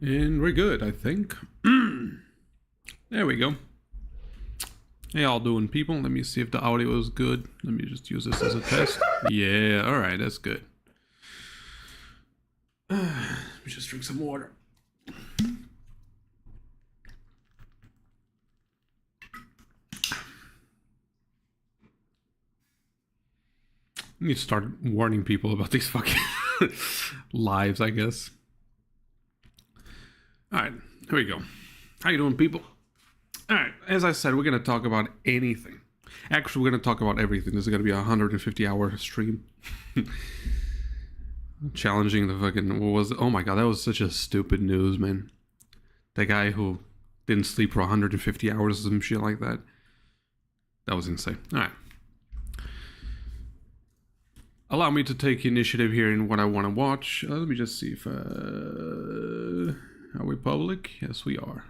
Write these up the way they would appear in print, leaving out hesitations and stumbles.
And we're good, I think. There we go. Hey, all doing, people? Let me see if the audio is good. Let me just use this as a test. Yeah, alright, that's good. Let me just drink some water. I need to start warning people about these fucking lives, I guess. Alright, here we go. How you doing, people? Alright, as I said, we're going to talk about anything. Actually, we're going to talk about everything. This is going to be a 150-hour stream. Challenging the fucking... What was it? Oh my god, that was such a stupid news, man. That guy who didn't sleep for 150 hours or some shit like that. That was insane. Alright. Allow me to take initiative here in what I want to watch. Let me just see if... are we public? Yes, we are.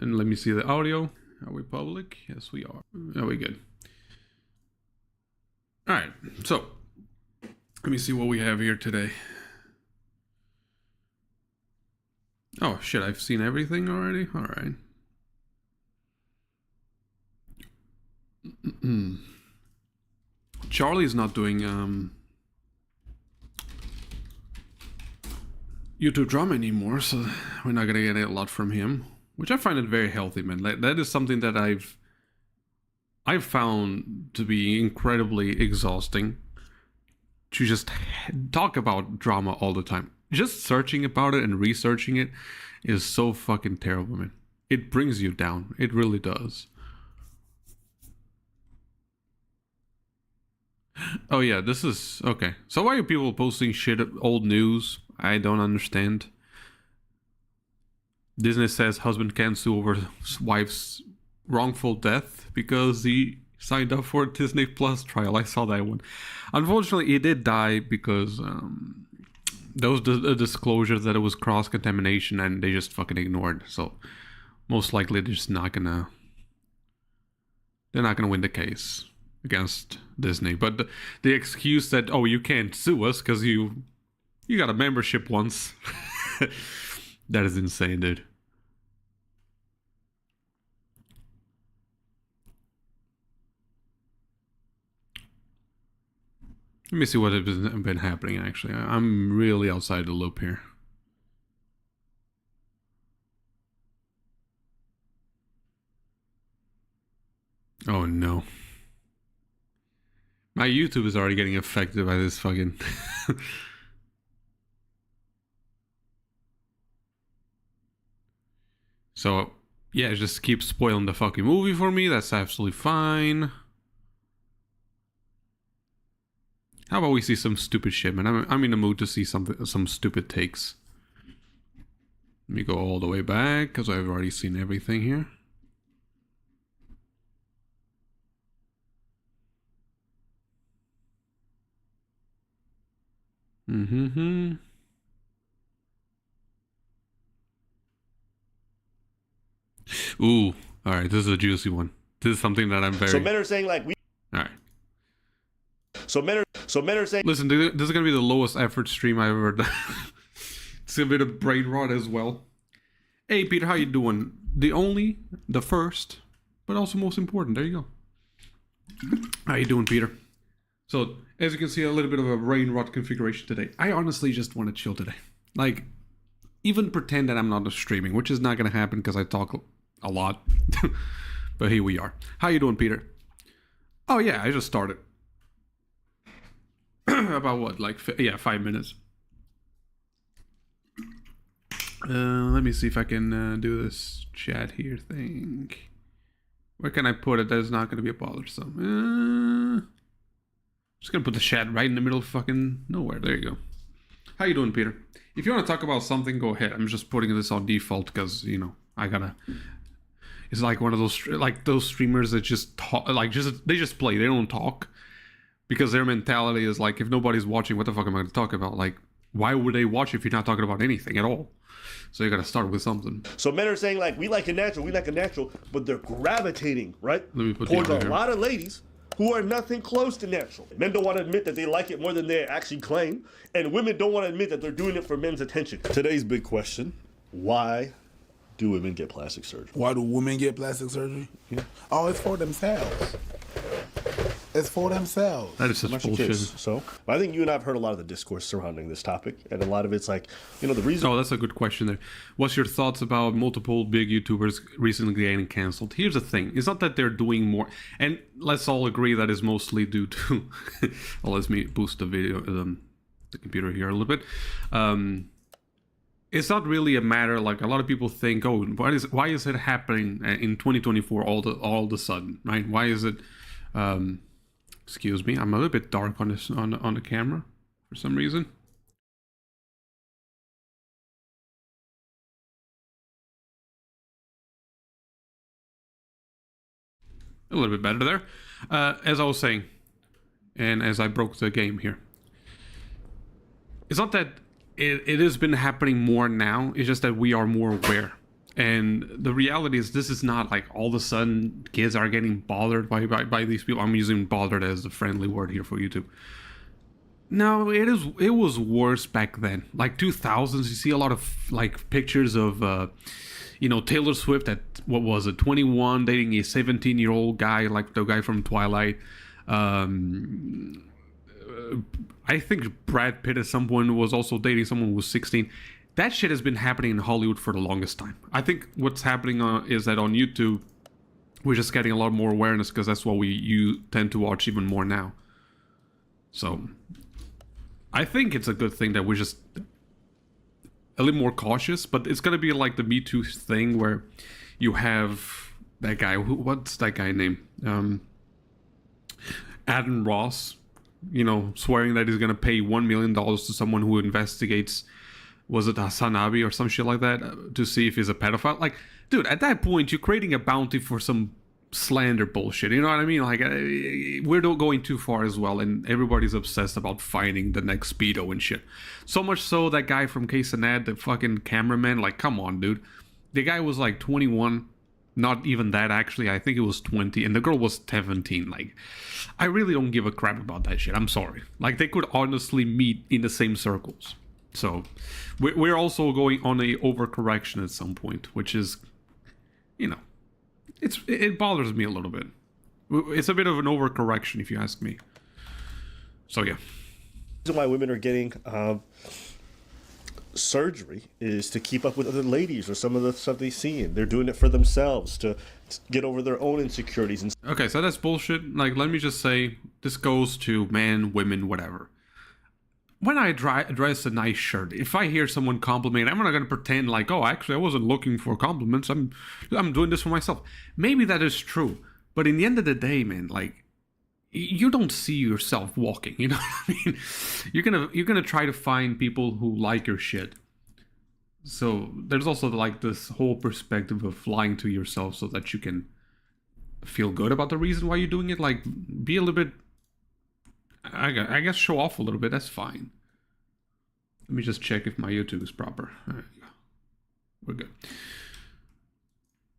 And let me see the audio. Are we public? Yes, we are. Are we good? Alright, so... Let me see what we have here today. Oh, shit, I've seen everything already? Alright. Charlie's not doing YouTube drama anymore, so we're not gonna get a lot from him, which I find it very healthy, man. That is something that I've found to be incredibly exhausting, to just talk about drama all the time. Just searching about it and researching it is so fucking terrible, man. It brings you down. It really does. Oh yeah, this is... Okay. So why are people posting shit, old news? I don't understand. Disney says husband can't sue over wife's wrongful death because he signed up for a Disney Plus trial. I saw that one. Unfortunately, he did die because there was a disclosure that it was cross-contamination and they just fucking ignored. So most likely they're just not gonna... They're not gonna win the case against Disney. But the excuse that, oh, you can't sue us because you got a membership once. That is insane, dude. Let me see what has been happening, actually. I'm really outside the loop here. Oh, no. My YouTube is already getting affected by this fucking... So, yeah, just keep spoiling the fucking movie for me. That's absolutely fine. How about we see some stupid shit, man? I'm in the mood to see some stupid takes. Let me go all the way back, because I've already seen everything here. Ooh, alright, this is a juicy one. This is something that I'm very... So men are saying like we... Alright. So men are saying... Listen, this is gonna be the lowest effort stream I've ever done. It's gonna be the brain rot as well. Hey, Peter, how you doing? The first, but also most important. There you go. How you doing, Peter? So, as you can see, a little bit of a brain rot configuration today. I honestly just want to chill today. Like, even pretend that I'm not streaming, which is not gonna happen because I talk a lot. But here we are. How you doing, Peter? Oh yeah, I just started. About what, like, 5 minutes. Let me see if I can do this chat here thing. Where can I put it that is not going to be a bothersome? Just going to put the chat right in the middle of fucking nowhere. There you go. How you doing, Peter? If you want to talk about something, go ahead. I'm just putting this on default because, you know, I gotta... It's like one of those, like those streamers that just talk, like they just play. They don't talk. Because their mentality is like, if nobody's watching, what the fuck am I going to talk about? Like, why would they watch if you're not talking about anything at all? So you got to start with something. So men are saying like, we like a natural, but they're gravitating, right? Let me put towards a lot of ladies who are nothing close to natural. Men don't want to admit that they like it more than they actually claim, and women don't want to admit that they're doing it for men's attention. Today's big question, why do women get plastic surgery? Why do women get plastic surgery? Yeah. Oh, it's for themselves. It's for themselves. That is such bullshit. So, I think you and I have heard a lot of the discourse surrounding this topic, and a lot of it's like, the reason. Oh, that's a good question there. What's your thoughts about multiple big YouTubers recently getting canceled? Here's the thing. It's not that they're doing more, and let's all agree that is mostly due to, well, let me boost the video, the computer here a little bit. It's not really a matter, like a lot of people think, oh, why is it happening in 2024 all of a sudden, right? Why is it, excuse me, I'm a little bit dark on this on the camera for some reason. A little bit better there. As I was saying, and as I broke the game here, it's not that it has been happening more now, it's just that we are more aware. And the reality is, this is not like all of a sudden kids are getting bothered by these people. I'm using bothered as the friendly word here for YouTube. No, it was worse back then. Like 2000s, you see a lot of like pictures of Taylor Swift at, what was it, 21, dating a 17-year-old guy, like the guy from Twilight. I think Brad Pitt at some point was also dating someone who was 16. That shit has been happening in Hollywood for the longest time. I think what's happening is that on YouTube, we're just getting a lot more awareness because that's what you tend to watch even more now. So, I think it's a good thing that we're just a little more cautious, but it's gonna be like the Me Too thing where you have that guy, what's that guy name? Adam Ross, swearing that he's gonna pay $1 million to someone who investigates, was it Hassan Abi or some shit like that, to see if he's a pedophile. Like, dude, at that point, you're creating a bounty for some slander bullshit. You know what I mean? Like, we're going too far as well, and everybody's obsessed about finding the next Speedo and shit. So much so, that guy from Quesanad, the fucking cameraman, like, come on, dude. The guy was like 21. Not even that, actually. I think it was 20, and the girl was 17. Like, I really don't give a crap about that shit. I'm sorry. Like, they could honestly meet in the same circles. So, we're also going on a overcorrection at some point, which is, it bothers me a little bit. It's a bit of an overcorrection, if you ask me. So, yeah. The reason why women are getting surgery is to keep up with other ladies or some of the stuff they see. They're doing it for themselves to get over their own insecurities. Okay, so that's bullshit. Like, let me just say, this goes to men, women, whatever. When I dress a nice shirt, if I hear someone compliment, I'm not going to pretend like, oh, actually, I wasn't looking for compliments. I'm doing this for myself. Maybe that is true. But in the end of the day, man, like, you don't see yourself walking. You know what I mean? You're gonna try to find people who like your shit. So there's also like this whole perspective of lying to yourself so that you can feel good about the reason why you're doing it. Like, be a little bit, I guess, show off a little bit. That's fine. Let me just check if my YouTube is proper. All right, we're good.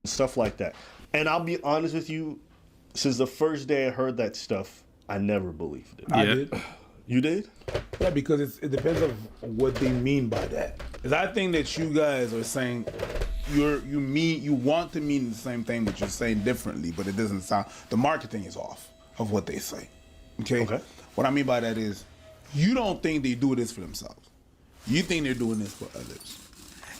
Stuff like that. And I'll be honest with you, since the first day I heard that stuff, I never believed it. I did. You did? Yeah, because it depends on what they mean by that. Because I think that you guys are saying you want to mean the same thing, but you're saying differently, but it doesn't sound. The marketing is off of what they say. Okay. What I mean by that is, you don't think they do this for themselves. You think they're doing this for others.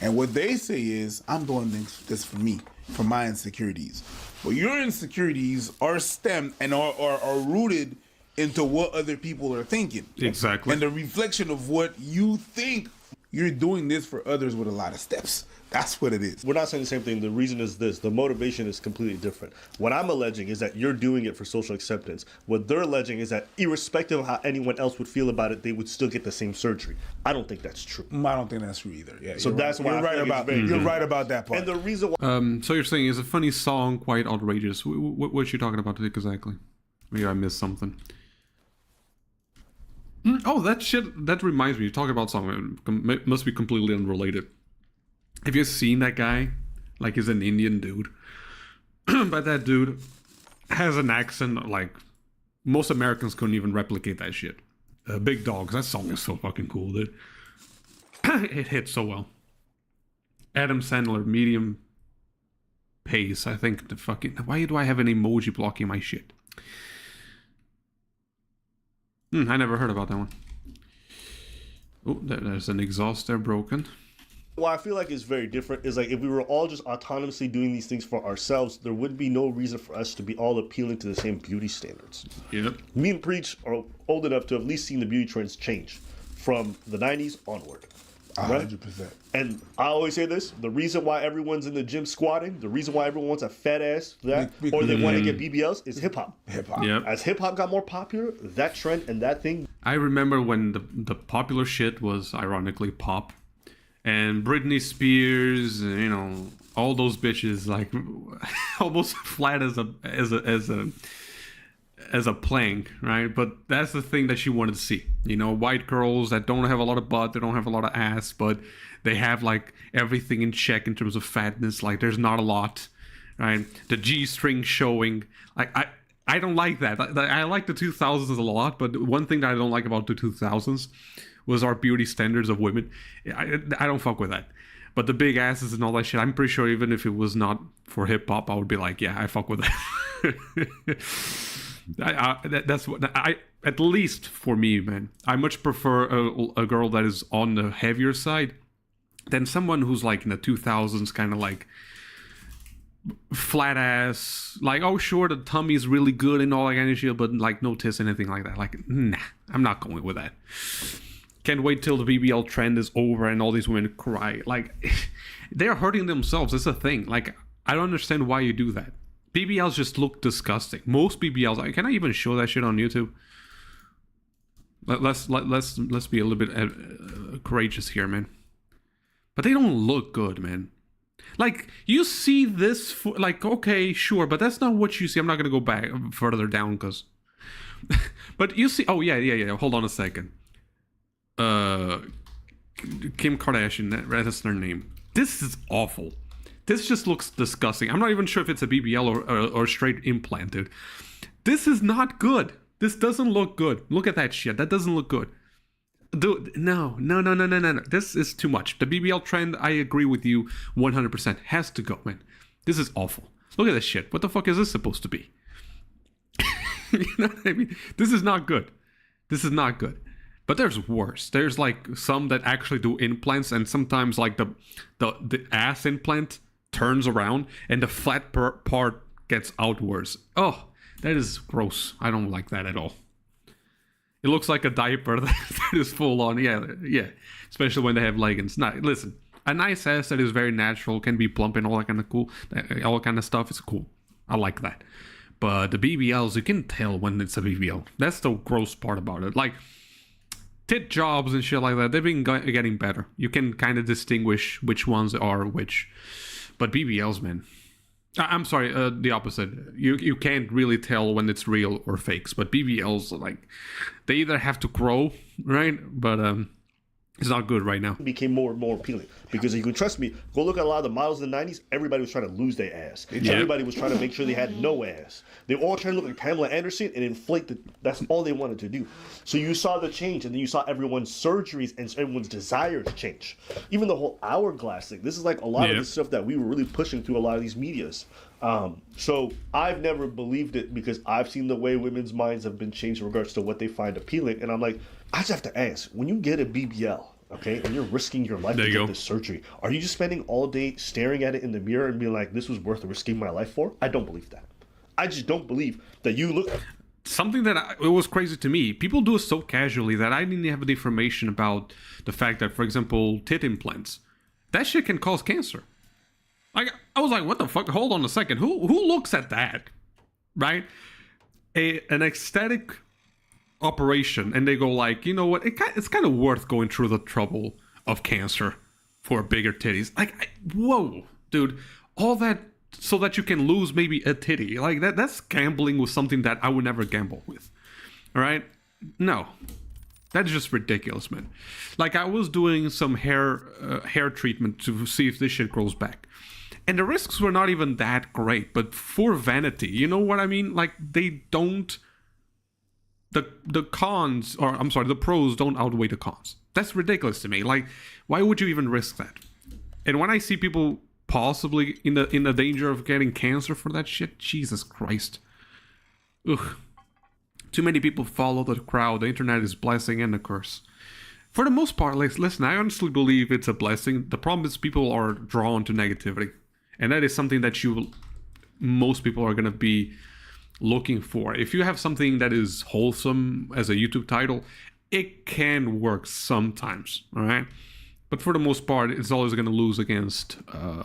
And what they say is, I'm doing this for me, for my insecurities. But your insecurities are stemmed and are rooted into what other people are thinking. Exactly. And the reflection of what you think. You're doing this for others with a lot of steps. That's what it is. We're not saying the same thing. The reason is this. The motivation is completely different. What I'm alleging is that you're doing it for social acceptance. What they're alleging is that irrespective of how anyone else would feel about it, they would still get the same surgery. I don't think that's true. I don't think that's true either. Yeah. So that's why you're right about you're right about that part. And the reason why so you're saying, is a funny song quite outrageous? What you talking about exactly? Maybe I missed something. Oh, that shit, that reminds me, you talk about something, must be completely unrelated. Have you seen that guy? Like, he's an Indian dude. But that dude has an accent, like, Most Americans couldn't even replicate that shit. Big Dogs, that song is so fucking cool, dude. It hits so well. Adam Sandler, medium pace. I think the fucking... Why do I have an emoji blocking my shit? I never heard about that one. Oh, there's an exhaust there broken. What I feel like is very different is like if we were all just autonomously doing these things for ourselves, there would be no reason for us to be all appealing to the same beauty standards. Yep. Me and Preach are old enough to have at least seen the beauty trends change from the 90s onward. Right? 100%. And I always say this, the reason why everyone's in the gym squatting, the reason why everyone wants a fat ass for that, or they want to get BBLs is hip hop. Hip hop. Yep. As hip hop got more popular, that trend and that thing. I remember when the popular shit was ironically pop, and Britney Spears, you know, all those bitches like almost flat as a plank, right? But that's the thing that she wanted to see. You know, white girls that don't have a lot of butt, they don't have a lot of ass, but they have like everything in check in terms of fatness. Like there's not a lot, right? The G-string showing. Like I don't like that. I like the 2000s a lot, but one thing that I don't like about the 2000s was our beauty standards of women. I don't fuck with that. But the big asses and all that shit, I'm pretty sure even if it was not for hip hop, I would be like, yeah, I fuck with that. That's what I, at least for me, man. I much prefer a girl that is on the heavier side than someone who's like in the 2000s, kind of like flat ass, like, oh sure, the tummy's really good and all that kind of shit, but like no tits, anything like that. Like, nah, I'm not going with that. Can't wait till the BBL trend is over and all these women cry. Like, they're hurting themselves. It's a thing. Like, I don't understand why you do that. BBLs just look disgusting. Most BBLs, can I even show that shit on YouTube? Let's be a little bit courageous here, man. But they don't look good, man. Like, you see this, like, okay, sure, but that's not what you see. I'm not gonna go back further down, because... But you see... Oh, yeah. Hold on a second. Kim Kardashian, that's her name. This is awful. This just looks disgusting. I'm not even sure if it's a BBL or straight implant, dude. This is not good. This doesn't look good. Look at that shit. That doesn't look good. Dude, no. This is too much. The BBL trend, I agree with you 100%. Has to go, man. This is awful. Look at this shit. What the fuck is this supposed to be? You know what I mean? This is not good. This is not good. But there's worse. There's like some that actually do implants, and sometimes like the ass implant turns around and the flat part gets outwards. Oh, that is gross. I don't like that at all. It looks like a diaper that is full on. Yeah. Especially when they have leggings. Nah, listen, a nice ass that is very natural, can be plump and all that kind of cool, all kind of stuff is cool. I like that. But the BBLs, you can tell when it's a BBL. That's the gross part about it. Like, tit jobs and shit like that, they've been getting better. You can kind of distinguish which ones are which. But BBLs, man. I'm sorry, the opposite. You can't really tell when it's real or fakes. But BBLs, like, they either have to grow, right? But it's not good right now. Became more and more appealing because you can trust me. Go look at a lot of the models in the 90s. Everybody was trying to lose their ass. Yeah. Everybody was trying to make sure they had no ass. They were all trying to look like Pamela Anderson and inflate that's all they wanted to do. So you saw the change, and then you saw everyone's surgeries and everyone's desire to change. Even the whole hourglass thing. This is like a lot of the stuff that we were really pushing through a lot of these medias. So I've never believed it because I've seen the way women's minds have been changed in regards to what they find appealing. And I'm like, I just have to ask, when you get a BBL, okay, and you're risking your life to get this surgery, are you just spending all day staring at it in the mirror and being like, this was worth risking my life for? I don't believe that. I just don't believe that you look... Something that it was crazy to me, people do it so casually that I didn't have the information about the fact that, for example, tit implants, that shit can cause cancer. Like, I was like, what the fuck? Hold on a second. Who looks at that, right? An aesthetic operation, and they go like, you know what? It's kind of worth going through the trouble of cancer for bigger titties. Like, whoa, dude, all that so that you can lose maybe a titty. Like, that's gambling with something that I would never gamble with. All right? No. That's just ridiculous, man. Like, I was doing some hair treatment to see if this shit grows back. And the risks were not even that great, but for vanity, you know what I mean? Like, they don't the cons, or I'm sorry, the pros don't outweigh the cons. That's ridiculous to me. Like, why would you even risk that? And when I see people possibly in the danger of getting cancer for that shit, Jesus Christ. Ugh. Too many people follow the crowd. The internet is blessing and a curse. For the most part, listen, I honestly believe it's a blessing. The problem is people are drawn to negativity. And that is something that most people are going to be looking for. If you have something that is wholesome as a YouTube title, it can work sometimes, all right? But for the most part, it's always going to lose against, a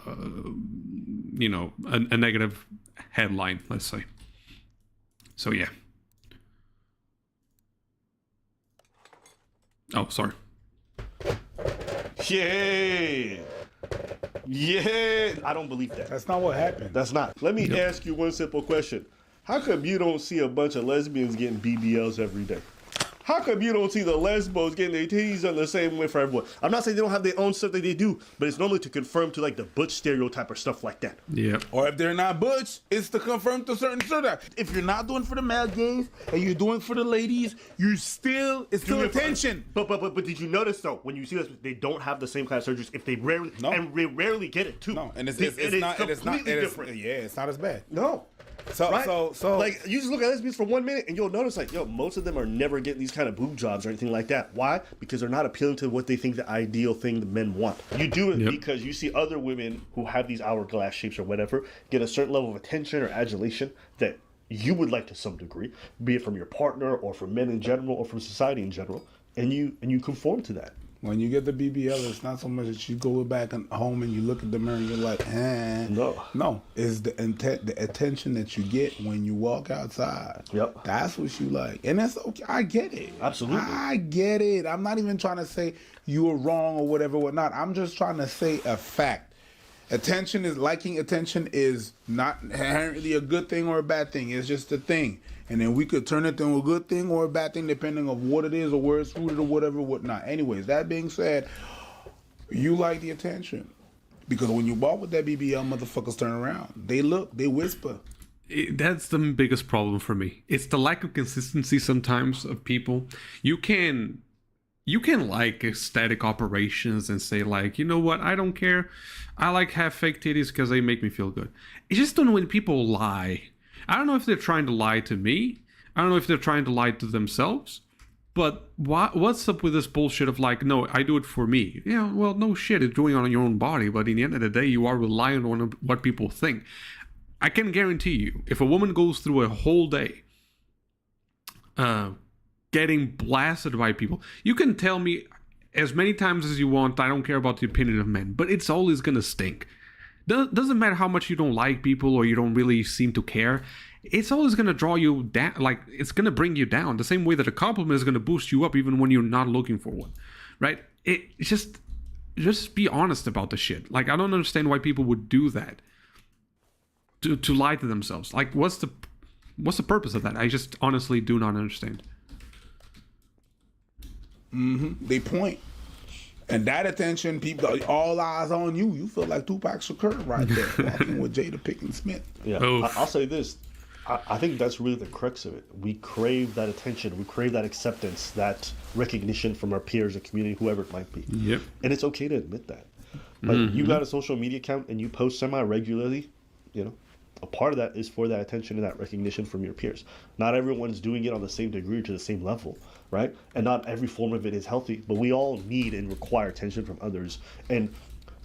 negative headline, let's say. So, yeah. Oh, sorry. Yeah. Yeah. I don't believe that. That's not what happened. That's not. Let me ask you one simple question. How come you don't see a bunch of lesbians getting BBLs every day? How come you don't see the lesbos getting their titties done the same way for everyone? I'm not saying they don't have their own stuff that they do, but it's normally to confirm to like the butch stereotype or stuff like that. Yeah. Or if they're not butch, it's to confirm to certain stereotype. If you're not doing for the male gays and you're doing for the ladies, it's still attention. But did you notice though, when you see this, they don't have the same kind of surgeries. If they rarely and they rarely get it too. No, and it's not different. Yeah, it's not as bad. No. So, right? so like you just look at lesbians for 1 minute and you'll notice like, most of them are never getting these kind of boob jobs or anything like that. Why? Because they're not appealing to what they think the ideal thing the men want. You do it because you see other women who have these hourglass shapes or whatever get a certain level of attention or adulation that you would like to some degree, be it from your partner or from men in general or from society in general, and you conform to that. When you get the BBL, it's not so much that you go back home and you look at the mirror and you're like, No, it's the attention that you get when you walk outside. Yep. That's what you like. And that's okay. I get it. Absolutely. I get it. I'm not even trying to say you were wrong or whatever, whatnot. I'm just trying to say a fact. Liking attention is not inherently a good thing or a bad thing. It's just a thing. And then we could turn it into a good thing or a bad thing depending on what it is or where it's rooted or whatever, whatnot. Anyways, that being said, you like the attention. Because when you walk with that BBL, motherfuckers turn around. They look, they whisper. That's the biggest problem for me. It's the lack of consistency sometimes of people. You can like aesthetic operations and say like, you know what, I don't care. I like have fake titties because they make me feel good. It's just don't know when people lie. I don't know if they're trying to lie to me. I don't know if they're trying to lie to themselves. But what's up with this bullshit of like, no, I do it for me? Yeah, well, no shit, it's doing it on your own body. But in the end of the day, you are relying on what people think. I can guarantee you, if a woman goes through a whole day getting blasted by people, you can tell me as many times as you want, I don't care about the opinion of men, but it's always going to stink. Doesn't matter how much you don't like people or you don't really seem to care. It's always going to draw you down. Like, it's going to bring you down the same way that a compliment is going to boost you up even when you're not looking for one, right? It's just be honest about the shit. Like, I don't understand why people would do that to lie to themselves. Like, what's the purpose of that? I just honestly do not understand. They point. And that attention, people, all eyes on you. You feel like Tupac Shakur right there, walking with Jada Pinkett Smith. Yeah, I'll say this. I think that's really the crux of it. We crave that attention. We crave that acceptance, that recognition from our peers, or community, whoever it might be. Yep. And it's okay to admit that. Like, you got a social media account and you post semi-regularly, a part of that is for that attention and that recognition from your peers. Not everyone's doing it on the same degree or to the same level, right? And not every form of it is healthy, but we all need and require attention from others. And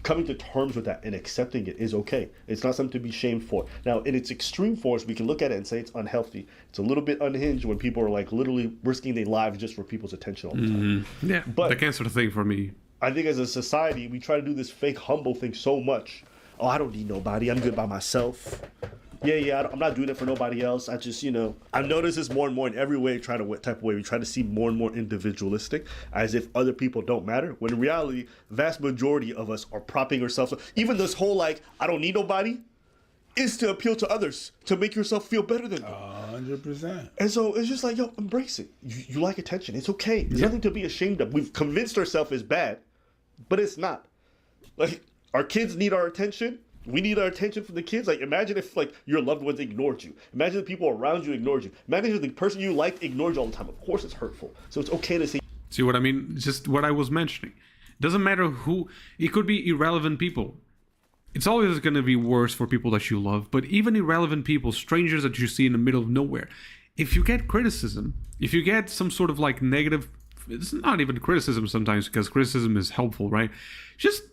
coming to terms with that and accepting it is okay. It's not something to be shamed for. Now, in its extreme forms, we can look at it and say it's unhealthy. It's a little bit unhinged when people are like literally risking their lives just for people's attention all the time. Yeah, but the cancer thing for me. I think as a society, we try to do this fake humble thing so much. Oh, I don't need nobody. I'm good by myself. Yeah, I'm not doing it for nobody else. I just, I've noticed this more and more in every way, type of way. We try to see more and more individualistic, as if other people don't matter. When in reality, vast majority of us are propping ourselves up. Even this whole, like, I don't need nobody is to appeal to others, to make yourself feel better than them. 100%. And so it's just like, embrace it. You like attention. It's okay. There's nothing to be ashamed of. We've convinced ourselves it's bad, but it's not. Like, our kids need our attention. We need our attention from the kids. Like, imagine if like your loved ones ignored you. Imagine the people around you ignored you. Imagine if the person you liked ignored you all the time. Of course, it's hurtful. So it's okay to say. See what I mean? Just what I was mentioning. Doesn't matter who. It could be irrelevant people. It's always going to be worse for people that you love. But even irrelevant people, strangers that you see in the middle of nowhere, if you get criticism, if you get some sort of like negative, it's not even criticism sometimes because criticism is helpful, right? Just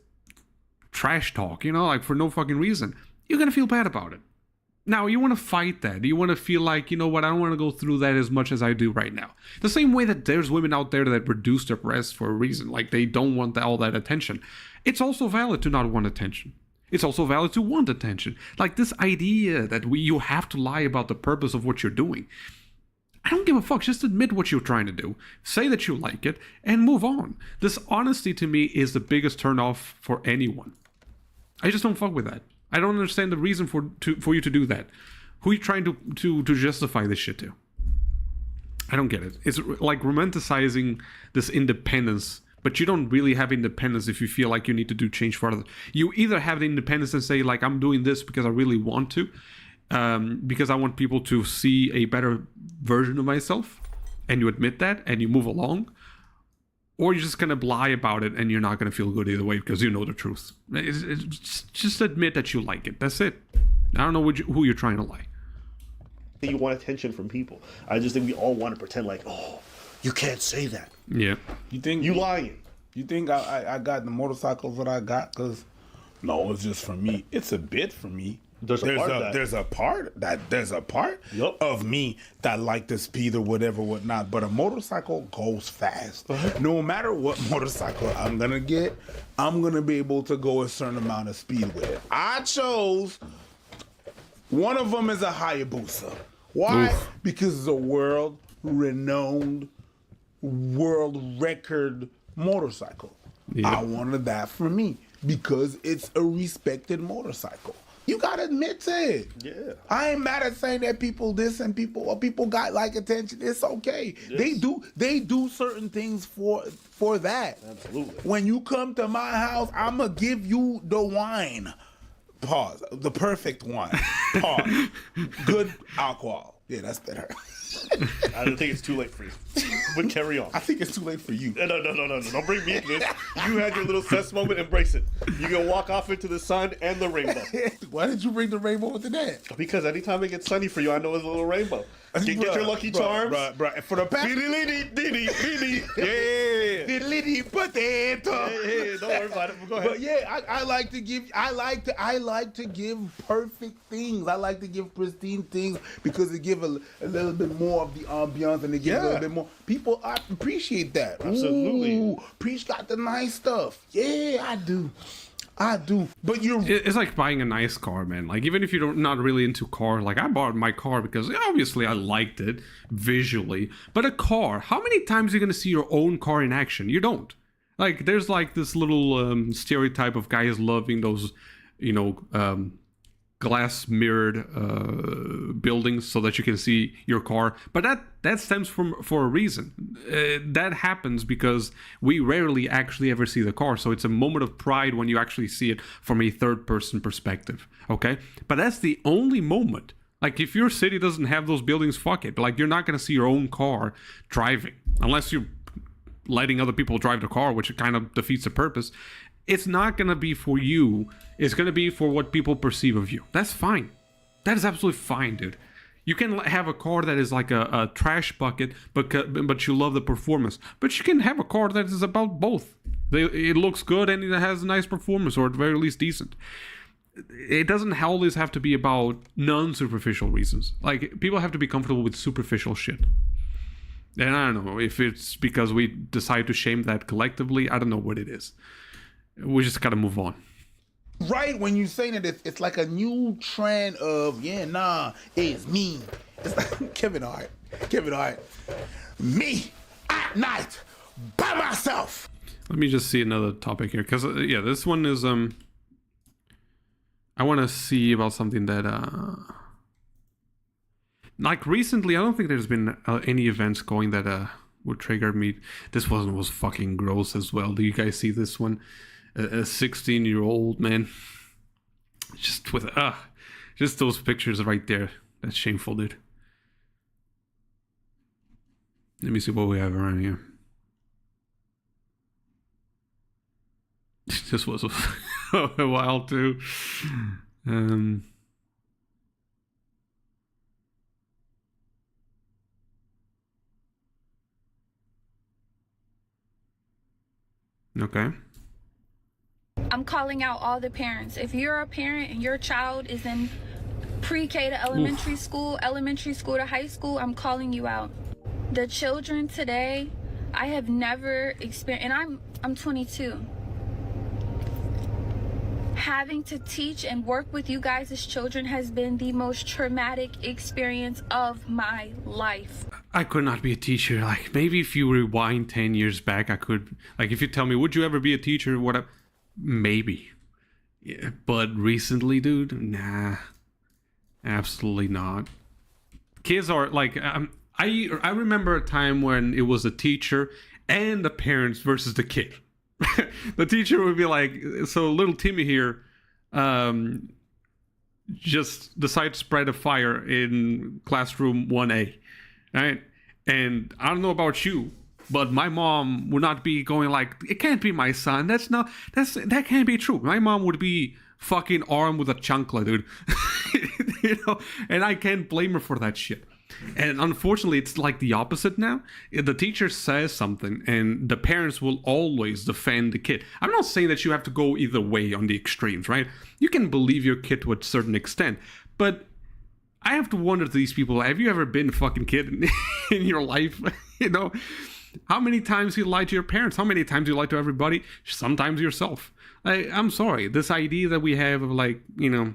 trash talk, like for no fucking reason. You're going to feel bad about it. Now, you want to fight that. You want to feel like, you know what, I don't want to go through that as much as I do right now. The same way that there's women out there that reduce their breasts for a reason. Like, they don't want all that attention. It's also valid to not want attention. It's also valid to want attention. Like, this idea that you have to lie about the purpose of what you're doing. I don't give a fuck. Just admit what you're trying to do. Say that you like it and move on. This honesty to me is the biggest turnoff for anyone. I just don't fuck with that. I don't understand the reason for you to do that. Who are you trying to justify this shit to? I don't get it. It's like romanticizing this independence, but you don't really have independence if you feel like you need to do change for others. You either have the independence and say, like, I'm doing this because I really want to, because I want people to see a better version of myself, and you admit that and you move along, or you're just going to lie about it and you're not going to feel good either way because you know the truth. It's just admit that you like it. That's it. I don't know who you're trying to lie. You want attention from people. I just think we all want to pretend like, oh, you can't say that. Yeah. You think you lying? You think I got the motorcycles that I got? Because no, it's just for me. It's a bit for me. There's a part Yep. of me that like the speed or whatever, whatnot. But a motorcycle goes fast. No matter what motorcycle I'm gonna get, I'm gonna be able to go a certain amount of speed with it. I chose one of them is a Hayabusa. Why? Oof. Because it's a world-renowned, world record motorcycle. Yep. I wanted that for me because it's a respected motorcycle. You gotta admit to it. Yeah. I ain't mad at saying that people this and people got like attention. It's okay. Yes. They do certain things for that. Absolutely. When you come to my house, I'ma give you the wine. Pause. The perfect wine. Pause. Good alcohol. Yeah, that's better. I don't think it's too late for you. But carry on. I think it's too late for you. No. Don't bring me in this. You had your little cess moment. Embrace it. You can walk off into the sun and the rainbow. Why did you bring the rainbow into that? Because anytime it gets sunny for you, I know it's a little rainbow. Get your Lucky Charms. Bruh. For the past... Yeah. Diddly potato. Hey, don't worry about it. Go ahead. But yeah, I like to give perfect things. I like to give pristine things because it gives a little bit more of the ambiance and it gives a little bit more. People appreciate that. Absolutely. Ooh, Preach got the nice stuff. Yeah, I do. But It's like buying a nice car, man. Like, even if you're not really into car, like, I bought my car because obviously I liked it visually. But a car, how many times are you going to see your own car in action? You don't. Like, there's like this little stereotype of guys loving those, glass mirrored buildings so that you can see your car, but that stems for a reason. That happens because we rarely actually ever see the car, so it's a moment of pride when you actually see it from a third person perspective. Okay, but that's the only moment. Like, if your city doesn't have those buildings, fuck it. Like, you're not going to see your own car driving unless you're letting other people drive the car, which kind of defeats the purpose. It's not going to be for you. It's going to be for what people perceive of you. That's fine. That is absolutely fine, dude. You can have a car that is like a trash bucket, but you love the performance. But you can have a car that is about both. It looks good and it has a nice performance, or at the very least decent. It doesn't always have to be about non-superficial reasons. Like, people have to be comfortable with superficial shit. And I don't know if it's because we decide to shame that collectively. I don't know what it is. We just gotta move on. Right, when you say that, it's like a new trend of, it's me. It's like Kevin Hart. Me at night by myself. Let me just see another topic here, because this one is I want to see about something that like recently. I don't think there's been any events going that would trigger me. This one was fucking gross as well. Do you guys see this one? A 16-year-old man Just with just those pictures right there. That's shameful, dude. Let me see what we have around here. This was a while too. Okay. I'm calling out all the parents. If you're a parent and your child is in pre-K to elementary school, elementary school to high school, I'm calling you out. The children today, I have never experienced, and I'm 22. Having to teach and work with you guys as children has been the most traumatic experience of my life. I could not be a teacher. Like, maybe if you rewind 10 years back, I could. Like, if you tell me, would you ever be a teacher? Whatever. Maybe. Yeah, but recently, dude, nah. Absolutely not. Kids are, like, I remember a time when it was the teacher and the parents versus the kid. The teacher would be like, so little Timmy here just decided to spread a fire in classroom 1A, right? And I don't know about you, but my mom would not be going like, it can't be my son. That can't be true. My mom would be fucking armed with a chancla, dude. You know, and I can't blame her for that shit. And unfortunately, it's like the opposite now. The teacher says something and the parents will always defend the kid. I'm not saying that you have to go either way on the extremes, right? You can believe your kid to a certain extent, but I have to wonder to these people, have you ever been a fucking kid in your life? You know, how many times you lie to your parents? How many times you lie to everybody? Sometimes yourself. I'm sorry, this idea that we have of, like, you know,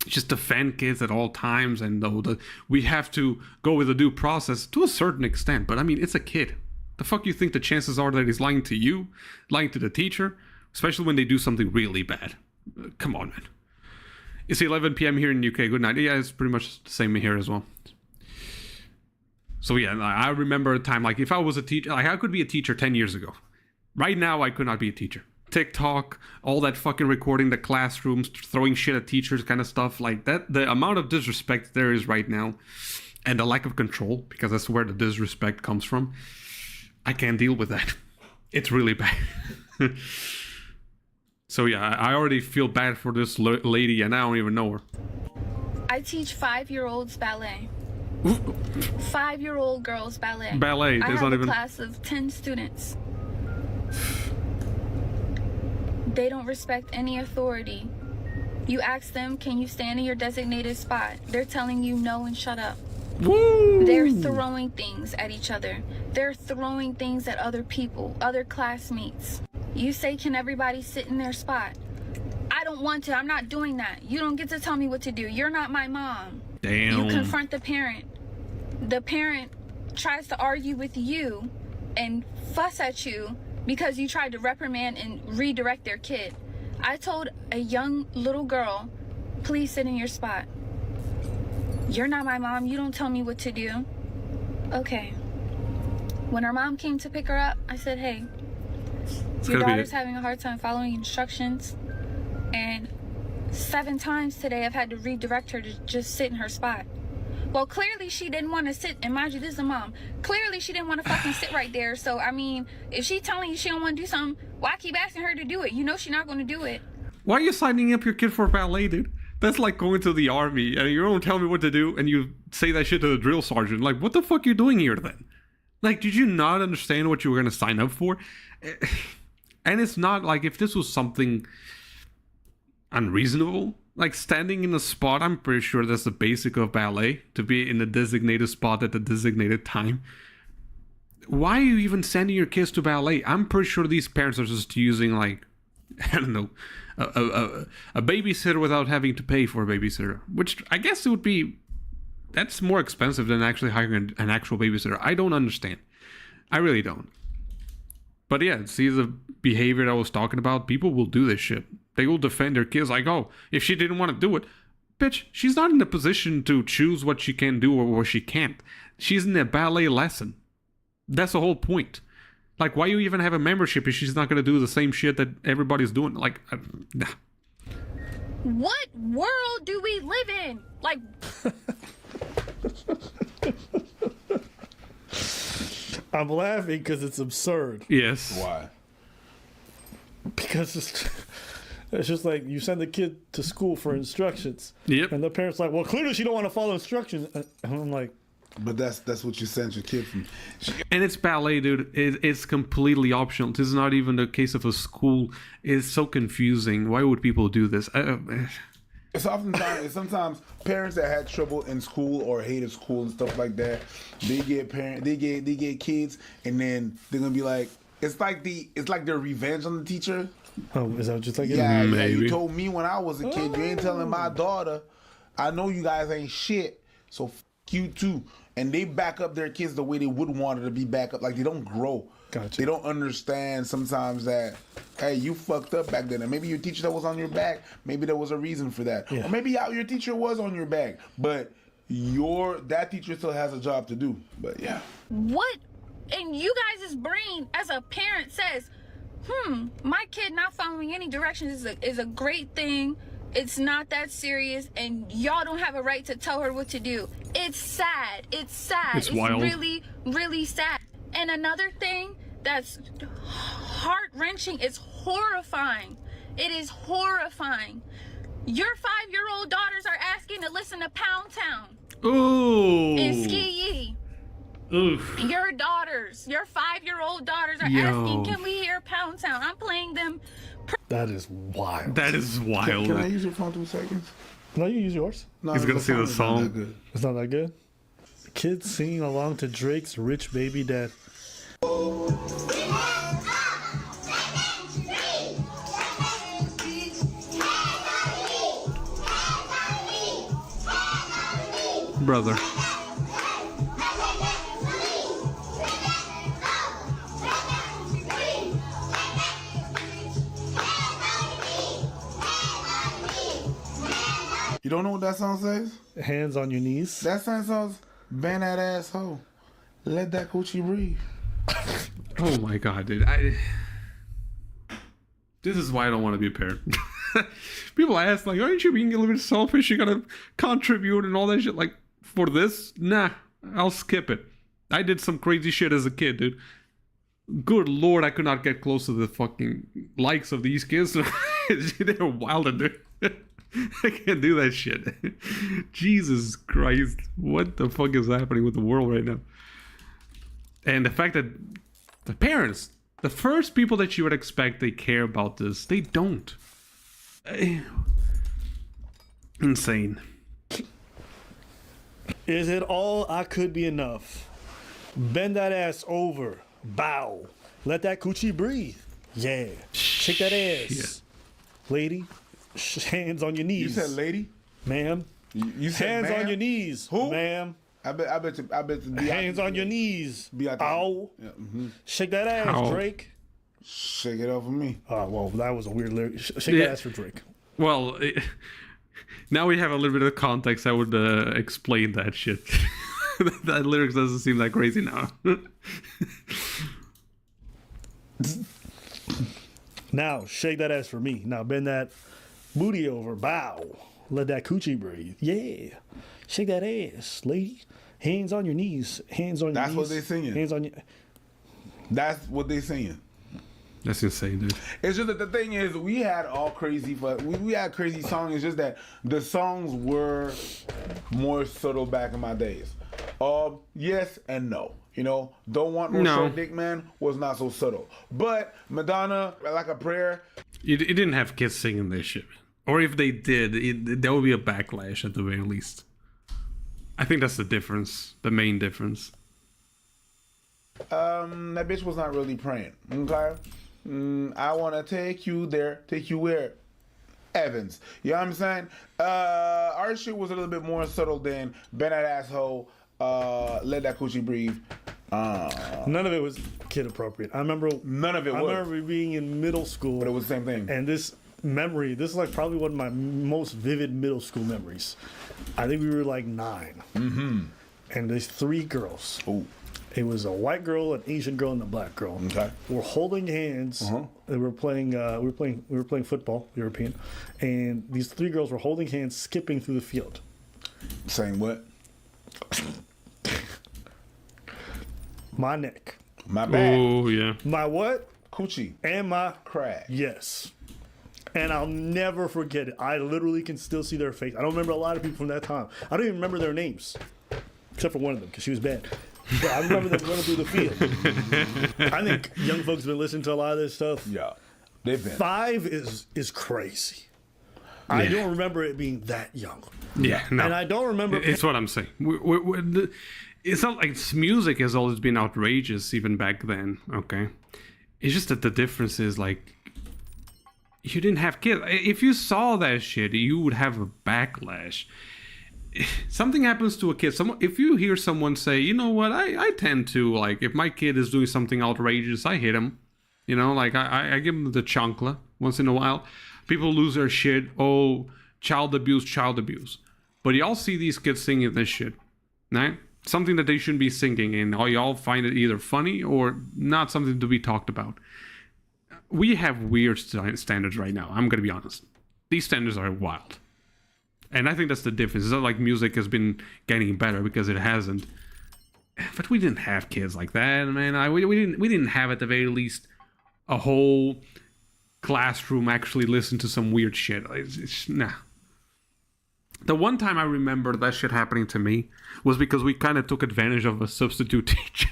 just defend kids at all times, and we have to go with the due process to a certain extent. But I mean, it's a kid. The fuck you think the chances are that he's lying to you, lying to the teacher, especially when they do something really bad? Come on, man. It's 11 p.m. here in the UK. Good night. Yeah, it's pretty much the same here as well. So yeah, I remember a time, like, if I was a teacher, like, I could be a teacher 10 years ago. Right now, I could not be a teacher. TikTok, all that fucking recording the classrooms, throwing shit at teachers kind of stuff like that. The amount of disrespect there is right now, and the lack of control, because that's where the disrespect comes from. I can't deal with that. It's really bad. So yeah, I already feel bad for this lady, and I don't even know her. I teach 5-year-olds ballet. 5-year-old girls ballet. Ballet. I There's have not a even class of 10 students. They don't respect any authority. You ask them, can you stand in your designated spot? They're telling you no and shut up. Woo! They're throwing things at each other. They're throwing things at other people, other classmates. You say, can everybody sit in their spot? I don't want to. I'm not doing that. You don't get to tell me what to do. You're not my mom. Damn. You confront the parent. The parent tries to argue with you and fuss at you because you tried to reprimand and redirect their kid. I told a young little girl, please sit in your spot. You're not my mom. You don't tell me what to do. Okay. When her mom came to pick her up, I said, hey, your daughter's having a hard time following instructions. And 7 times today I've had to redirect her to just sit in her spot. Well, clearly she didn't want to sit, and mind you, this is a mom. Clearly she didn't want to fucking sit right there. So, I mean, if she's telling you she don't want to do something, why keep asking her to do it? You know she's not going to do it. Why are you signing up your kid for ballet, dude? That's like going to the army, and you don't tell me what to do, and you say that shit to the drill sergeant. Like, what the fuck are you doing here then? Like, did you not understand what you were going to sign up for? And it's not like, if this was something unreasonable, like standing in a spot, I'm pretty sure that's the basic of ballet, to be in the designated spot at the designated time. Why are you even sending your kids to ballet? I'm pretty sure these parents are just using, like, I don't know, a babysitter without having to pay for a babysitter, which I guess it would be, that's more expensive than actually hiring an actual babysitter. I don't understand. I really don't. But yeah, see the behavior that I was talking about? People will do this shit. They will defend their kids like, oh, if she didn't want to do it, bitch, she's not in a position to choose what she can do or what she can't. She's in a ballet lesson. That's the whole point. Like, why you even have a membership if she's not going to do the same shit that everybody's doing? Like, nah. What world do we live in? Like, I'm laughing because it's absurd. Yes. Why? Because it's just like you send the kid to school for instructions. Yep. And the parent's like, well, clearly she don't want to follow instructions. And I'm like, But that's what you sent your kid from. And it's ballet, dude. It's completely optional. This is not even the case of a school. It's so confusing. Why would people do this? Sometimes parents that had trouble in school or hated school and stuff like that, they get kids, and then they're gonna be like, it's like their revenge on the teacher. oh, is that just like it? Yeah, Maybe. you told me when I was a kid, you ain't telling my daughter. I know you guys ain't shit, so f you too. And they back up their kids the way they would want it to be back up. Like, they don't grow. Gotcha. They don't understand sometimes that, hey, you fucked up back then. And maybe your teacher that was on your back, maybe there was a reason for that. Yeah. Or maybe your teacher was on your back, but that teacher still has a job to do. But yeah. what in you guys' brain as a parent says, my kid not following any directions is a great thing. It's not that serious, and y'all don't have a right to tell her what to do. It's sad. It's sad. It's wild. Really, really sad. And another thing that's heart-wrenching is horrifying. It is horrifying. Your 5-year-old daughters are asking to listen to Pound Town Ooh. and Ski Yee. Oof. Your 5-year-old daughters are Yo. asking, can we hear Pound Town? I'm playing them. That is wild. That is wild. Can I use your phone 2 seconds? No, you use yours. No, He's gonna sing the is not song. that good. It's not that good. Kids singing along to Drake's Rich Baby Dad. Brother. You don't know what that song says? Hands on your knees. That song says, "Bend that asshole, let that coochie breathe." Oh my god, dude. This is why I don't want to be a parent. People ask, like, aren't you being a little bit selfish? You gotta contribute and all that shit. Like, for this? Nah, I'll skip it. I did some crazy shit as a kid, dude. Good lord, I could not get close to the fucking likes of these kids. They're wild, dude. I can't do that shit. Jesus Christ. What the fuck is happening with the world right now? And the fact that the parents, the first people that you would expect they care about this, they don't. Insane. Is it all I could be enough? Bend that ass over. Bow. Let that coochie breathe. Yeah. Shake that ass. Lady, hands on your You knees. said lady. Ma'am. You said Hands ma'am? on your knees. Who? Ma'am. I bet you. Hands on your knees. Be out there. Ow. Yeah, Shake that ass, Ow. Drake. Shake it off for me. Oh, well, that was a weird lyric. Shake Yeah. that ass for Drake. Well, now we have a little bit of context. I would explain that shit. That lyrics doesn't seem that crazy now. Now, shake that ass for me. Now, bend that booty over. Bow. Let that coochie breathe. Yeah. Shake that ass, lady. Hands on your knees. Hands on your That's knees. what they singing. Hands on your... That's what they saying. That's insane, dude. It's just that the thing is, we had all crazy, but we had crazy songs. It's just that the songs were more subtle back in my days. Yes and no. You know, Don't Want No, No. Short Dick Man was not so subtle. But Madonna, Like a Prayer, It didn't have kids singing this shit. Or if they did, there would be a backlash at the very least. I think that's the difference, the main difference. that bitch was not really praying. Okay? I want to take you there. Take you where? Evans. You know what I'm saying? Our shit was a little bit more subtle than Bend That Asshole, Let That Coochie Breathe. None of it was kid appropriate. I remember... None of it I was. remember being in middle school. But it was the same thing. And this memory, this is like probably one of my most vivid middle school memories. I think we were like 9. Mm-hmm. And there's 3 girls. Ooh. It was a white girl, an Asian girl, and a black girl. Okay. We're holding hands. And we're playing. We were playing football, European, and these 3 girls were holding hands, skipping through the field. Saying what? My neck. My back. Oh yeah. My what? Coochie. And my Crack. yes. And I'll never forget it. I literally can still see their face. I don't remember a lot of people from that time. I don't even remember their names, except for one of them because she was bad. But I remember them running through the field. I think young folks have been listening to a lot of this stuff. Yeah. They've been. 5 is crazy. I don't remember it being that young. Yeah. No. And I don't remember. It's what I'm saying. It's not like music has always been outrageous even back then. Okay. It's just that the difference is like you didn't have kids. If you saw that shit, you would have a backlash. Something happens to a kid. If you hear someone say, you know what, I tend to, like, if my kid is doing something outrageous, I hit him. You know, like, I give him the chancla once in a while. People lose their shit. Oh, child abuse. But y'all see these kids singing this shit, right? Something that they shouldn't be singing, and y'all find it either funny or not something to be talked about. We have weird standards right now. I'm going to be honest. These standards are wild. And I think that's the difference. It's not like music has been getting better, because it hasn't. But we didn't have kids like that, man. We didn't have, at the very least, a whole classroom actually listen to some weird shit. Nah. The one time I remember that shit happening to me was because we kind of took advantage of a substitute teacher.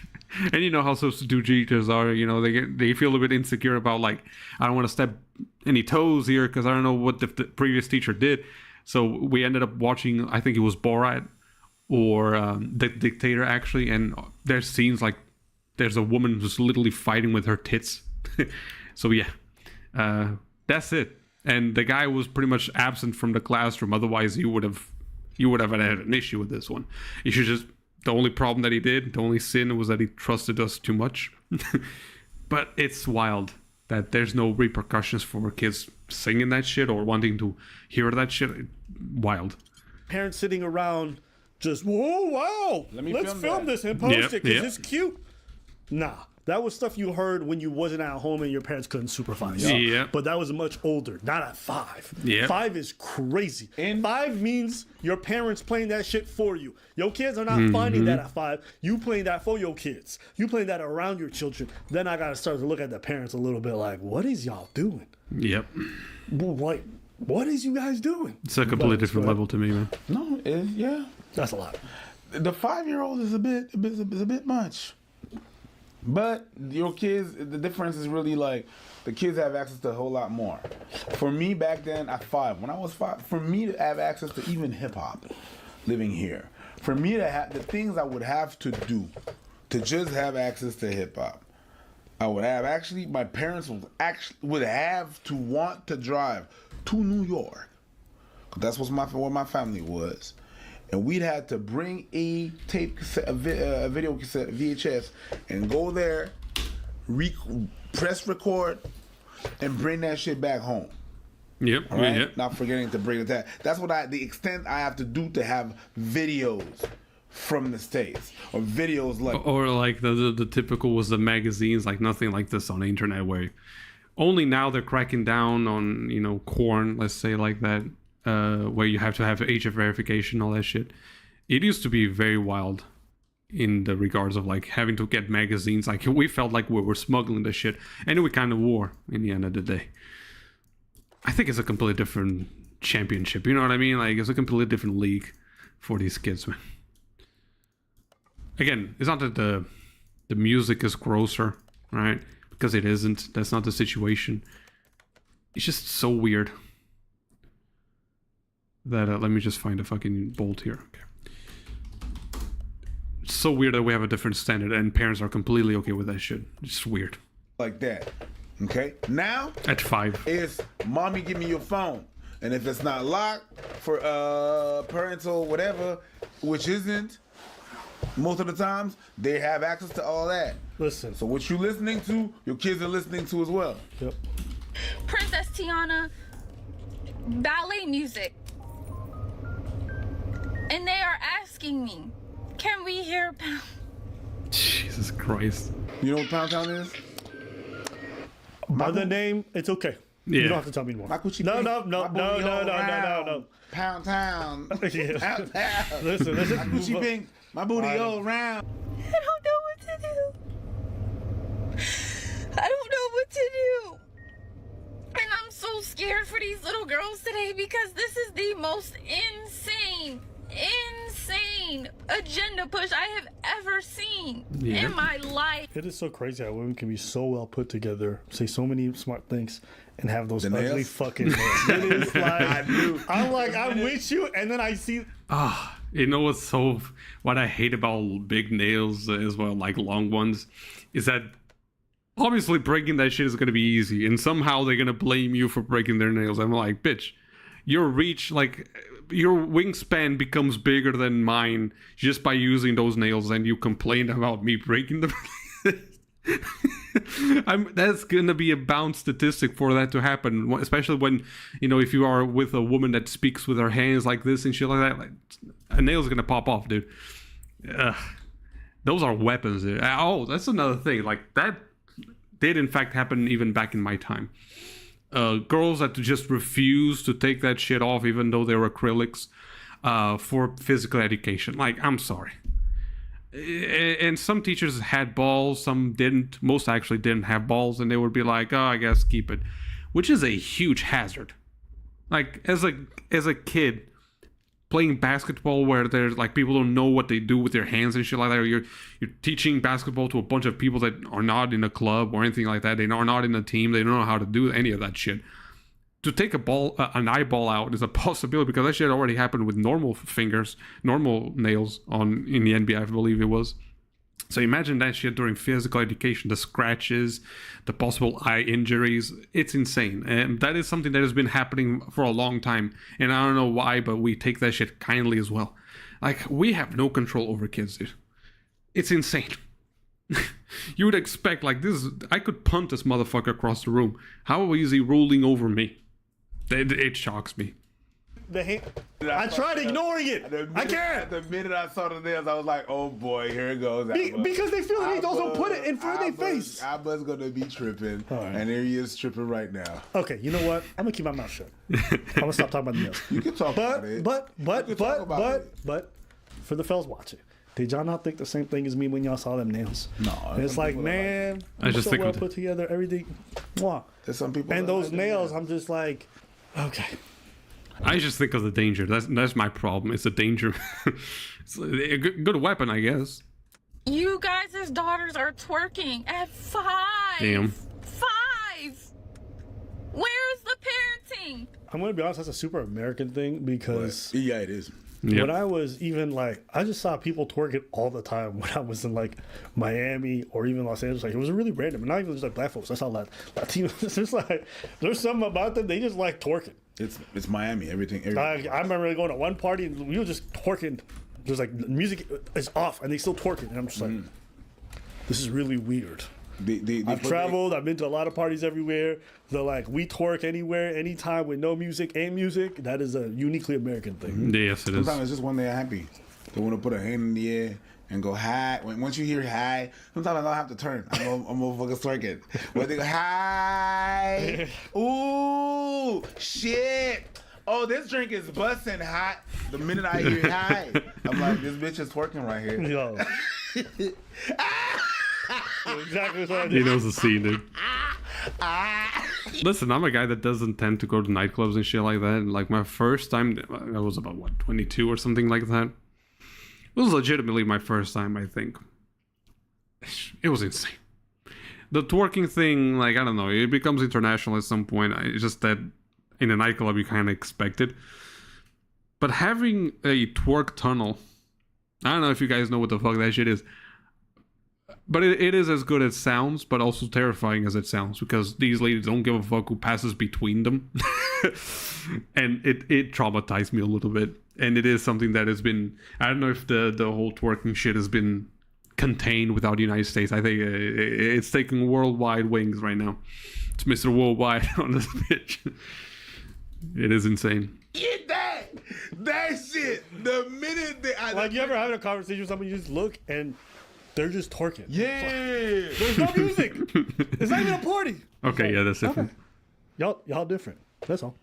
And you know how substitute teachers are, you know, they feel a bit insecure about, like, I don't want to step any toes here because I don't know what the previous teacher did. So we ended up watching, I think it was Borat or The Dictator, actually. And there's scenes like there's a woman who's literally fighting with her tits. So yeah, that's it. And the guy was pretty much absent from the classroom. Otherwise, you would have had an issue with this one. You should just. The only problem that he did, the only sin, was that he trusted us too much. But it's wild that there's no repercussions for kids singing that shit or wanting to hear that shit. Wild. Parents sitting around just, whoa, wow, let's film this and post it because it's cute. Nah. That was stuff you heard when you wasn't at home and your parents couldn't supervise. Yeah. But that was much older, not at 5. Yeah. 5 is crazy. And 5 means your parents playing that shit for you. Your kids are not finding that at 5. You playing that for your kids. You playing that around your children. Then I got to start to look at the parents a little bit like, what is y'all doing? Yep. Like, what is you guys doing? It's a completely different level to me, man. No, yeah. That's a lot. The 5-year-old is a bit much. But your kids, the difference is really like the kids have access to a whole lot more. For me back then at 5, when I was 5, for me to have access to even hip hop living here, for me to have the things I would have to do to just have access to hip hop, I would have my parents would have to want to drive to New York. That's what my family was. And we'd have to bring a tape cassette, a video cassette, VHS, and go there, press record, and bring that shit back home. Yep. All right? Yep. Not forgetting to bring it that. That's the extent I have to do to have videos from the States, or videos like, or like the typical was the magazines, like nothing like this on the internet, where only now they're cracking down on, you know, corn, let's say, like that. Where you have to have age verification, all that shit. It used to be very wild in the regards of like having to get magazines. Like we felt like we were smuggling the shit, and we kind of were in the end of the day. I think it's a completely different championship. You know what I mean? Like it's a completely different league for these kids, man. Again, it's not that the music is grosser, right? Because it isn't. That's not the situation. It's just so weird. That let me just find a fucking bolt here. Okay. It's so weird that we have a different standard and parents are completely okay with that shit. It's just weird. like that. Okay? Now At 5. it's mommy, give me your phone. And if it's not locked for parental whatever, which isn't, most of the times, they have access to all that. Listen. So what you listening to, your kids are listening to as well. Yep. Princess Tiana, ballet music. And they are asking me, can we hear Jesus Christ. You know what Pound Town is? By the name, it's okay. Yeah. You don't have to tell me more. My coochie No, pink, no, no, my no, booty no, all no, round. no. Pound Town. Yeah. Pound Town. Listen, let's My just coochie move on. pink, my booty I all round. I don't know what to do. I don't know what to do. And I'm so scared for these little girls today because this is the most insane agenda push I have ever seen in my life. It is so crazy how women can be so well put together, say so many smart things, and have those The ugly nails? fucking nails. It is like, I'm like, I'm with you, and then I see. You know what I hate about big nails as well, like long ones, is that obviously breaking that shit is gonna be easy, and somehow they're gonna blame you for breaking their nails. I'm like, bitch, your reach, like your wingspan becomes bigger than mine just by using those nails, and you complain about me breaking them. That's gonna be a bound statistic for that to happen, especially when, you know, if you are with a woman that speaks with her hands like this and shit like that, like a nail's gonna pop off, dude. Those are weapons, dude. Oh, that's another thing. Like that did in fact happen even back in my time. Girls that just refuse to take that shit off even though they're acrylics for physical education. Like, I'm sorry. And some teachers had balls, some didn't. Most actually didn't have balls, and they would be like, oh, I guess keep it. Which is a huge hazard. Like, as a kid, playing basketball where there's like people don't know what they do with their hands and shit like that, or you're teaching basketball to a bunch of people that are not in a club or anything like that, they are not in a team, they don't know how to do any of that shit. To take an eyeball out is a possibility, because that shit already happened with normal fingers, normal nails in the NBA, I believe it was. So imagine that shit during physical education, the scratches, the possible eye injuries. It's insane. And that is something that has been happening for a long time. And I don't know why, but we take that shit kindly as well. Like, we have no control over kids, dude. It's insane. You would expect, like, this, I could punt this motherfucker across the room. How is he ruling over me? It shocks me. I tried ignoring it. I can't. The minute I saw the nails, I was like, "Oh boy, here it goes." Because they feel like they don't put it in front of their face. I was gonna be tripping, right. and here he is tripping right now. Okay, you know what? I'm gonna keep my mouth shut. I'm gonna stop talking about the nails. You can talk about it. But for the fellas watching, did y'all not think the same thing as me when y'all saw them nails? No, And it's like, man, I just so think well of put together, everything. Mwah. There's some people. And that those like the nails, I'm just like, okay. I just think of the danger. That's my problem. It's a danger. It's a good weapon, I guess. You guys' daughters are twerking at 5. Damn. 5. Where's the parenting? I'm gonna be honest, that's a super American thing because Yeah, it is. Yep. when I was even like, I just saw people twerk it all the time when I was in like Miami or even Los Angeles. Like, it was really random, and not even just like black folks. I saw Latinos. It's just like there's something about them. They just like twerking. It's Miami. Everything. I remember going to one party and we were just twerking. There's like music is off and they still twerking, and I'm just like, this is really weird. I've traveled. I've been to a lot of parties everywhere. They're like, we twerk anywhere, anytime with no music and music. That is a uniquely American thing. Yes, it is. Sometimes it's just when they're happy. They want to put a hand in the air and go high. Once you hear high, sometimes I don't have to turn. I'm motherfucking twerking. When they go high, ooh, shit. Oh, this drink is busting hot. The minute I hear high, I'm like, this bitch is twerking right here. Yo. Exactly what I He did. knows the scene, dude. Listen, I'm a guy that doesn't tend to go to nightclubs and shit like that. And like my first time, I was about, 22 or something like that. It was legitimately my first time, I think. It was insane. The twerking thing, like, I don't know, it becomes international at some point. It's just that in a nightclub, you kind of expect it. But having a twerk tunnel, I don't know if you guys know what the fuck that shit is. But it is as good as it sounds, but also terrifying as it sounds, because these ladies don't give a fuck who passes between them. And it traumatized me a little bit. And it is something that has been, I don't know if the whole twerking shit has been contained without the United States. I think it's taking worldwide wings right now. It's Mr. Worldwide on this bitch. It is insane. Get that shit. The minute that Like, you ever having a conversation with somebody, you just look and They're just twerking. Yeah. There's no music. It's not even a party. Okay, yeah, that's different. Y'all different. That's all.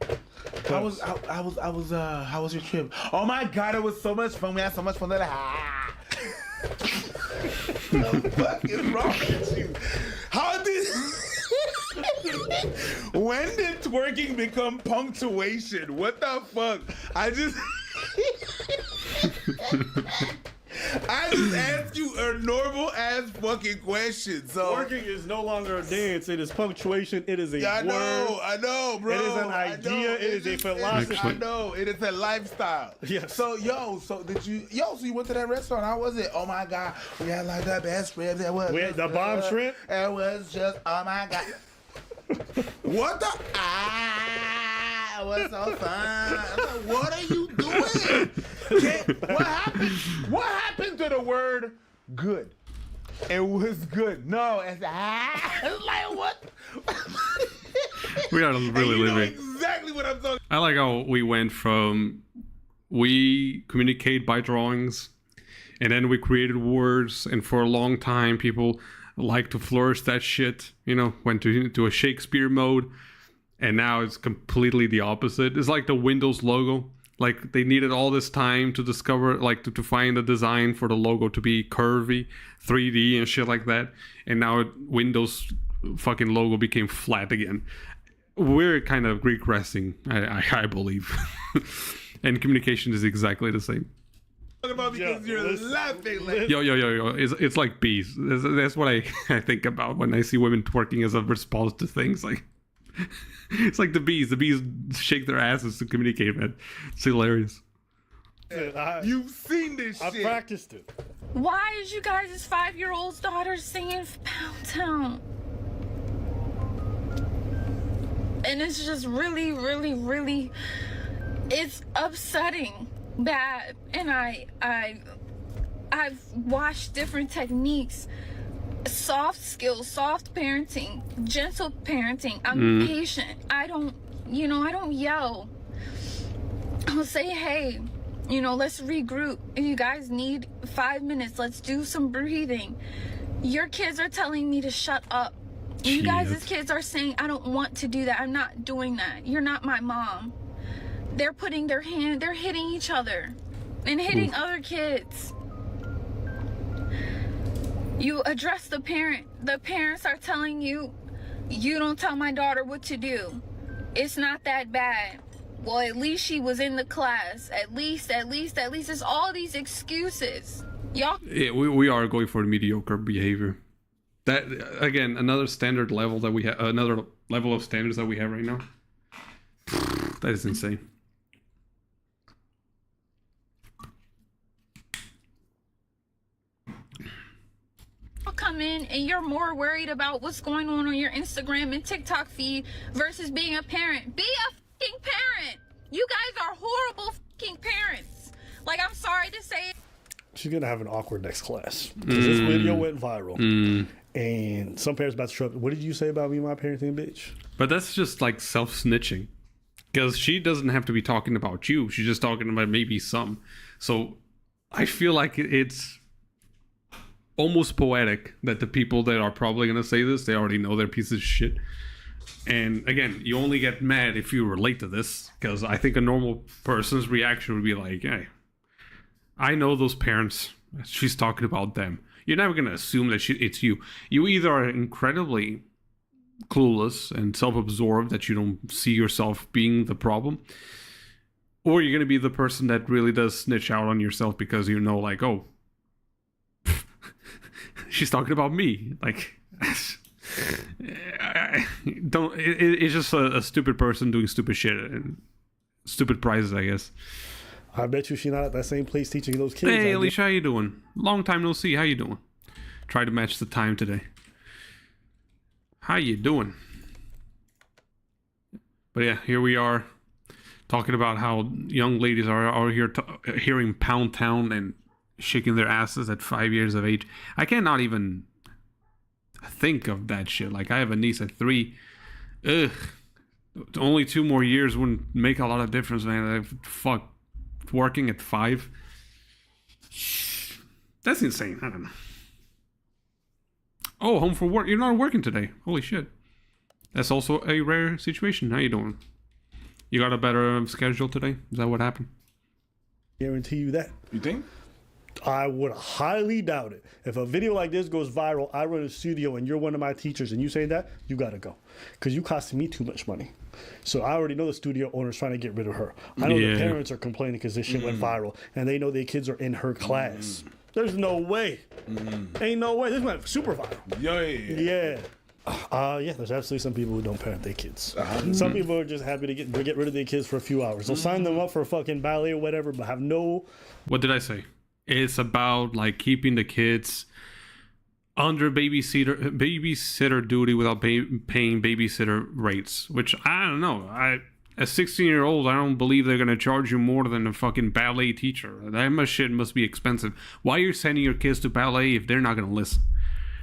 How was how was your trip? Oh my god, it was so much fun. We had so much fun. What the fuck is wrong with you? How did when did twerking become punctuation? What the fuck? I just asked you a normal ass fucking question. So Twerking is no longer a dance. It is punctuation. It is a I word. know, bro. It is an I idea. know. It is a philosophy. I know. It is a lifestyle. Yes. So so you went to that restaurant? How was it? Oh my god, we had like the best ribs. It was We had the bomb shrimp? It was just oh my god. What the? It was so fun. I'm like, what are you doing? What happened? What happened to the word good? It was good. No, it's like what? We are really You know living. exactly what I'm talking. I like how we went from we communicate by drawings, and then we created words, and for a long time people like to flourish that shit. You know, went to a Shakespeare mode, and now it's completely the opposite. It's like the Windows logo. Like they needed all this time to discover, like to find a design for the logo to be curvy, 3D and shit like that. And now Windows fucking logo became flat again. We're kind of regressing, I believe. And communication is exactly the same. About because you're laughing. Like, Yo. It's like bees. That's what I think about when I see women twerking as a response to things. Like, it's like the bees. The bees shake their asses to communicate, man. It's hilarious. you've seen this I shit. practiced it. Why is you guys' 5-year-old's daughter singing Pound Town? And it's just really, really, really, it's upsetting bad. And I've watched different techniques, soft skills, soft parenting, gentle parenting. I'm patient. I don't yell. I'll say, hey, let's regroup. If you guys need 5 minutes, let's do some breathing. Your kids are telling me to shut up. You guys' kids are saying, I don't want to do that. I'm not doing that. You're not my mom. They're putting they're hitting each other and hitting other kids. You address the parent. The parents are telling you, you don't tell my daughter what to do. It's not that bad. Well, at least she was in the class. At least. It's all these excuses. Y'all. Yeah, we are going for mediocre behavior. That again, another standard level that we have, another level of standards that we have right now. That is insane. Come in and you're more worried about what's going on your Instagram and TikTok feed versus being a parent. Be a fucking parent. You guys are horrible fucking parents. Like, I'm sorry to say it. She's gonna have an awkward next class because this video went viral, and some parents about to show up. What did you say about me, my parenting, bitch? But that's just like self-snitching, because she doesn't have to be talking about you. She's just talking about maybe some. So I feel like it's almost poetic that the people that are probably going to say this, they already know they're pieces of shit. And again, you only get mad if you relate to this, because I think a normal person's reaction would be like, hey, I know those parents. She's talking about them. You're never going to assume that it's you. You either are incredibly clueless and self-absorbed that you don't see yourself being the problem, or you're going to be the person that really does snitch out on yourself because you know, like, oh, she's talking about me. Like, it's just a stupid person doing stupid shit and stupid prizes, I guess. I bet you she's not at that same place teaching those kids. Hey, Alicia, how you doing? Long time no see. How you doing? Try to match the time today. How you doing? But yeah, here we are talking about how young ladies are here hearing Pound Town and shaking their asses at 5 years of age. I cannot even think of that shit. Like, I have a niece at 3. Ugh. Only 2 more years wouldn't make a lot of difference, man. Fuck. Working at 5. That's insane. I don't know. Oh, home for work. You're not working today. Holy shit. That's also a rare situation. How you doing? You got a better schedule today? Is that what happened? Guarantee you that. You think? I would highly doubt it. If a video like this goes viral, I run a studio and you're one of my teachers and you say that, you gotta go. Because you costing me too much money. So I already know the studio owner's trying to get rid of her. I know the parents are complaining because this shit went viral and they know their kids are in her class. There's no way. Ain't no way. This went super viral. Yeah. Yeah, there's absolutely some people who don't parent their kids. Some people are just happy to get rid of their kids for a few hours. They'll sign them up for fucking ballet or whatever, but have no... What did I say? It's about like keeping the kids under babysitter duty without paying babysitter rates, which I don't know. As 16-year-old, I don't believe they're gonna charge you more than a fucking ballet teacher. That shit must be expensive. Why are you sending your kids to ballet if they're not gonna listen?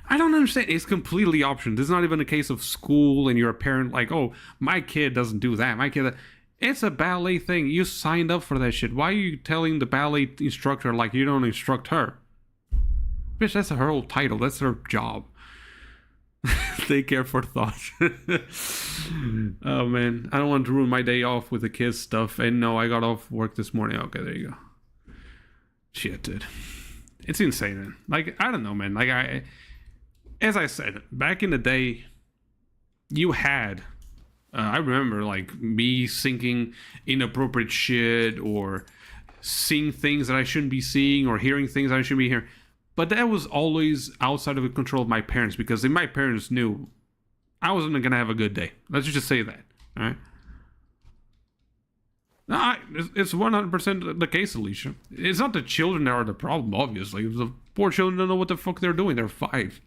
I don't understand. It's completely optional. This is not even a case of school and you're a parent like, oh, my kid doesn't do that. My kid... It's a ballet thing. You signed up for that shit. Why are you telling the ballet instructor like you don't instruct her? Bitch, that's her whole title. That's her job. Take care for thought. Oh, man. I don't want to ruin my day off with the kids stuff. And no, I got off work this morning. Okay, there you go. Shit, dude. It's insane, man. Like, I don't know, man. Like, as I said, back in the day, you had... I remember like me thinking inappropriate shit or seeing things that I shouldn't be seeing or hearing things I shouldn't be hearing. But that was always outside of the control of my parents because my parents knew I wasn't going to have a good day. Let's just say that. All right? It's 100% the case, Alicia. It's not the children that are the problem, obviously. The poor children don't know what the fuck they're doing. They're 5.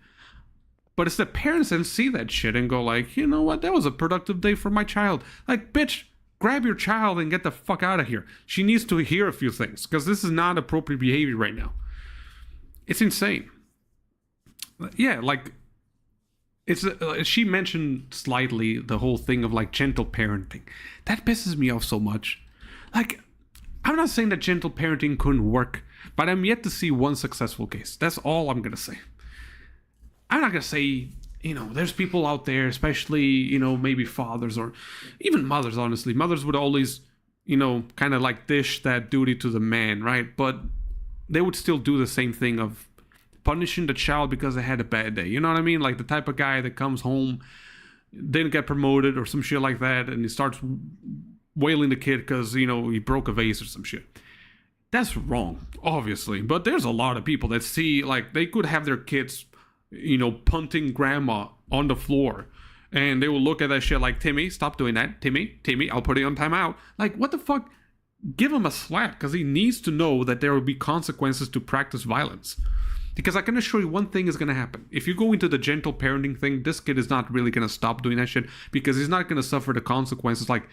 But it's the parents that see that shit and go like, you know what, that was a productive day for my child. Like, bitch, grab your child and get the fuck out of here. She needs to hear a few things because this is not appropriate behavior right now. It's insane. Yeah, like, it's she mentioned slightly the whole thing of like gentle parenting. That pisses me off so much. Like, I'm not saying that gentle parenting couldn't work, but I'm yet to see one successful case. That's all I'm going to say. I'm not going to say, you know, there's people out there, especially, you know, maybe fathers or even mothers, honestly. Mothers would always, you know, kind of like dish that duty to the man, right? But they would still do the same thing of punishing the child because they had a bad day. You know what I mean? Like the type of guy that comes home, didn't get promoted or some shit like that, and he starts wailing the kid because, you know, he broke a vase or some shit. That's wrong, obviously. But there's a lot of people that see, like, they could have their kids... you know, punting grandma on the floor. And they will look at that shit like, Timmy, stop doing that. Timmy, I'll put you on timeout. Like, what the fuck? Give him a slap, because he needs to know that there will be consequences to practice violence. Because I can assure you one thing is going to happen. If you go into the gentle parenting thing, this kid is not really going to stop doing that shit, because he's not going to suffer the consequences. Like,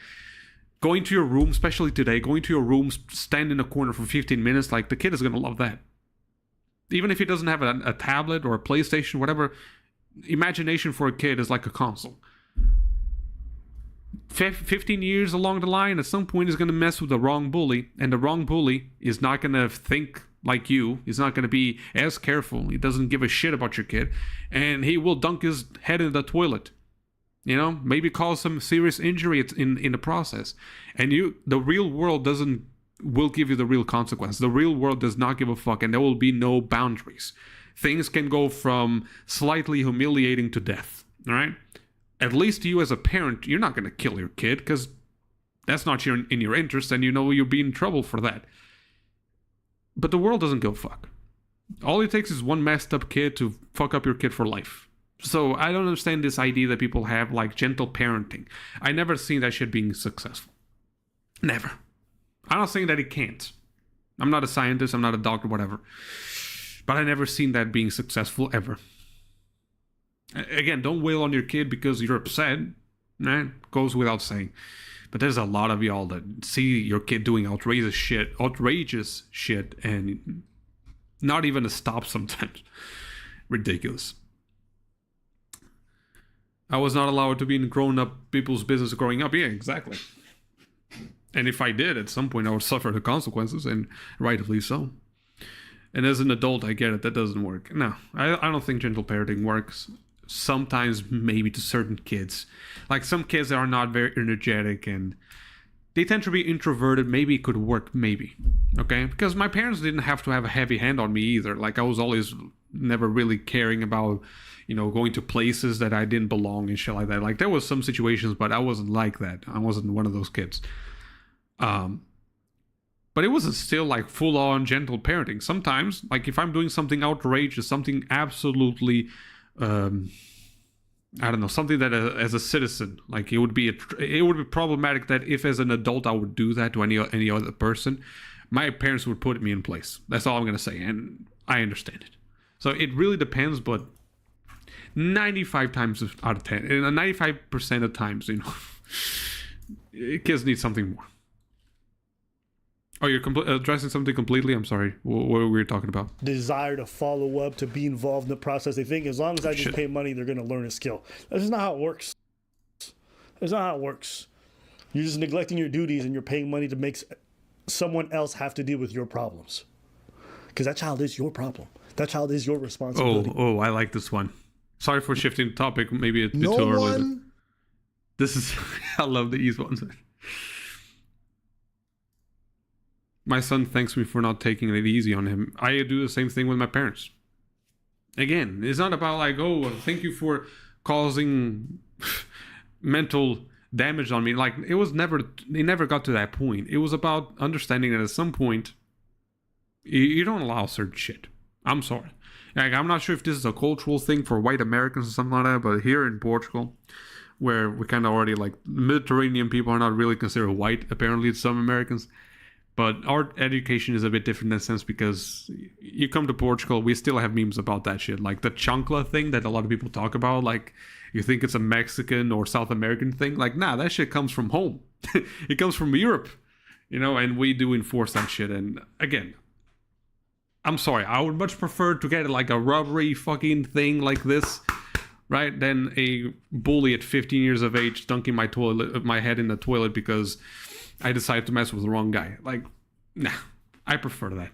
going to your room, especially today, going to your room, stand in a corner for 15 minutes, like, the kid is going to love that. Even if he doesn't have a tablet or a PlayStation, whatever, imagination for a kid is like a console. 15 years along the line, at some point, he's going to mess with the wrong bully, and the wrong bully is not going to think like you. He's not going to be as careful. He doesn't give a shit about your kid, and he will dunk his head in the toilet. You know, maybe cause some serious injury in the process. And the real world will give you the real consequence. The real world does not give a fuck, and there will be no boundaries. Things can go from slightly humiliating to death, all right? At least you as a parent, you're not going to kill your kid, because that's not in your interest, and you know you'll be in trouble for that. But the world doesn't go fuck. All it takes is one messed up kid to fuck up your kid for life. So I don't understand this idea that people have, like, gentle parenting. I never seen that shit being successful. Never. I'm not saying that it can't. I'm not a scientist, I'm not a doctor, whatever. But I never seen that being successful ever. Again, don't wail on your kid because you're upset. Right? Goes without saying. But there's a lot of y'all that see your kid doing outrageous shit, and not even a stop sometimes. Ridiculous. I was not allowed to be in grown-up people's business growing up. Yeah, exactly. And if I did, at some point, I would suffer the consequences, and rightfully so. And as an adult, I get it. That doesn't work. No, I don't think gentle parenting works. Sometimes maybe to certain kids. Like some kids are not very energetic and they tend to be introverted. Maybe it could work, maybe. Okay? Because my parents didn't have to have a heavy hand on me either. Like I was always never really caring about, going to places that I didn't belong and shit like that. Like there was some situations, but I wasn't like that. I wasn't one of those kids. But it wasn't still like full-on gentle parenting. Sometimes, like if I'm doing something outrageous, something absolutely, I don't know, something that as a citizen, like it would be problematic that if as an adult I would do that to any other person, my parents would put me in place. That's all I'm gonna say, and I understand it. So it really depends, but 95 times out of 10, and 95% of times, kids need something more. Oh, you're addressing something completely? I'm sorry. What were we talking about? Desire to follow up, to be involved in the process. They think as long as I just pay money, they're going to learn a skill. That's just not how it works. That's not how it works. You're just neglecting your duties and you're paying money to make someone else have to deal with your problems. Because that child is your problem. That child is your responsibility. Oh, I like this one. Sorry for shifting the topic. Maybe it's a bit too early. This is... I love these ones. My son thanks me for not taking it easy on him. I do the same thing with my parents. Again, it's not about like, oh, thank you for causing mental damage on me. Like it never got to that point. It was about understanding that at some point, you don't allow certain shit. I'm sorry. Like, I'm not sure if this is a cultural thing for white Americans or something like that, but here in Portugal, where we kind of already like Mediterranean people are not really considered white, apparently to some Americans. But our education is a bit different in that sense because you come to Portugal, we still have memes about that shit. Like the chancla thing that a lot of people talk about. Like you think it's a Mexican or South American thing. Like, nah, that shit comes from home. It comes from Europe, and we do enforce that shit. And again, I'm sorry, I would much prefer to get like a rubbery fucking thing like this, right? Than a bully at 15 years of age dunking my head in the toilet because I decided to mess with the wrong guy. Like, nah, I prefer that.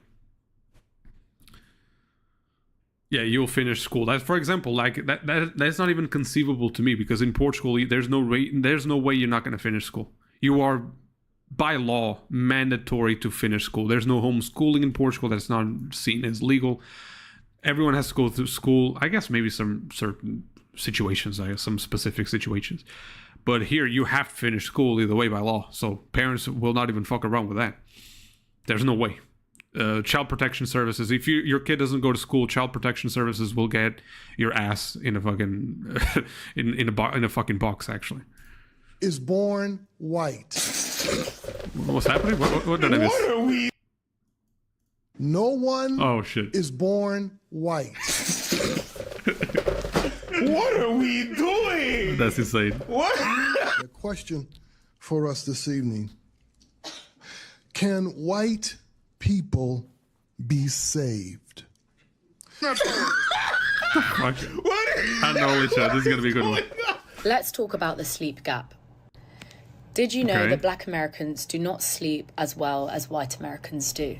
Yeah, you'll finish school. That, for example, like that's not even conceivable to me because in Portugal, there's no way you're not going to finish school. You are by law mandatory to finish school. There's no homeschooling in Portugal. That's not seen as legal. Everyone has to go through school. I guess maybe some certain situations, some specific situations. But here, you have to finish school either way by law. So parents will not even fuck around with that. There's no way. Child protection services. If your kid doesn't go to school, child protection services will get your ass in a fucking in a fucking box. Actually, is born white. What's happening? What did I miss? What are we? No one. Oh shit. Is born white. What are we doing? That's insane. What? A question for us this evening. Can white people be saved? Fuck. I know, Alicia. This is going to be a good one. Let's talk about the sleep gap. Did you know that Black Americans do not sleep as well as white Americans do?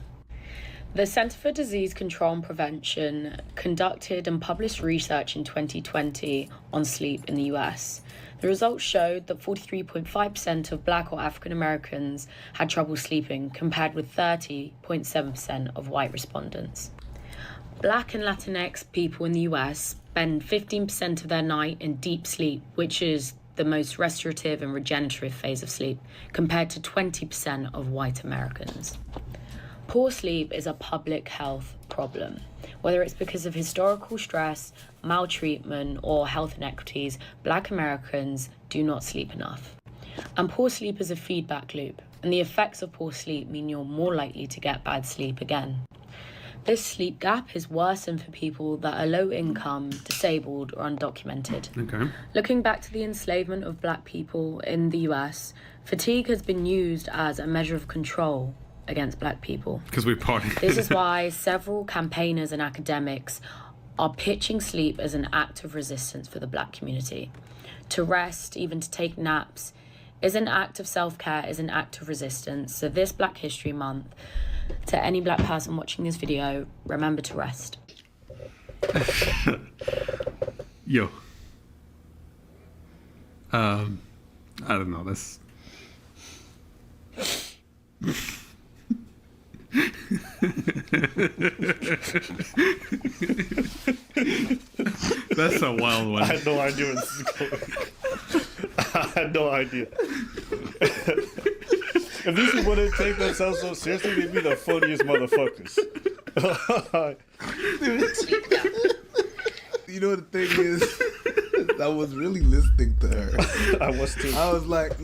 The Center for Disease Control and Prevention conducted and published research in 2020 on sleep in the US. The results showed that 43.5% of Black or African Americans had trouble sleeping, compared with 30.7% of white respondents. Black and Latinx people in the US spend 15% of their night in deep sleep, which is the most restorative and regenerative phase of sleep, compared to 20% of white Americans. Poor sleep is a public health problem. Whether it's because of historical stress, maltreatment, or health inequities, Black Americans do not sleep enough. And poor sleep is a feedback loop, and the effects of poor sleep mean you're more likely to get bad sleep again. This sleep gap is worsened for people that are low income, disabled, or undocumented. Okay. Looking back to the enslavement of Black people in the US, fatigue has been used as a measure of control against Black people. Because we party. This is why several campaigners and academics are pitching sleep as an act of resistance for the Black community. To rest, even to take naps, is an act of self-care, is an act of resistance. So this Black History Month, To any black person watching this video, remember to rest. Yo. I don't know. That's that's a wild one. I had no idea where this is going. I had no idea. If these people didn't take themselves so seriously, they'd be the funniest motherfuckers. You know the thing is, I was really listening to her. I was too. I was like,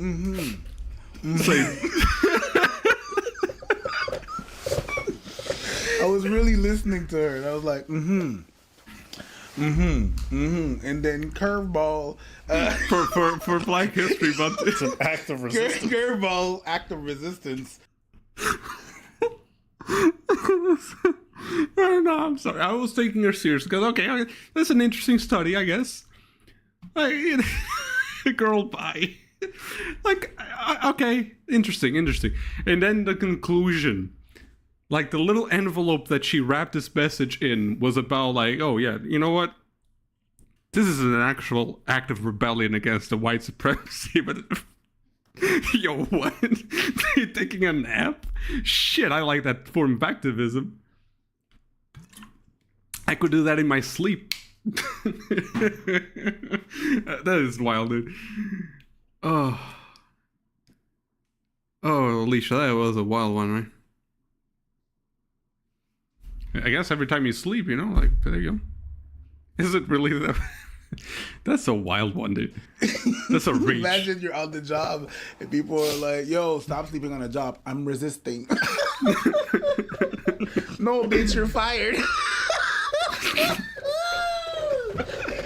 It's like, I was really listening to her, and I was like, and then curveball, for Black History Month. It's an act of resistance. curveball, act of resistance. No, I'm sorry. I was taking her serious because okay, that's an interesting study, I guess. Like, girl, bye. Like, okay, interesting. And then the conclusion, like the little envelope that she wrapped this message in, was about like, oh yeah, you know what? This is an actual act of rebellion against the white supremacy, but. Yo, what? You taking a nap? Shit, I like that form of activism. I could do that in my sleep. That is wild, dude. Oh, Alicia, that was a wild one, right? I guess every time you sleep, you know, like, there you go. Is it really that? That's a wild one, dude. That's a reach. Imagine you're on the job and people are like, yo, stop sleeping on the job. I'm resisting. No, bitch, you're fired.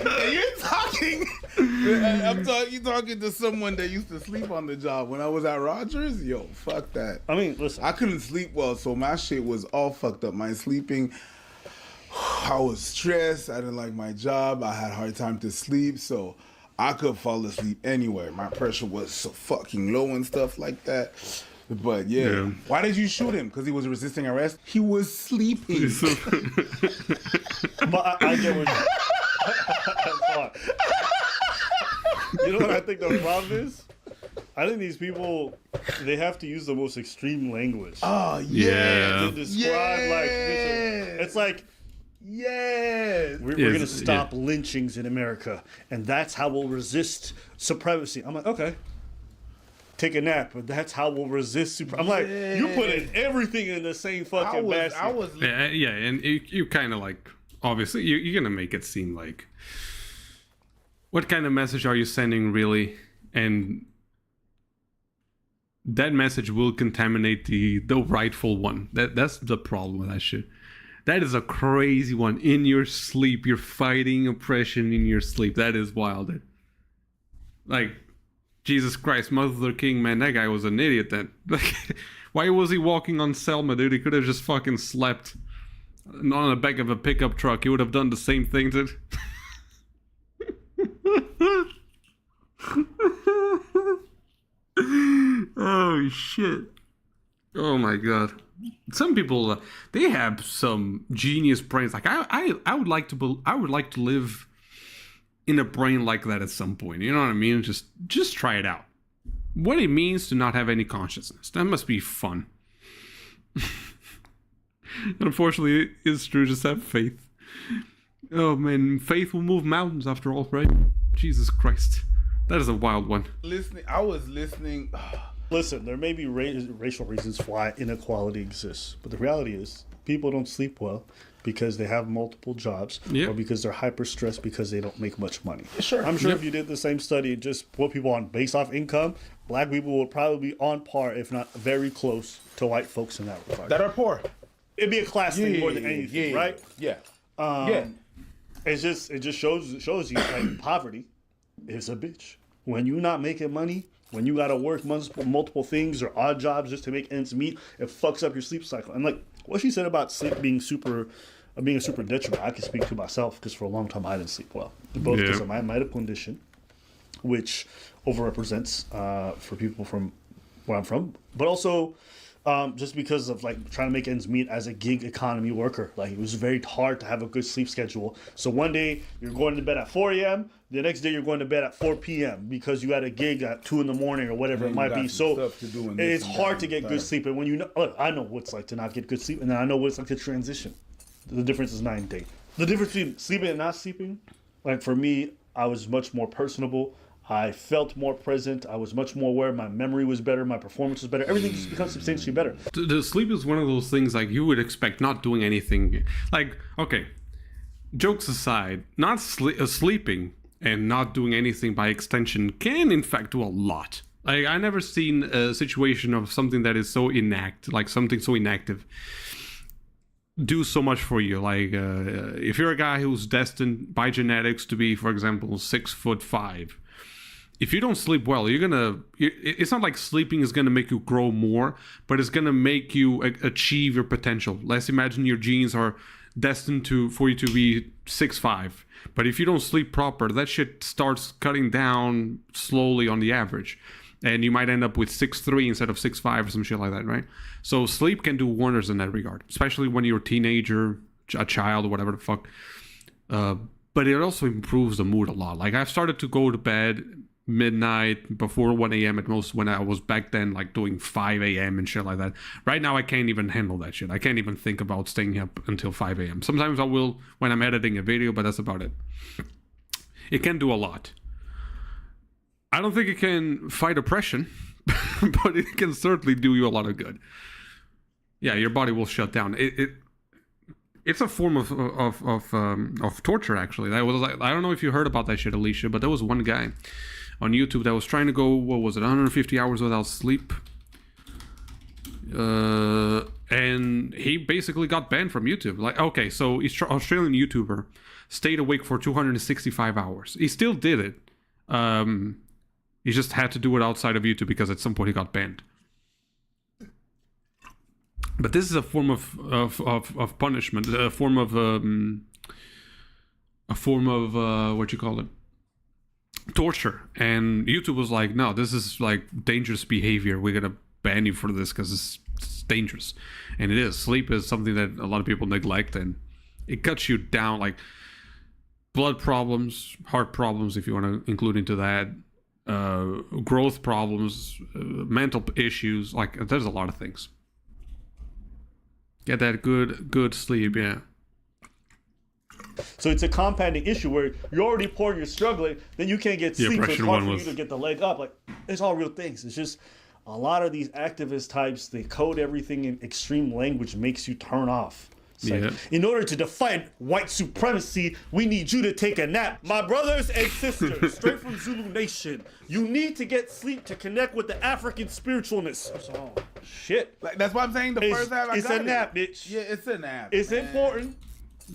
And you're talking. You talking to someone that used to sleep on the job. When I was at Rogers, yo, fuck that. I mean, listen. I couldn't sleep well, so my shit was all fucked up. My sleeping, I was stressed. I didn't like my job. I had a hard time to sleep, so I could fall asleep anywhere. My pressure was so fucking low and stuff like that. But yeah. Why did you shoot him? Because he was resisting arrest? He was sleeping. But I get what you know what I think the problem is? I think these people, they have to use the most extreme language. Oh, yeah. To describe, like, it's like, yes, we're going to stop lynchings in America, and that's how we'll resist supremacy. I'm like, okay. Take a nap, but that's how we'll resist I'm like, you putting everything in the same fucking basket. Yeah, and you kind of like, obviously, you're gonna make it seem like, what kind of message are you sending, really? And that message will contaminate the rightful one. That's the problem with that shit. That is a crazy one. In your sleep, you're fighting oppression in your sleep. That is wild. Like, Jesus Christ, Martin Luther King, man, that guy was an idiot then. Why was he walking on Selma, dude? He could have just fucking slept on the back of a pickup truck. He would have done the same thing, dude. Oh, shit. Oh, my God. Some people, they have some genius brains. Like, I would like to live in a brain like that at some point. You know what I mean? Just try it out. What it means to not have any consciousness. That must be fun. Unfortunately, it's true. Just have faith. Oh man, faith will move mountains after all, right? Jesus Christ. That is a wild one. I was listening. Listen, there may be racial reasons why inequality exists, but the reality is people don't sleep well because they have multiple jobs, or because they're hyper stressed because they don't make much money. Sure. I'm sure if you did the same study, just put people on based off income, black people would probably be on par, if not very close, to white folks in that regard. That are poor. It'd be a class thing more than anything, right? Yeah. It just shows you like poverty is a bitch. When you not making money, when you gotta work multiple things or odd jobs just to make ends meet, it fucks up your sleep cycle. And like what she said about sleep being a super detriment, I can speak to myself because for a long time I didn't sleep well, both because of my medical condition, which overrepresents for people from where I'm from, but also Just because of like trying to make ends meet as a gig economy worker. Like it was very hard to have a good sleep schedule. So one day you're going to bed at 4 a.m. The next day you're going to bed at 4 p.m. because you had a gig at 2 in the morning or whatever it might be. So it's hard to get good sleep. And when you know, look, I know what it's like to not get good sleep, and then I know what it's like to transition. The difference is night and day. The difference between sleeping and not sleeping, like for me, I was much more personable. I felt more present. I was much more aware. My memory was better. My performance was better. Everything just becomes substantially better. The sleep is one of those things like you would expect not doing anything. Like, okay, jokes aside, not sleeping and not doing anything by extension can in fact do a lot. Like, I never seen a situation of something that is so something so inactive do so much for you. Like, if you're a guy who's destined by genetics to be, for example, 6'5", if you don't sleep well, it's not like sleeping is gonna make you grow more, but it's gonna make you achieve your potential. Let's imagine your genes are destined for you to be 6'5", but if you don't sleep proper, that shit starts cutting down slowly on the average, and you might end up with 6'3" instead of 6'5" or some shit like that, right? So sleep can do wonders in that regard, especially when you're a teenager, a child, or whatever the fuck. But it also improves the mood a lot. Like, I've started to go to bed midnight, before 1 a.m. at most, when I was back then like doing 5 a.m. and shit like that. Right now I can't even handle that shit. I can't even think about staying up until 5 a.m. Sometimes I will when I'm editing a video, but that's about it. It can do a lot. I don't think it can fight oppression, but it can certainly do you a lot of good. Yeah, your body will shut down. It's a form of torture, actually. That was like, I don't know if you heard about that shit, Alicia, but there was one guy on YouTube that was trying to go, 150 hours without sleep. And he basically got banned from YouTube. Like, okay, so Australian YouTuber stayed awake for 265 hours. He still did it. He just had to do it outside of YouTube because at some point he got banned. But this is a form of punishment, a form of what you call it, torture. And YouTube was like, no, this is like dangerous behavior. We're gonna ban you for this because it's dangerous. And it is. Sleep is something that a lot of people neglect, and it cuts you down. Like blood problems, heart problems, if you want to include into that, growth problems, mental issues. Like, there's a lot of things. Get that good sleep, yeah. So it's a compounding issue where you're already poor, you're struggling, then you can't get sleep, so it's hard for you to get the leg up. Like, it's all real things. It's just a lot of these activist types, they code everything in extreme language, makes you turn off. Like, in order to define white supremacy, we need you to take a nap. My brothers and sisters, straight from Zulu Nation, you need to get sleep to connect with the African spiritualness. Oh, shit. Like, that's why I'm saying first half I got it. It's a nap, bitch. Yeah, it's a nap. It's important.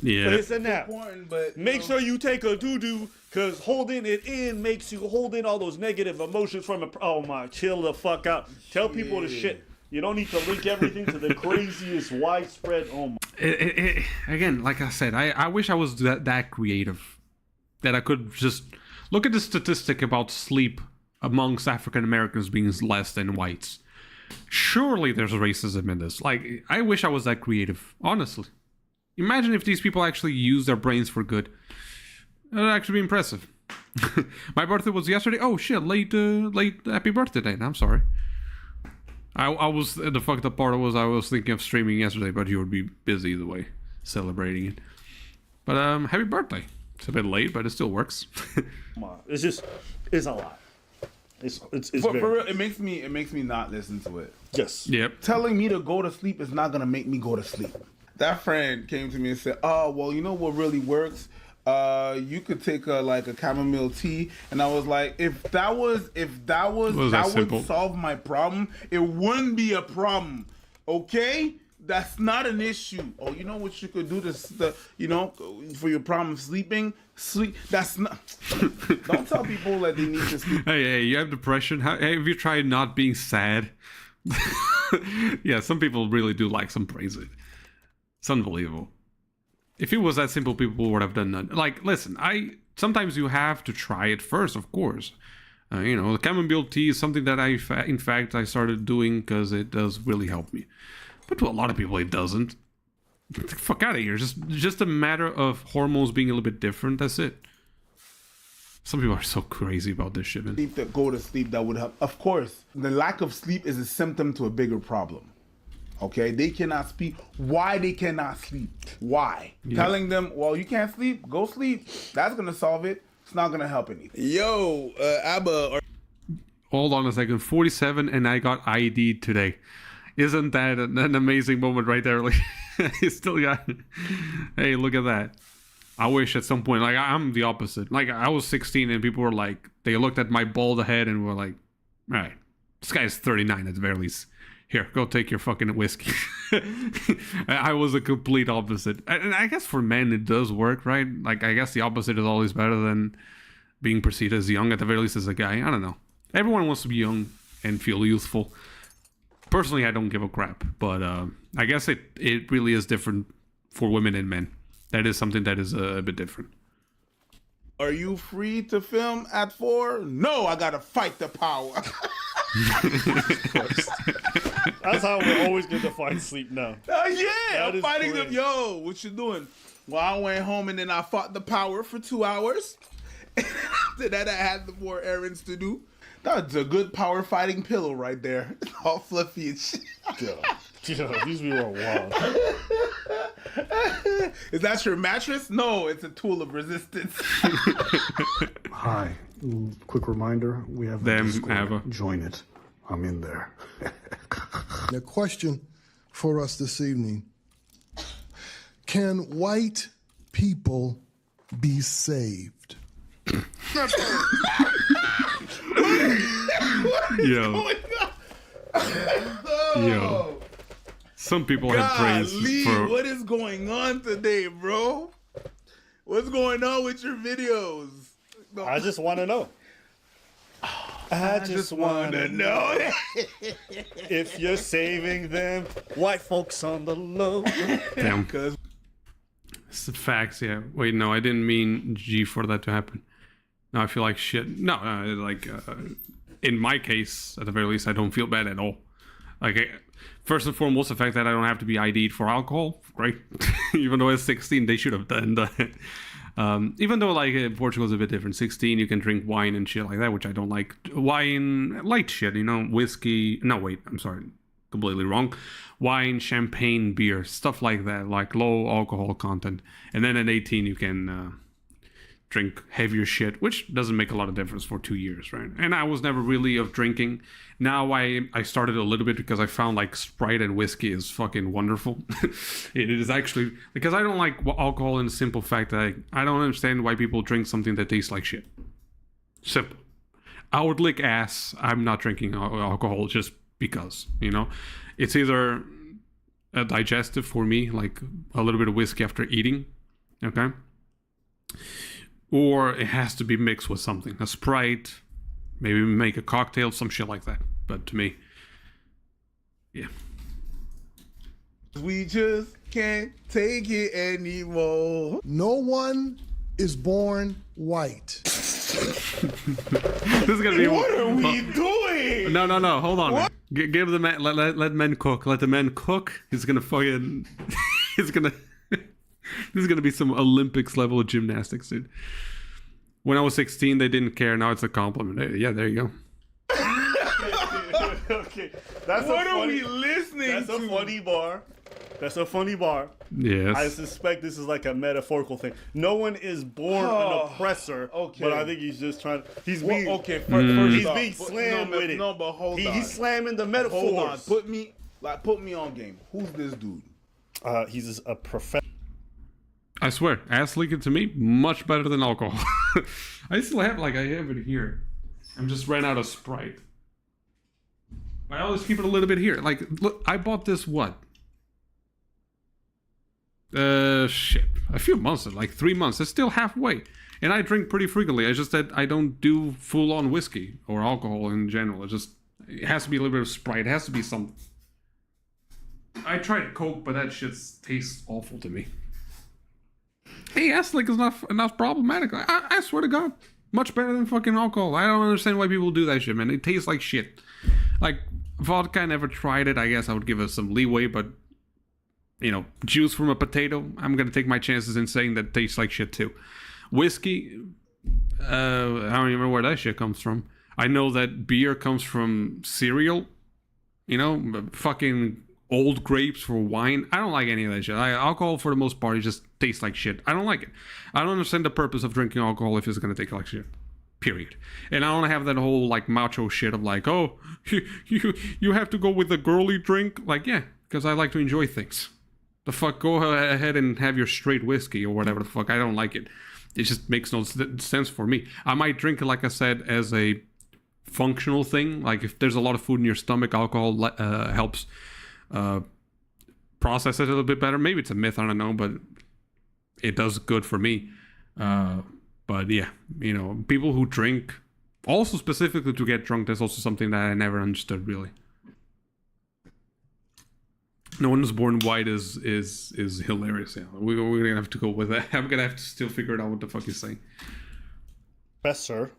Yeah. But it's a nap. It's important, but make sure you take a doo-doo, because holding it in makes you hold in all those negative emotions from a... Oh, my, chill the fuck out. Tell people the shit. You don't need to link everything to the craziest widespread. Oh my. Again, like I said, I wish I was that creative, that I could just look at the statistic about sleep amongst African Americans being less than whites. Surely there's racism in this. Like, I wish I was that creative, honestly. Imagine if these people actually use their brains for good. That would actually be impressive. My birthday was yesterday. Oh shit, late happy birthday day. I'm sorry. I was, the fucked up part was I was thinking of streaming yesterday, but you would be busy either way, celebrating it. But happy birthday. It's a bit late, but it still works. It's a lot. It's for real, it makes me not listen to it. Yes. Yep. Telling me to go to sleep is not gonna make me go to sleep. That friend came to me and said, "Oh, well, you know what really works? You could take a chamomile tea." And I was like, if that would solve my problem, it wouldn't be a problem. Okay? That's not an issue. Oh, you know what you could do for your problem sleeping? Sleep. That's not. Don't tell people that they need to sleep. Hey, you have depression? Have you tried not being sad? Yeah, some people really do like some praise it. It's unbelievable. If it was that simple, people would have done that. Like, listen, sometimes you have to try it first, of course. You know, the chamomile tea is something that in fact, I started doing because it does really help me. But to a lot of people, it doesn't. Get the fuck out of here. Just a matter of hormones being a little bit different. That's it. Some people are so crazy about this shit, man. Sleep that go to sleep that would help. Of course, the lack of sleep is a symptom to a bigger problem. Okay, they cannot sleep. Why they cannot sleep? Why? Yeah. Telling them, well, you can't sleep, go sleep. That's gonna solve it. It's not gonna help anything. Yo, Abba. Hold on a second. 47 and I got ID'd today. Isn't that an amazing moment right there? Like, you still got. Hey, look at that. I wish at some point, like, I'm the opposite. Like, I was 16 and people were like, they looked at my bald head and were like, all right, this guy's 39 at the very least. Here, go take your fucking whiskey. I was a complete opposite. And I guess for men it does work, right? Like, I guess the opposite is always better than being perceived as young, at the very least as a guy. I don't know. Everyone wants to be young and feel youthful. Personally, I don't give a crap. But I guess it really is different for women and men. That is something that is a bit different. Are you free to film at 4? No, I gotta fight the power. That's how we're always going to find sleep now. I'm fighting them. Yo, what you doing? Well, I went home and then I fought the power for 2 hours. And after that, I had the more errands to do. That's a good power fighting pillow right there. It's all fluffy and shit. Yeah, these people are wild. Is that your mattress? No, it's a tool of resistance. Hi. Quick reminder, we have a Discord. Join it. I'm in there. The question for us this evening: can white people be saved? Yo. Some people have praise for... What is going on today, bro? What's going on with your videos? No. I just want to know. I just want to know if you're saving them, white folks on the low. Damn. It's the facts, yeah. Wait, no, I didn't mean G for that to happen. No, I feel like shit. No, in my case, at the very least, I don't feel bad at all. Like, first and foremost, the fact that I don't have to be ID'd for alcohol, great. Even though at 16, they should have done that. Even though, like, Portugal's a bit different. 16, you can drink wine and shit like that, which I don't like. Wine, light shit, you know, whiskey. No, wait, I'm sorry. Completely wrong. Wine, champagne, beer, stuff like that, like low alcohol content. And then at 18, you can drink heavier shit, which doesn't make a lot of difference for 2 years, right? And I was never really of drinking. Now I started a little bit because I found like Sprite and whiskey is fucking wonderful. It is actually, because I don't like alcohol in the simple fact that I don't understand why people drink something that tastes like shit. Simple. I would lick ass. I'm not drinking alcohol just because, you know? It's either a digestive for me, like a little bit of whiskey after eating, okay? Or it has to be mixed with something. A Sprite, maybe make a cocktail, some shit like that. But to me, yeah. We just can't take it anymore. No one is born white. This is gonna be. What are we doing? No. Hold on. Give the man. Let men cook. Let the men cook. He's gonna fucking. He's gonna. This is gonna be some Olympics level of gymnastics, dude. When I was 16, they didn't care. Now it's a compliment. Yeah, there you go. Okay, that's what are we listening to? That's a funny bar. That's a funny bar. Yes. I suspect this is like a metaphorical thing. No one is born an oppressor. Okay. But I think he's just trying. He's being. Okay. First he's off, being slammed with it. No, but hold on. He's slamming the metaphors. Hold on. Put me on game. Who's this dude? He's a professor. I swear, ass licking to me much better than alcohol. I still have I have it here. I'm just ran out of Sprite. I always keep it a little bit here. Like, look, I bought this what? Shit. A few months, like 3 months. It's still halfway. And I drink pretty frequently. I just that I don't do full on whiskey or alcohol in general. It has to be a little bit of Sprite. It has to be something. I tried Coke, but that shit tastes awful to me. Hey, ass lick is not problematic. I swear to God. Much better than fucking alcohol. I don't understand why people do that shit, man. It tastes like shit. Like, vodka, I never tried it. I guess I would give it some leeway, but, you know, juice from a potato, I'm gonna take my chances in saying that it tastes like shit too. Whiskey, I don't even remember where that shit comes from. I know that beer comes from cereal, you know, fucking old grapes for wine. I don't like any of that shit. Alcohol, for the most part, it just tastes like shit. I don't like it. I don't understand the purpose of drinking alcohol if it's gonna taste like shit. Period. And I don't have that whole like macho shit of like, oh, you have to go with a girly drink. Like, yeah, because I like to enjoy things. The fuck, go ahead and have your straight whiskey or whatever the fuck. I don't like it. It just makes no sense for me. I might drink it, like I said, as a functional thing. Like if there's a lot of food in your stomach, alcohol helps process it a little bit better. Maybe it's a myth, I don't know, but it does good for me. But yeah, you know, people who drink, also specifically to get drunk, that's also something that I never understood really. No one was born white is hilarious. Yeah, we're gonna have to go with that. I'm gonna have to still figure it out what the fuck he's saying. Professor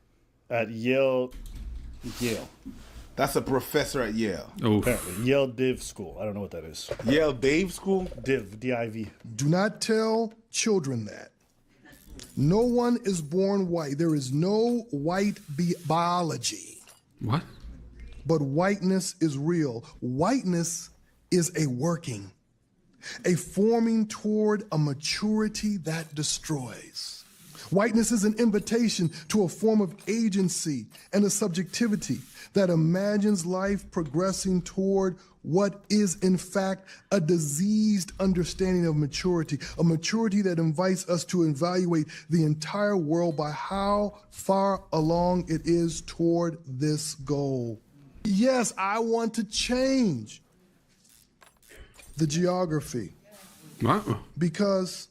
at Yale. That's a professor at Yale. Oh, Apparently. Yale Div School. I don't know what that is. Yale Dave School? Div, D-I-V. Do not tell children that. No one is born white. There is no white biology. what? But whiteness is real. Whiteness is a working, a forming toward a maturity that destroys. Whiteness is an invitation to a form of agency and a subjectivity that imagines life progressing toward what is in fact a diseased understanding of maturity, a maturity that invites us to evaluate the entire world by how far along it is toward this goal. Yes, I want to change the geography. What? Because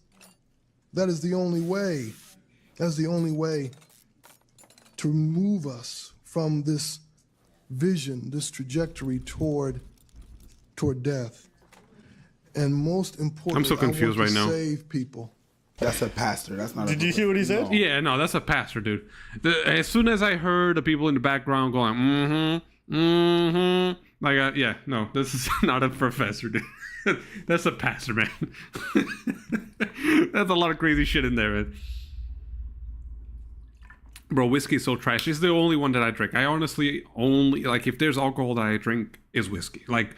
that is the only way. That's the only way to remove us from this vision, this trajectory toward death. And most importantly, I'm so confused I want right to now. save people. That's a pastor. That's not. Did you hear what he said? No. Yeah, no, that's a pastor, dude. As soon as I heard the people in the background going, like, yeah, no, this is not a professor, dude. That's a pastor, man. That's a lot of crazy shit in there, man. Bro, whiskey is so trash. It's the only one that I drink. I honestly only, like, if there's alcohol that I drink, is whiskey. Like,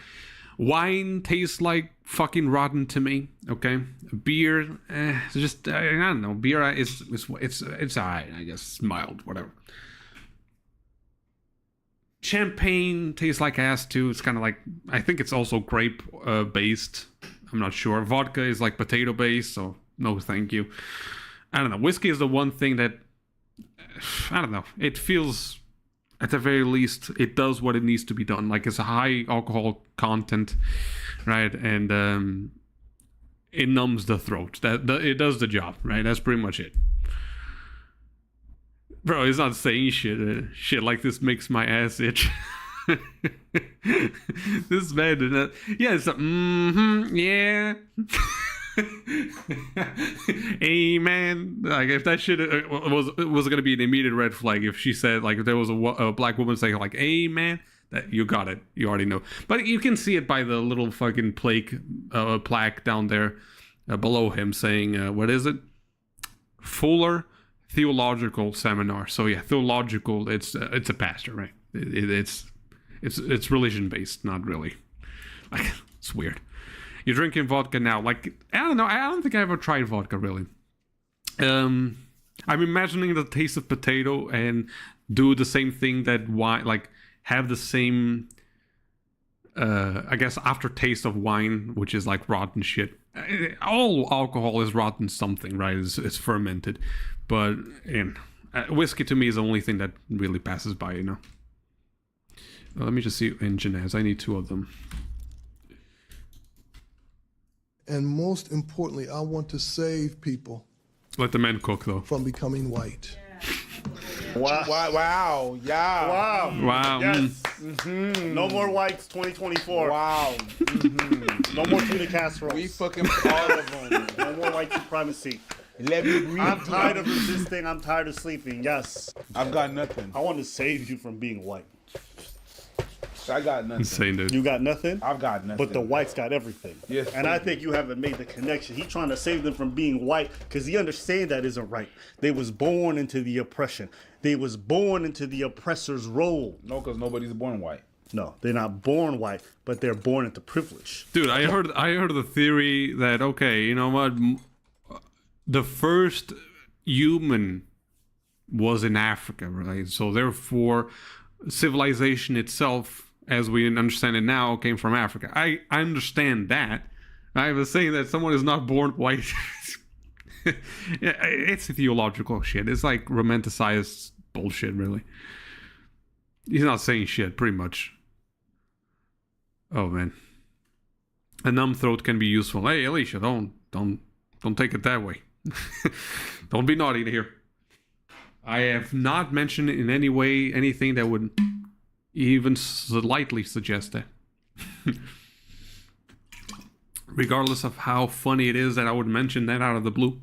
wine tastes like fucking rotten to me, okay? Beer, it's just, I don't know. Beer, it's alright, I guess. It's mild, whatever. Champagne tastes like ass, too. It's kind of like, I think it's also grape based. I'm not sure. Vodka is like potato based, so no thank you. I don't know. Whiskey is the one thing that, I don't know. It feels, at the very least, it does what it needs to be done. Like, it's a high alcohol content, right? And it numbs the throat. It does the job, right? That's pretty much it. Bro, he's not saying shit. Shit like this makes my ass itch. This man, yeah, it's a, yeah. Amen. Like, if that shit was gonna be an immediate red flag if she said, like, if there was a black woman saying like amen, that you got it, you already know. But you can see it by the little fucking plaque down there below him saying what is it, Fuller Theological Seminar. So yeah, theological, it's a pastor, right? It's religion based, not really. Like, it's weird. You're drinking vodka now. Like, I don't know. I don't think I ever tried vodka, really. I'm imagining the taste of potato and do the same thing that wine, like, have the same, I guess, aftertaste of wine, which is like rotten shit. All alcohol is rotten something, right? It's fermented. But whiskey to me is the only thing that really passes by, you know? Let me just see engine has. I need 2 of them. And most importantly, I want to save people. Let the men cook, though. From becoming white. Wow. Wow. Yeah. Wow. Wow. Yes. Mm-hmm. No more whites 2024. Wow. Mm-hmm. No more tuna casseroles. We fucking all of them. No more white supremacy. Let me breathe. I'm tired of resisting. I'm tired of sleeping. Yes. I've got nothing. I want to save you from being white. I got nothing. Insane, dude. You got nothing? I've got nothing. But the whites got everything. Yes, and I think you haven't made the connection. He's trying to save them from being white because he understands that isn't right. They was born into the oppression. They was born into the oppressor's role. No, because nobody's born white. No, they're not born white, but they're born into privilege. Dude, I heard the theory that, okay, you know what? The first human was in Africa, right? So therefore, civilization itself, as we understand it now, came from Africa. I understand that. I was saying that someone is not born white. It's theological shit. It's like romanticized bullshit, really. He's not saying shit, pretty much. Oh man, a numb throat can be useful. Hey, Alicia, don't take it that way. Don't be naughty here. I have not mentioned in any way anything that would even slightly suggest that. Regardless of how funny it is that I would mention that out of the blue.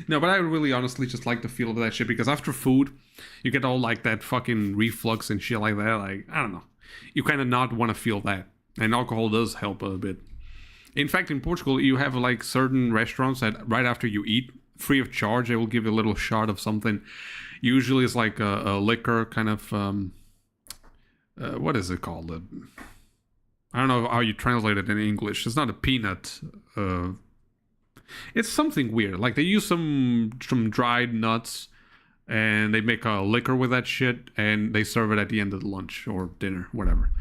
No, but I really honestly just like the feel of that shit, because after food, you get all like that fucking reflux and shit like that. Like, I don't know. You kind of not want to feel that. And alcohol does help a bit. In fact, in Portugal, you have like certain restaurants that right after you eat, free of charge, they will give you a little shot of something. Usually it's like a liquor kind of, what is it called? I don't know how you translate it in English. It's not a peanut. It's something weird. Like they use some dried nuts and they make a liquor with that shit and they serve it at the end of the lunch or dinner, whatever.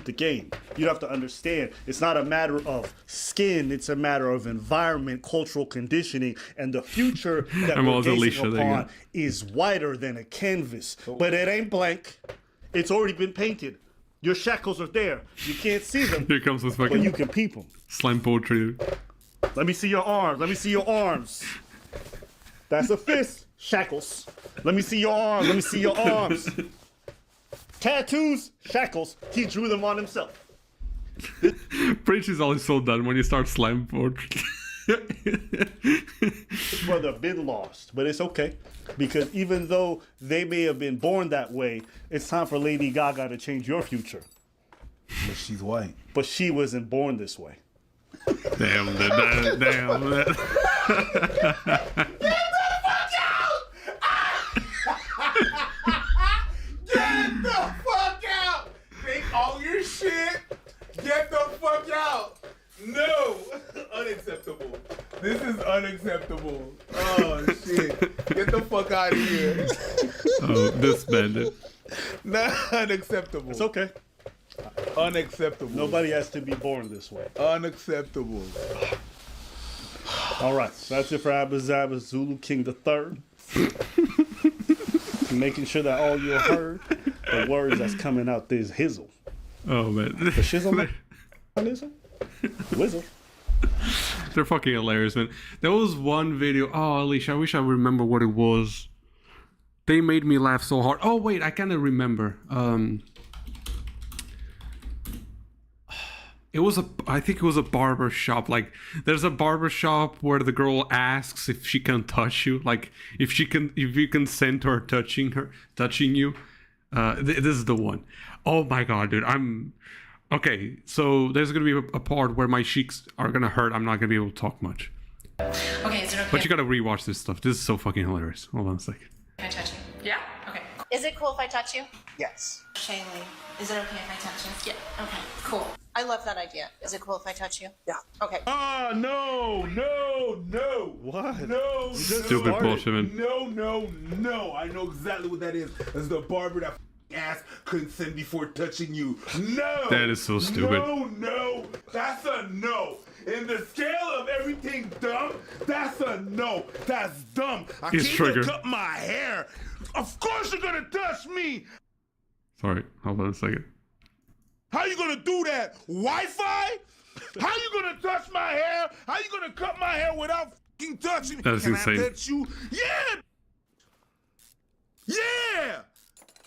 The game. You have to understand, it's not a matter of skin, it's a matter of environment, cultural conditioning, and the future that we're gazing upon is whiter than a canvas. But it ain't blank. It's already been painted. Your shackles are there. You can't see them. Here comes this fucking... But you can peep them. Slam poetry. Let me see your arms. Let me see your arms. That's a fist. Shackles. Let me see your arms. Let me see your arms. Tattoos, shackles. He drew them on himself. Preach is always so done when you start slam poetry. This brother been lost, but it's okay. Because even though they may have been born that way, it's time for Lady Gaga to change your future. But she's white. But she wasn't born this way. Damn that. Damn that. Get the fuck out! Take all your shit. Get the fuck out. No, unacceptable. This is unacceptable. Oh shit! Get the fuck out of here. Oh, this bandit. Not unacceptable. It's okay. Unacceptable. Nobody has to be born this way. Unacceptable. All right, so that's it for Abba Zabba Zulu King III. Making sure that all you heard the words that's coming out this hizzle. Oh man. The shizzle? Whizzle. They're fucking hilarious, man. There was one video. Oh, Alicia, I wish I remember what it was. They made me laugh so hard. Oh wait, I kind of remember. I think it was a barber shop. Like, there's a barber shop where the girl asks if she can touch you, like if you consent to her touching you. This is the one. Oh my god, dude, okay. So there's gonna be a part where my cheeks are gonna hurt. I'm not gonna be able to talk much. Okay, is it okay? But you gotta rewatch this stuff. This is so fucking hilarious. Hold on a second. If I touch you? Yeah. Okay. Is it cool if I touch you? Yes. Shailene, is it okay if I touch you? Yeah. Okay. Cool. I love that idea. Is it cool if I touch you? Yeah. Okay. Ah, no. What? No. Stupid bullshit, man. No. I know exactly what that is. It's the barber that ass consent before touching you. No. That is so stupid. No. That's a no. In the scale of everything dumb, that's a no. That's dumb. I He's can't triggered. cut my hair. Of course you're gonna touch me. Sorry, hold on a second. How you gonna do that? Wi-Fi? How you gonna touch my hair? How you gonna cut my hair without fucking touching me? That is insane. Can I touch you? Yeah!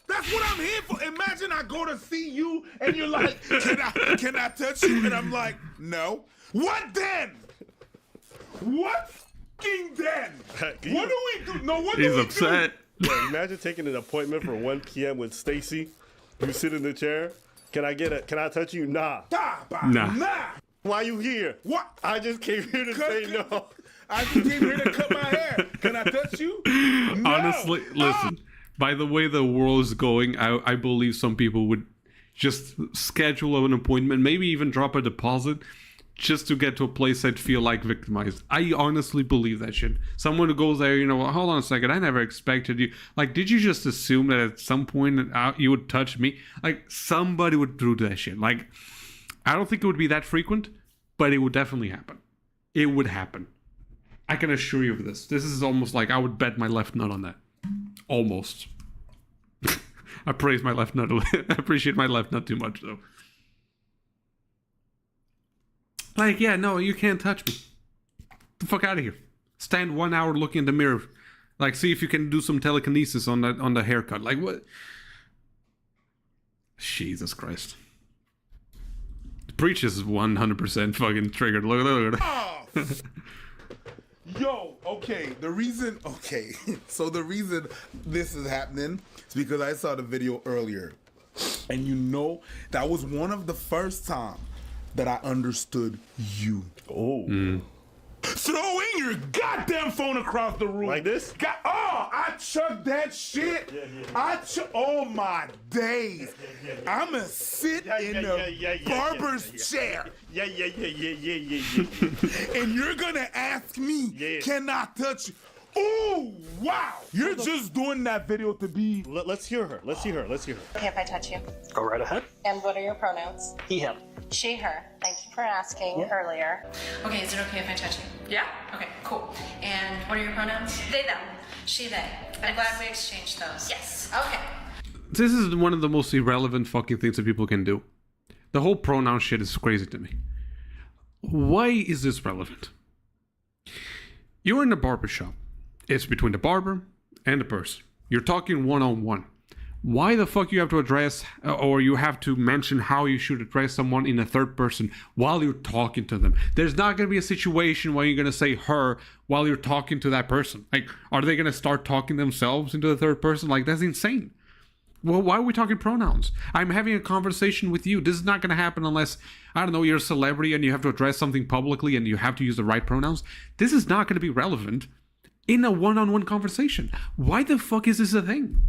That's what I'm here for. Imagine I go to see you and you're like, can I touch you? And I'm like, no. What then? What? fucking den. What do we do? No, what do He's we upset. Yeah, imagine taking an appointment for 1 p.m. with Stacy. You sit in the chair. Can I touch you? Nah. Nah. Why you here? What? I just came here to say no. I just came here to cut my hair. Can I touch you? No. Honestly, listen. By the way the world is going, I believe some people would just schedule an appointment, maybe even drop a deposit, just to get to a place I'd feel like victimized. I honestly believe that shit. Someone who goes there, hold on a second, I never expected you. Like, did you just assume that at some point you would touch me? Like, somebody would do that shit. Like, I don't think it would be that frequent, but it would definitely happen. It would happen. I can assure you of this. This is almost like I would bet my left nut on that. Almost. I praise my left nut. I appreciate my left nut too much, though. Like, yeah, no, you can't touch me. Get the fuck out of here. Stand 1 hour looking in the mirror. Like, see if you can do some telekinesis on the haircut. Like, what? Jesus Christ. Breach is 100% fucking triggered. Look at it. Yo, okay, so the reason this is happening is because I saw the video earlier. And that was one of the first time that I understood you. Oh. Throwing your goddamn phone across the room. Like this? I chucked that shit. Oh my days. I'ma sit in the barber's chair. Yeah. And you're gonna ask me, can I touch you? Oh, wow. You're just doing that video to be... Let's hear her. Let's hear her. Okay if I touch you? Go right ahead. And what are your pronouns? He, him. She, her. Thank you for asking earlier. Okay, is it okay if I touch you? Yeah. Okay, cool. And what are your pronouns? They, them. She, they. I'm glad we exchanged those. Yes. Okay. This is one of the most irrelevant fucking things that people can do. The whole pronoun shit is crazy to me. Why is this relevant? You're in a barbershop. It's between the barber and the person. You're talking one-on-one. Why the fuck you have to address or you have to mention how you should address someone in a third person while you're talking to them? There's not going to be a situation where you're going to say her while you're talking to that person. Like, are they going to start talking themselves into the third person? Like, that's insane. Well, why are we talking pronouns? I'm having a conversation with you. This is not going to happen unless, I don't know, you're a celebrity and you have to address something publicly and you have to use the right pronouns. This is not going to be relevant in a one-on-one conversation. Why the fuck is this a thing?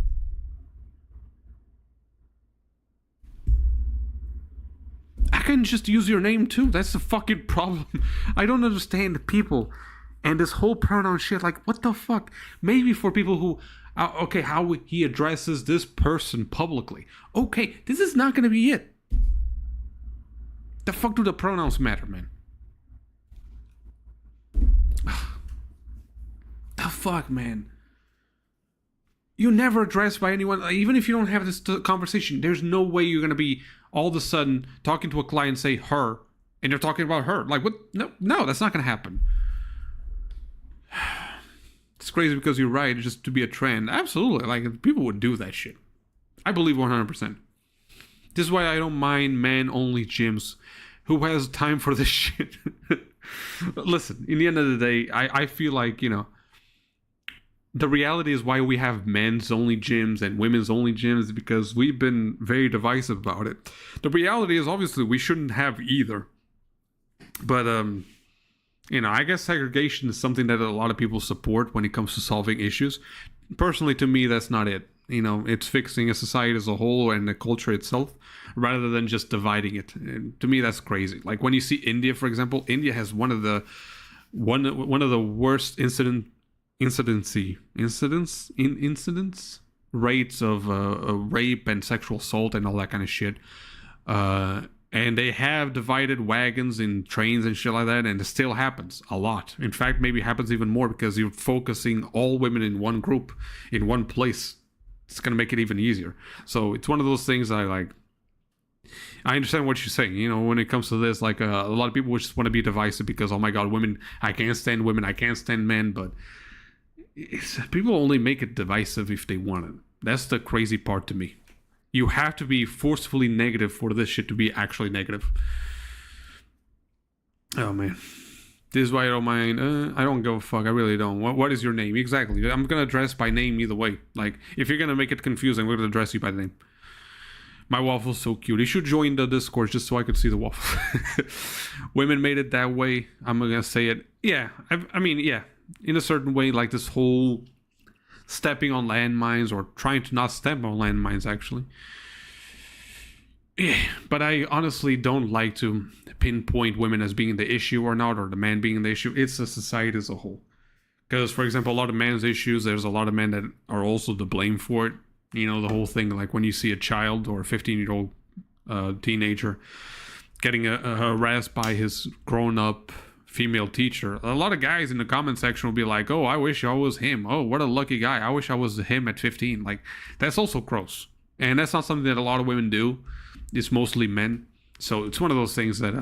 I can just use your name too. That's the fucking problem. I don't understand people and this whole pronoun shit. Like, what the fuck? Maybe for people who, okay, how he addresses this person publicly. Okay, this is not gonna be it. The fuck do the pronouns matter, man? The fuck, man? You never addressed by anyone, even if you don't have this conversation, there's no way you're gonna be all of a sudden talking to a client, say her, and you're talking about her. Like, what? No, that's not gonna happen. It's crazy because you're right, just to be a trend. Absolutely, like, people would do that shit. I believe 100%. This is why I don't mind man-only gyms. Who has time for this shit? Listen, in the end of the day, I feel like, the reality is why we have men's only gyms and women's only gyms, because we've been very divisive about it. The reality is obviously we shouldn't have either. But, I guess segregation is something that a lot of people support when it comes to solving issues. Personally, to me, that's not it. It's fixing a society as a whole and the culture itself, rather than just dividing it. And to me, that's crazy. Like when you see India, for example, India has one of the worst incidents rates of rape and sexual assault and all that kind of shit. And they have divided wagons in trains and shit like that, and it still happens a lot. In fact, maybe it happens even more because you're focusing all women in one group, in one place. It's going to make it even easier. So it's one of those things I like. I understand what you're saying. When it comes to this, like a lot of people just want to be divisive because, oh my God, women, I can't stand women, I can't stand men. But people only make it divisive if they want it. That's the crazy part to me. You have to be forcefully negative for this shit to be actually negative. Oh man. This is why I don't mind. I don't give a fuck. I really don't. What is your name? Exactly. I'm gonna address by name either way. Like, if you're gonna make it confusing, we're gonna address you by the name. My waffle's so cute. You should join the Discord just so I could see the waffle. Women made it that way. I'm gonna say it. Yeah. I mean, yeah. In a certain way, like this whole stepping on landmines or trying to not step on landmines, actually. Yeah, but I honestly don't like to pinpoint women as being the issue or not, or the man being the issue. It's the society as a whole. Because, for example, a lot of men's issues, there's a lot of men that are also to blame for it. You know, the whole thing, like when you see a child or a 15-year-old teenager getting harassed by his grown-up female teacher, a lot of guys in the comment section will be like, oh, I wish I was him. Oh, what a lucky guy. I wish I was him at 15. Like, that's also gross. And that's not something that a lot of women do. It's mostly men. So it's one of those things that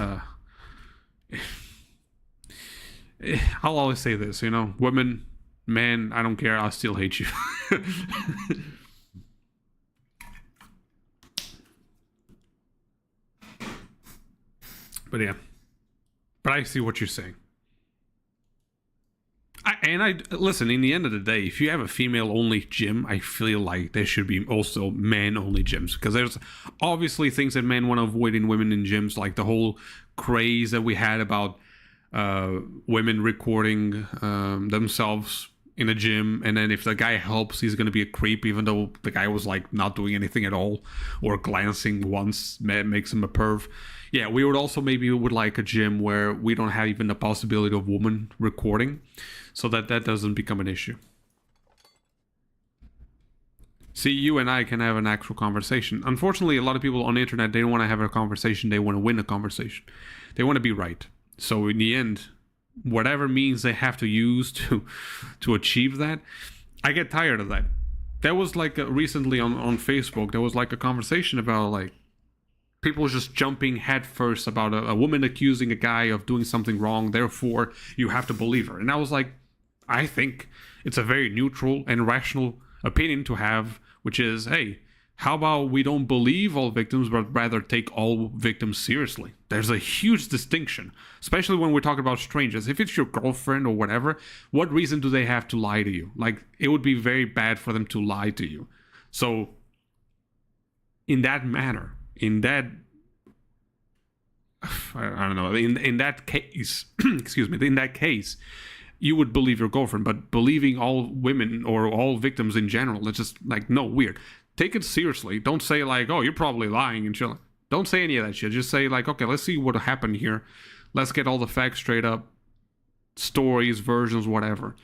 I'll always say this, you know, women, men, I don't care, I still hate you. But yeah. But I see what you're saying. Listen, in the end of the day, if you have a female-only gym, I feel like there should be also men-only gyms. Because there's obviously things that men want to avoid in women in gyms, like the whole craze that we had about women recording themselves in a gym, and then if the guy helps, he's going to be a creep, even though the guy was like not doing anything at all, or glancing once makes him a perv. Yeah, we would also maybe would like a gym where we don't have even the possibility of women recording, so that doesn't become an issue. See, you and I can have an actual conversation. Unfortunately, a lot of people on the internet, they don't want to have a conversation, they want to win a conversation. They want to be right. So in the end, whatever means they have to use to achieve that, I get tired of that. There was like recently on Facebook, there was like a conversation about like people just jumping headfirst about a woman accusing a guy of doing something wrong, therefore you have to believe her. And I was like, I think it's a very neutral and rational opinion to have, which is, hey, how about we don't believe all victims, but rather take all victims seriously? There's a huge distinction, especially when we're talking about strangers. If it's your girlfriend or whatever, what reason do they have to lie to you? Like, it would be very bad for them to lie to you. So, in that manner, in that, I don't know, in that case, excuse me, in that case, you would believe your girlfriend, but believing all women or all victims in general, it's just like, no, weird. Take it seriously. Don't say like, oh, you're probably lying and shit. Don't say any of that shit. Just say like, okay, let's see what happened here. Let's get all the facts straight up. Stories, versions, whatever.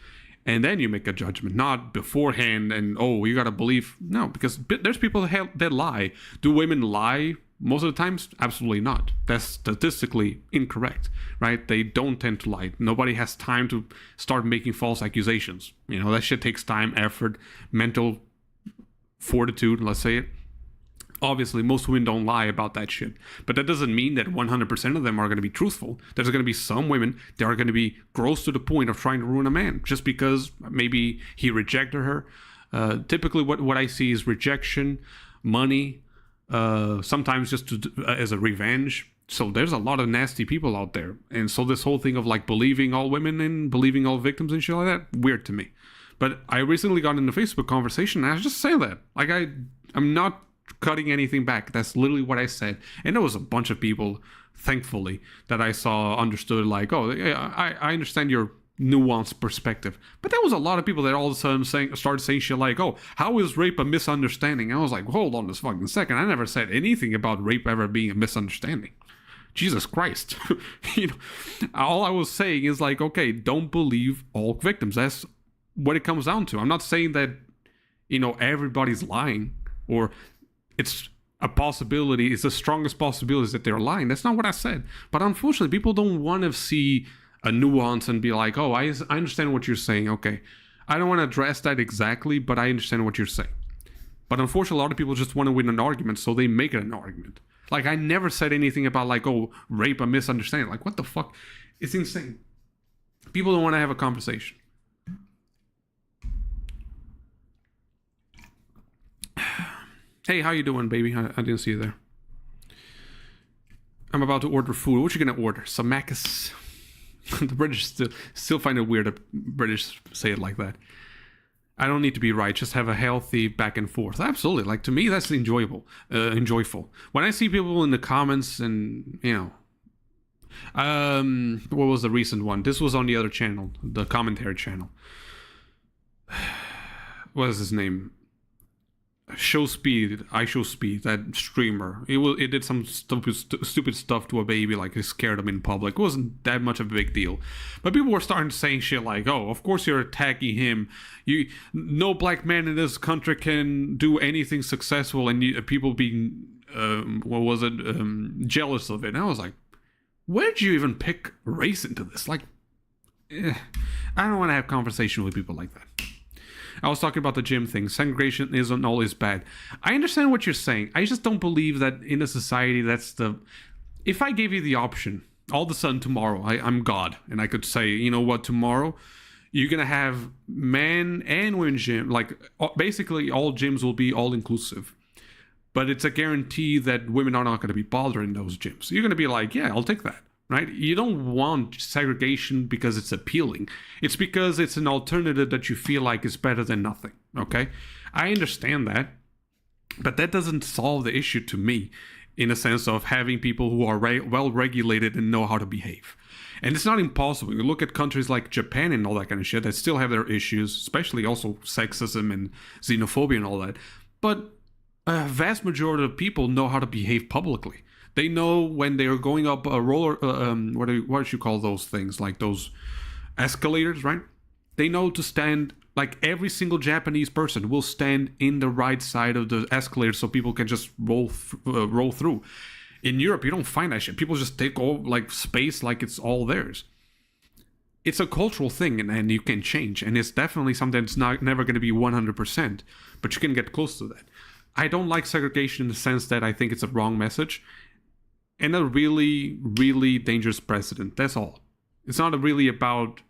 And then you make a judgment, not beforehand and, oh, you gotta believe. No, because there's people that lie. Do women lie most of the times? Absolutely not. That's statistically incorrect, right? They don't tend to lie. Nobody has time to start making false accusations. You know, that shit takes time, effort, mental fortitude, let's say it. Obviously, most women don't lie about that shit. But that doesn't mean that 100% of them are going to be truthful. There's going to be some women that are going to be gross to the point of trying to ruin a man just because maybe he rejected her. Typically, what I see is rejection, money, sometimes just as a revenge. So there's a lot of nasty people out there. And so this whole thing of like believing all women and believing all victims and shit like that, weird to me. But I recently got in a Facebook conversation and I was just saying that. Like, I'm not cutting anything back. That's literally what I said. And there was a bunch of people, thankfully, that I saw understood like, oh, I understand your nuanced perspective. But there was a lot of people that all of a sudden started saying shit like, oh, how is rape a misunderstanding? I was like, hold on this fucking second. I never said anything about rape ever being a misunderstanding. Jesus Christ. You know, all I was saying is like, okay, don't believe all victims. That's what it comes down to. I'm not saying that, you know, everybody's lying or it's a possibility, it's the strongest possibility that they're lying. That's not what I said. But unfortunately, people don't want to see a nuance and be like, oh, I understand what you're saying. Okay. I don't want to address that exactly, but I understand what you're saying. But unfortunately, a lot of people just want to win an argument, so they make it an argument. Like, I never said anything about like, oh, rape a misunderstanding. Like, what the fuck? It's insane. People don't want to have a conversation. Hey, how you doing, baby? I didn't see you there. I'm about to order food. What you gonna order? Some Macca's? The British still find it weird that British say it like that. I don't need to be right. Just have a healthy back and forth. Absolutely. Like, to me, that's enjoyable, enjoyful. When I see people in the comments and, what was the recent one? This was on the other channel, the commentary channel. What is his name? Show Speed, I Show Speed, that streamer. It did some stupid stuff to a baby, like it scared him in public. It wasn't that much of a big deal, but people were starting to say shit like, "Oh, of course you're attacking him. No black man in this country can do anything successful," and people being jealous of it. And I was like, where did you even pick race into this? Like, I don't want to have conversation with people like that. I was talking about the gym thing. Segregation isn't always bad. I understand what you're saying. I just don't believe that in a society that's the... If I gave you the option, all of a sudden tomorrow, I'm God, and I could say, you know what, tomorrow, you're going to have men and women gym. Like, basically all gyms will be all-inclusive. But it's a guarantee that women are not going to be bothered in those gyms. You're going to be like, yeah, I'll take that. Right? You don't want segregation because it's appealing. It's because it's an alternative that you feel like is better than nothing. Okay? I understand that. But that doesn't solve the issue to me, in a sense of having people who are well regulated and know how to behave. And it's not impossible. You look at countries like Japan and all that kind of shit that still have their issues, especially also sexism and xenophobia and all that. But a vast majority of people know how to behave publicly. They know when they are going up a roller, what do you call those things? Like those escalators, right? They know to stand, like every single Japanese person will stand in the right side of the escalator so people can just roll through. In Europe, you don't find that shit. People just take all like space like it's all theirs. It's a cultural thing, and you can change. And it's definitely something that's never going to be 100%, but you can get close to that. I don't like segregation in the sense that I think it's a wrong message. And a really, really dangerous precedent. That's all. It's not really about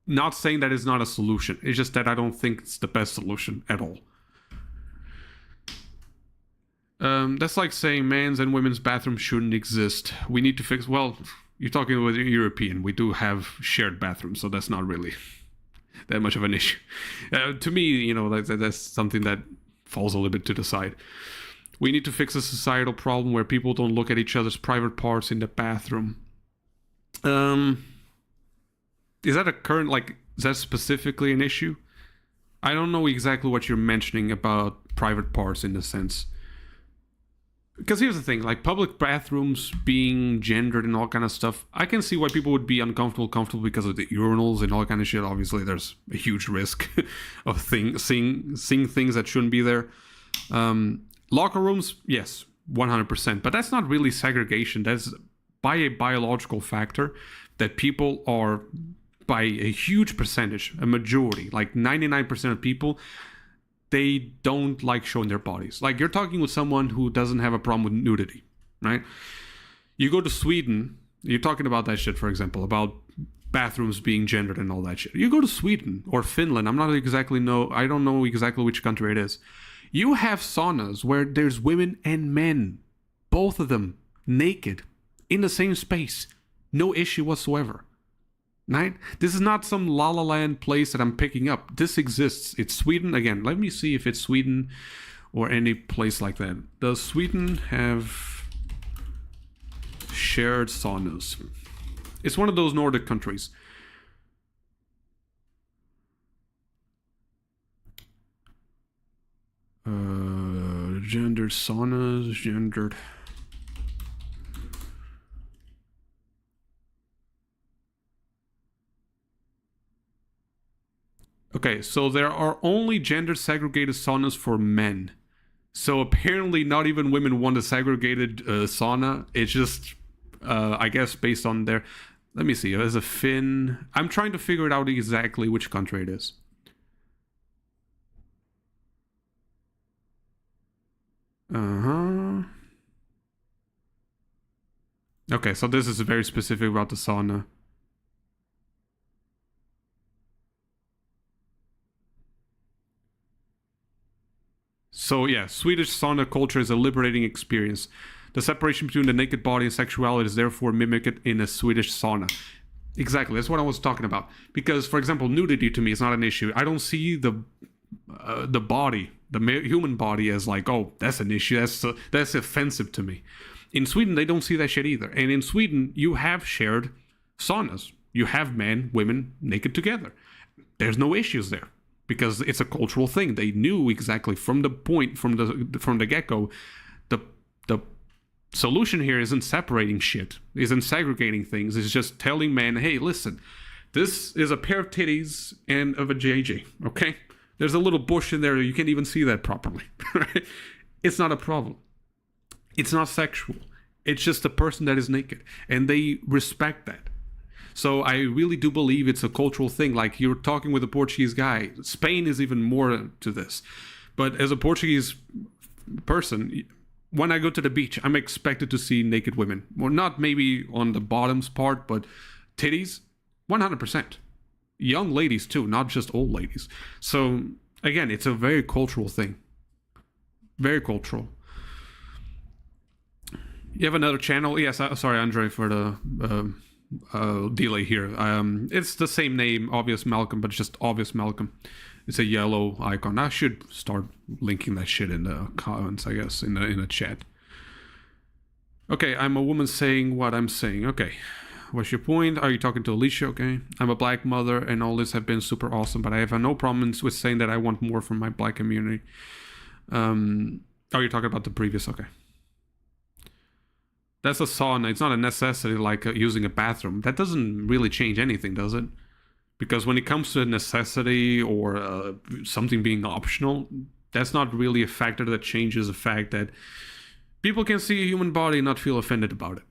not saying that it's not a solution. It's just that I don't think it's the best solution at all. That's like saying men's and women's bathrooms shouldn't exist. We need to fix... Well, you're talking with European. We do have shared bathrooms, so that's not really that much of an issue. To me, that's something that falls a little bit to the side. We need to fix a societal problem where people don't look at each other's private parts in the bathroom. Is that is that specifically an issue? I don't know exactly what you're mentioning about private parts in the sense. Because here's the thing, like public bathrooms being gendered and all kind of stuff, I can see why people would be comfortable because of the urinals and all kind of shit. Obviously, there's a huge risk of seeing things that shouldn't be there. Locker rooms, yes, 100%. But that's not really segregation. That's by a biological factor that people are, by a huge percentage, a majority, like 99% of people, they don't like showing their bodies. Like, you're talking with someone who doesn't have a problem with nudity, right? You go to Sweden, you're talking about that shit, for example, about bathrooms being gendered and all that shit. You go to Sweden or Finland, I don't know exactly which country it is. You have saunas where there's women and men, both of them naked, in the same space. No issue whatsoever. Right? This is not some La La Land place that I'm picking up. This exists. It's Sweden. Again, let me see if it's Sweden or any place like that. Does Sweden have shared saunas? It's one of those Nordic countries. Gendered saunas, gendered... Okay, so there are only gender segregated saunas for men. So apparently not even women want a segregated sauna. It's just, I guess, based on their... Let me see, there's a Finn... I'm trying to figure it out exactly which country it is. Okay, so this is very specific about the sauna. So yeah, Swedish sauna culture is a liberating experience. The separation between the naked body and sexuality is therefore mimicked in a Swedish sauna. Exactly, that's what I was talking about. Because, for example, nudity to me is not an issue. I don't see the body, human body, as like, oh, that's an issue. That's offensive to me. In Sweden, they don't see that shit either. And in Sweden, you have shared saunas. You have men, women naked together. There's no issues there because it's a cultural thing. They knew exactly from the get-go. The solution here isn't separating shit, isn't segregating things. It's just telling men, hey, listen, this is a pair of titties and of a JJ, okay? There's a little bush in there. You can't even see that properly, right? It's not a problem. It's not sexual. It's just a person that is naked, and they respect that. So I really do believe it's a cultural thing. Like you're talking with a Portuguese guy. Spain is even more to this. But as a Portuguese person, when I go to the beach, I'm expected to see naked women. Well, not maybe on the bottoms part, but titties, 100%. Young ladies too, not just old ladies. So again, it's a very cultural thing. Very cultural. You have another channel? Yes, sorry, Andre, for the delay here. It's the same name, Obvious Malcolm, but just Obvious Malcolm. It's a yellow icon. I should start linking that shit in the comments, I guess, in the chat. Okay, I'm a woman saying what I'm saying. Okay, what's your point? Are you talking to Alicia? Okay, I'm a black mother, and all this have been super awesome, but I have no problems with saying that I want more from my black community. Oh, you're talking about the previous? Okay. That's a sauna. It's not a necessity like using a bathroom. That doesn't really change anything, does it? Because when it comes to a necessity or something being optional, that's not really a factor that changes the fact that people can see a human body and not feel offended about it.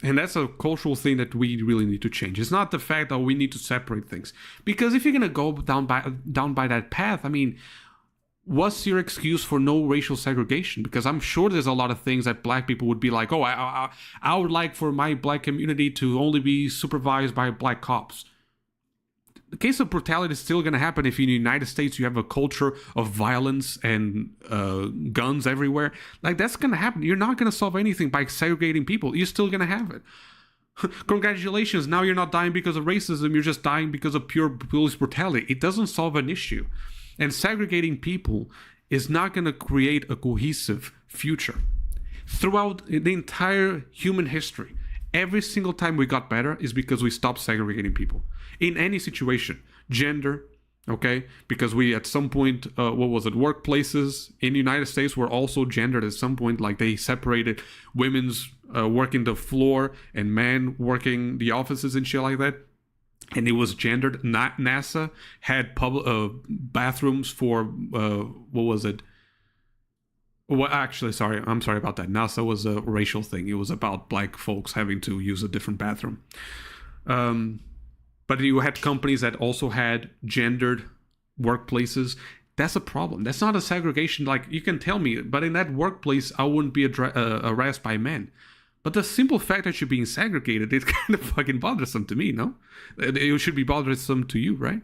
And that's a cultural thing that we really need to change. It's not the fact that we need to separate things. Because if you're going to go down by that path, I mean, what's your excuse for no racial segregation? Because I'm sure there's a lot of things that black people would be like, oh, I would like for my black community to only be supervised by black cops. The case of brutality is still going to happen if in the United States you have a culture of violence and guns everywhere. Like, that's going to happen. You're not going to solve anything by segregating people. You're still going to have it. Congratulations, now you're not dying because of racism. You're just dying because of pure police brutality. It doesn't solve an issue. And segregating people is not going to create a cohesive future. Throughout the entire human history, every single time we got better is because we stopped segregating people. In any situation, gender, okay? Because we at some point, workplaces in the United States were also gendered at some point. Like they separated women's working the floor and men working the offices and shit like that. And it was gendered. NASA had bathrooms for, Well, actually, I'm sorry about that. NASA was a racial thing. It was about black folks having to use a different bathroom. But you had companies that also had gendered workplaces. That's a problem. That's not a segregation. Like, you can tell me, but in that workplace, I wouldn't be harassed by men. But the simple fact that you're being segregated is kind of fucking bothersome to me, no? It should be bothersome to you, right?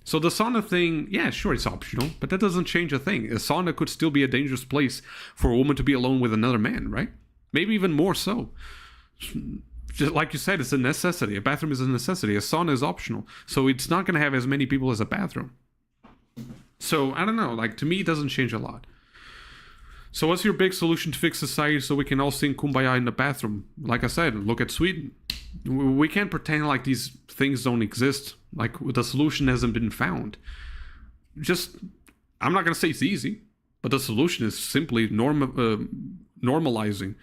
So the sauna thing, yeah, sure, it's optional, but that doesn't change a thing. A sauna could still be a dangerous place for a woman to be alone with another man, right? Maybe even more so. Just like you said, it's a necessity. A bathroom is a necessity. A sauna is optional. So it's not going to have as many people as a bathroom. So, I don't know. Like, to me, it doesn't change a lot. So what's your big solution to fix society so we can all sing Kumbaya in the bathroom? Like I said, look at Sweden. We can't pretend like these things don't exist. Like, the solution hasn't been found. I'm not going to say it's easy, but the solution is simply normalizing.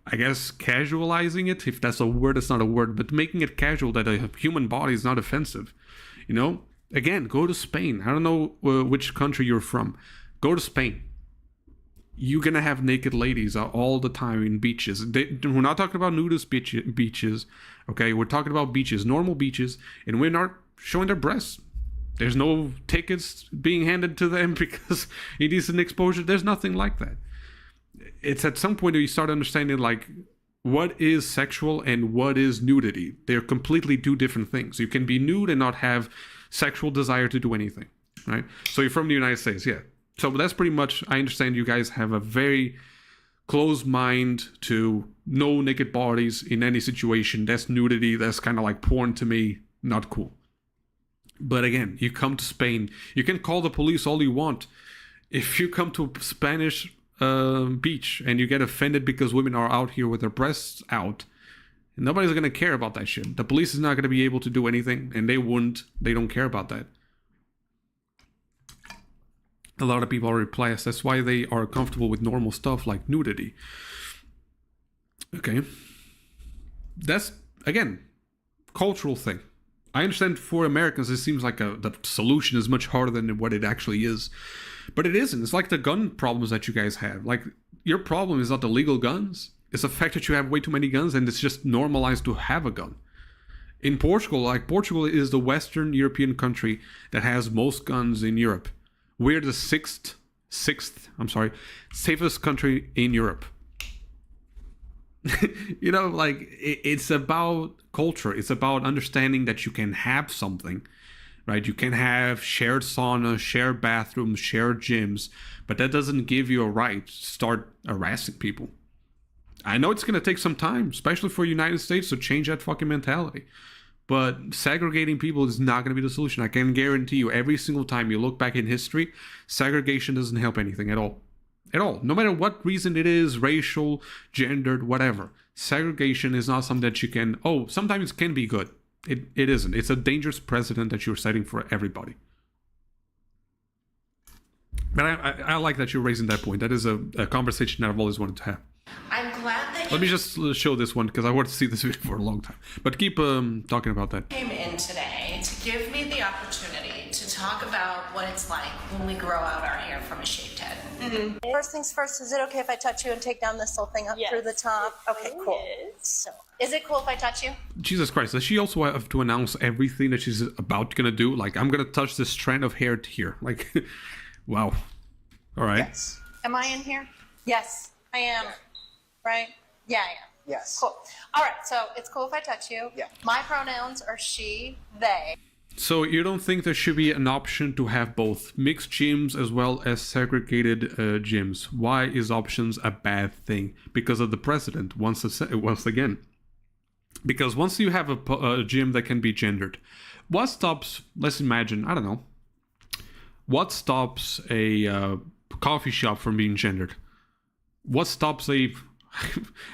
I guess casualizing it, if that's a word, it's not a word, but making it casual that a human body is not offensive. You know, again, go to Spain. I don't know which country you're from. Go to Spain. You're going to have naked ladies all the time in beaches. We're not talking about nudist beaches, okay? We're talking about beaches, normal beaches, and we're not showing their breasts. There's no tickets being handed to them because it is an exposure. There's nothing like that. It's at some point that you start understanding, like, what is sexual and what is nudity. They're completely two different things. You can be nude and not have sexual desire to do anything, right? So you're from the United States, yeah. So that's pretty much, I understand you guys have a very closed mind to no naked bodies in any situation. That's nudity. That's kind of like porn to me. Not cool. But again, you come to Spain, you can call the police all you want. If you come to a Spanish beach and you get offended because women are out here with their breasts out, nobody's going to care about that shit. The police is not going to be able to do anything, and they wouldn't. They don't care about that. A lot of people are repressed. That's why they are comfortable with normal stuff like nudity. Okay. That's, again, cultural thing. I understand for Americans, it seems like the solution is much harder than what it actually is. But it isn't. It's like the gun problems that you guys have. Like, your problem is not the legal guns. It's the fact that you have way too many guns and it's just normalized to have a gun. In Portugal, like, Portugal is the Western European country that has most guns in Europe. We're the sixth, safest country in Europe. You know, like, it's about culture. It's about understanding that you can have something, right? You can have shared sauna, shared bathrooms, shared gyms, but that doesn't give you a right to start harassing people. I know it's going to take some time, especially for the United States, to change that fucking mentality. But segregating people is not going to be the solution. I can guarantee you, every single time you look back in history, segregation doesn't help anything at all. At all. No matter what reason it is, racial, gendered, whatever. Segregation is not something that you can... Oh, sometimes it can be good. It isn't. It's a dangerous precedent that you're setting for everybody. But I like that you're raising that point. That is a conversation that I've always wanted to have. I'm glad that Let me just show this one because I want to see this video for a long time. But keep talking about that. came in today to give me the opportunity to talk about what it's like when we grow out our hair from a shaved head. First things first, is it okay if I touch you and take down this little thing up through the top? Okay, cool. So, is it cool if I touch you? Jesus Christ, does she also have to announce everything that she's about gonna do? Like, I'm gonna touch this strand of hair here. Like, wow. All right. Yes. Am I in here? Yes, I am. Right? Yeah, I am. Yes. Cool. All right, so it's cool if I touch you. Yeah. My pronouns are she, they. So you don't think there should be an option to have both mixed gyms as well as segregated gyms? Why is options a bad thing? Because of the precedent, once again. Because once you have a gym that can be gendered, what stops, let's imagine, I don't know, what stops a coffee shop from being gendered? What stops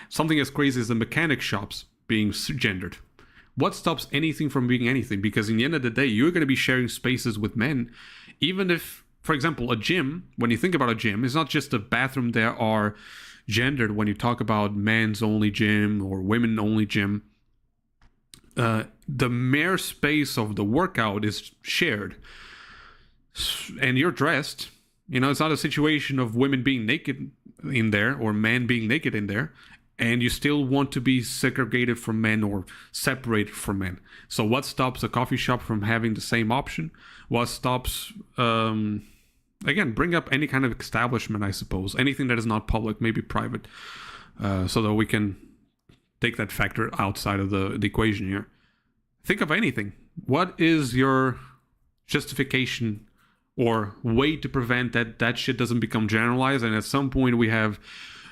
something as crazy as the mechanic shops being gendered? What stops anything from being anything? Because in the end of the day, you're going to be sharing spaces with men. Even if, for example, a gym, when you think about a gym, it's not just a bathroom that are gendered when you talk about men's only gym or women only gym. The mere space of the workout is shared. And you're dressed. You know, it's not a situation of women being naked in there or men being naked in there. And you still want to be segregated from men or separated from men. So what stops a coffee shop from having the same option? What stops, again, bring up any kind of establishment, I suppose. Anything that is not public, maybe private. So that we can take that factor outside of the equation here. Think of anything. What is your justification or way to prevent that shit doesn't become generalized? And at some point we have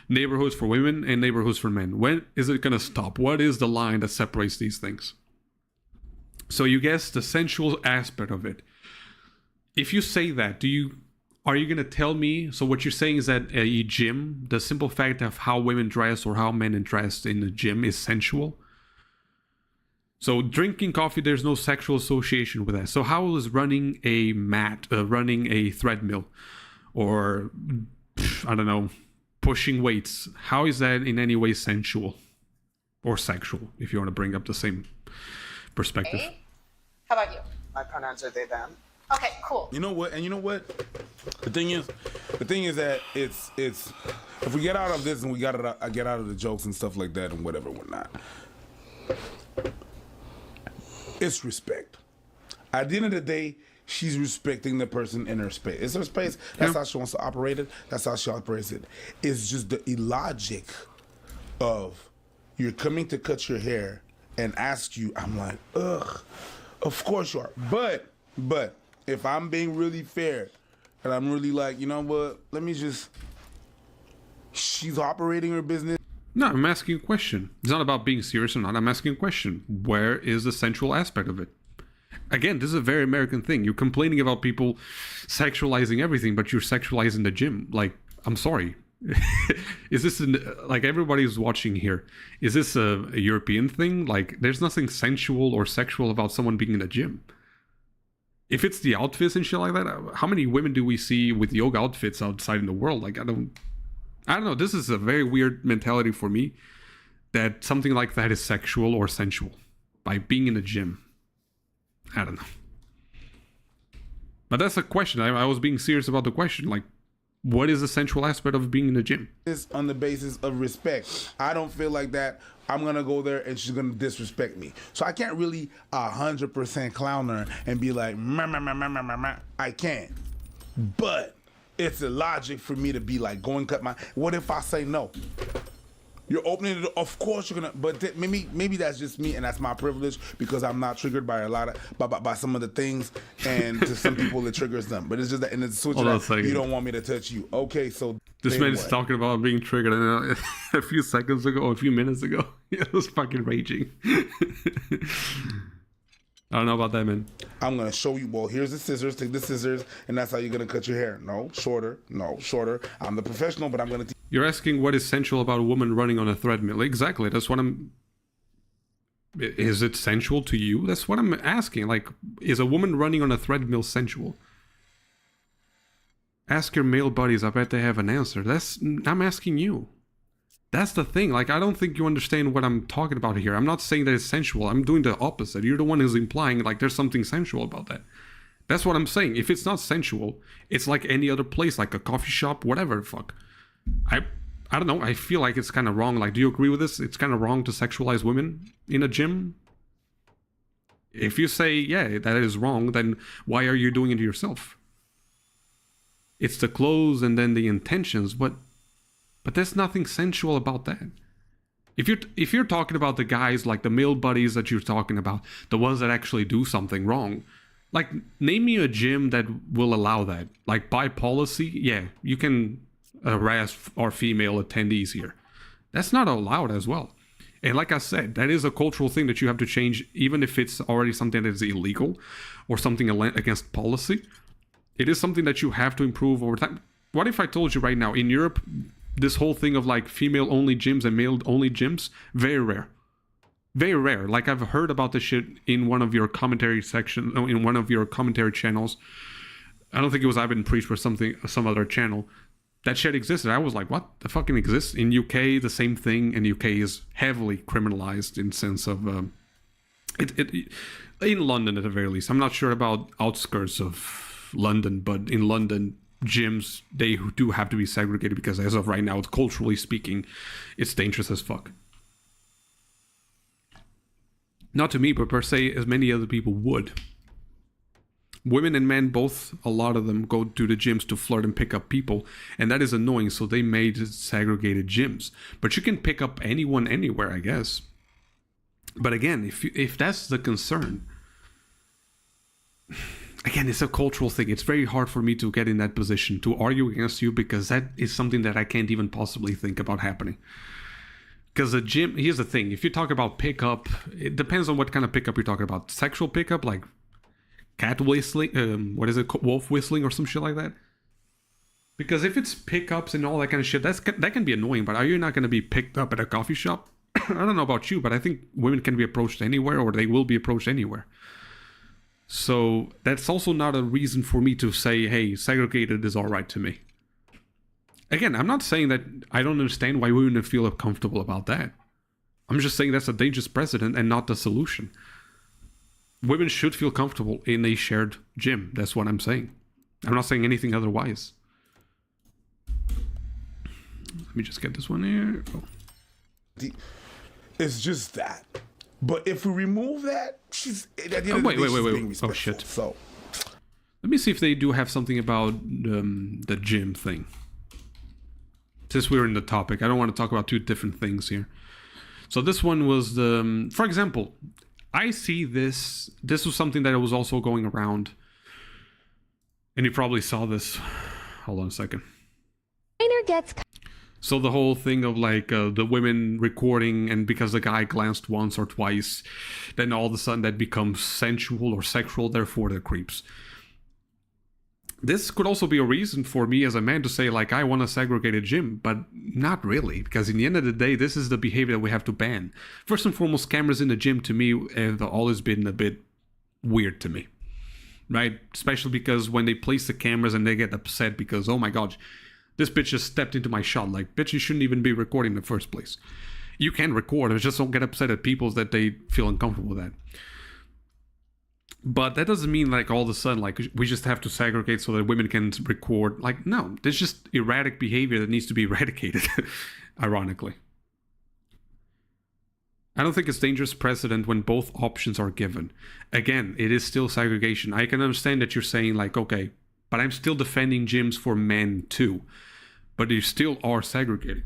neighborhoods for women and neighborhoods for men. When is it going to stop? What is the line that separates these things? So you guess the sensual aspect of it. If you say that, are you going to tell me? So what you're saying is that a gym, the simple fact of how women dress or how men dress in the gym is sensual. So drinking coffee, there's no sexual association with that. So how is running a running a treadmill, or I don't know, pushing weights, how is that in any way sensual or sexual, if you want to bring up the same perspective? Hey. How about you? My pronouns are they, them. Okay, cool. You know what? And you know what? The thing is that it's if we get out of this and we get out of the jokes and stuff like that and whatever, whatnot, it's respect. At the end of the day, she's respecting the person in her space. It's her space. That's how she wants to operate it. That's how she operates it. It's just the illogic of you're coming to cut your hair and ask you. I'm like, ugh, of course you are. But if I'm being really fair and I'm really like, you know what, let me just she's operating her business. No, I'm asking a question. It's not about being serious or not. I'm asking a question. Where is the sensual aspect of it? Again, this is a very American thing. You're complaining about people sexualizing everything, but you're sexualizing the gym. Like, I'm sorry. Is this like everybody's watching here? Is this a European thing? Like, there's nothing sensual or sexual about someone being in the gym. If it's the outfits and shit like that, how many women do we see with yoga outfits outside in the world? Like, I don't know. This is a very weird mentality for me, that something like that is sexual or sensual by being in the gym. I don't know. But that's a question. I was being serious about the question. Like, what is the sensual aspect of being in the gym? It's on the basis of respect. I don't feel like that. I'm gonna go there and she's gonna disrespect me. So I can't really 100% clown her and be like, meh, meh, meh, meh, meh, meh, meh. I can't. But it's illogic for me to be like, go and cut my. What if I say no? You're opening it. Of course you're gonna. But maybe that's just me, and that's my privilege because I'm not triggered by a lot of by some of the things, and to some people it triggers them. But it's just that, and it's switch that you don't want me to touch you. Okay, so this man is talking about being triggered, and a few seconds ago, or a few minutes ago, he was fucking raging. I don't know about that, man. I'm gonna show you. Well, here's the scissors. Take the scissors, and that's how you're gonna cut your hair. No, shorter. No, shorter. I'm the professional, but I'm gonna. You're asking what is sensual about a woman running on a treadmill. Exactly. That's what I'm. Is it sensual to you? That's what I'm asking. Like, is a woman running on a treadmill sensual? Ask your male buddies. I bet they have an answer. I'm asking you. That's the thing. Like, I don't think you understand what I'm talking about here. I'm not saying that it's sensual. I'm doing the opposite. You're the one who's implying like there's something sensual about that. That's what I'm saying. If it's not sensual, it's like any other place, like a coffee shop, whatever the fuck. I don't know. I feel like it's kind of wrong. Like, do you agree with this? It's kind of wrong to sexualize women in a gym. If you say, yeah, that is wrong, then why are you doing it to yourself? It's the clothes and then the intentions, but there's nothing sensual about that. If you're talking about the guys, like the male buddies that you're talking about, the ones that actually do something wrong, like, name me a gym that will allow that. Like, by policy, yeah, you can harass our female attendees here. That's not allowed as well. And like I said, that is a cultural thing that you have to change, even if it's already something that is illegal or something against policy. It is something that you have to improve over time. What if I told you right now, in Europe, this whole thing of like female only gyms and male only gyms, very rare. Very rare. Like, I've heard about this shit in one of your commentary in one of your commentary channels. I don't think it was I've Been Preached or some other channel. That shit existed. I was like, what the fucking exists? In UK, the same thing. And UK is heavily criminalized in sense of in London at the very least. I'm not sure about outskirts of London, but in London, gyms, they do have to be segregated because as of right now, culturally speaking, it's dangerous as fuck. Not to me, but per se, as many other people would. Women and men both, a lot of them go to the gyms to flirt and pick up people, and that is annoying, so they made segregated gyms. But you can pick up anyone anywhere, I guess. But again, if that's the concern, again, it's a cultural thing. It's very hard for me to get in that position, to argue against you, because that is something that I can't even possibly think about happening. Because a gym, here's the thing, if you talk about pickup, it depends on what kind of pickup you're talking about. Sexual pickup, like cat whistling, wolf whistling or some shit like that. Because if it's pickups and all that kind of shit, that can be annoying, but are you not going to be picked up at a coffee shop? I don't know about you, but I think women can be approached anywhere, or they will be approached anywhere. So that's also not a reason for me to say, hey, segregated is all right to me. Again, I'm not saying that I don't understand why women feel comfortable about that. I'm just saying that's a dangerous precedent and not the solution. Women should feel comfortable in a shared gym. That's what I'm saying. I'm not saying anything otherwise. Let me just get this one here. Oh. It's just that. But if we remove that, she's... Wait. Oh, shit. So, let me see if they do have something about the gym thing. Since we're in the topic, I don't want to talk about two different things here. So this one was the... For example, I see this. This was something that was also going around. And you probably saw this. Hold on a second. So the whole thing of like the women recording, and because the guy glanced once or twice, then all of a sudden that becomes sensual or sexual, therefore they're creeps. This could also be a reason for me as a man to say, like, I want a segregated gym, but not really, because in the end of the day, this is the behavior that we have to ban. First and foremost, cameras in the gym to me have always been a bit weird to me, right? Especially because when they place the cameras and they get upset because, oh my god, this bitch just stepped into my shot. Like, bitch, you shouldn't even be recording in the first place. You can record, just don't get upset at people that they feel uncomfortable with that. But that doesn't mean like all of a sudden like we just have to segregate so that women can record. Like, no, there's just erratic behavior that needs to be eradicated, ironically. I don't think it's dangerous precedent when both options are given. Again, it is still segregation. I can understand that you're saying like, okay, but I'm still defending gyms for men too. But you still are segregating.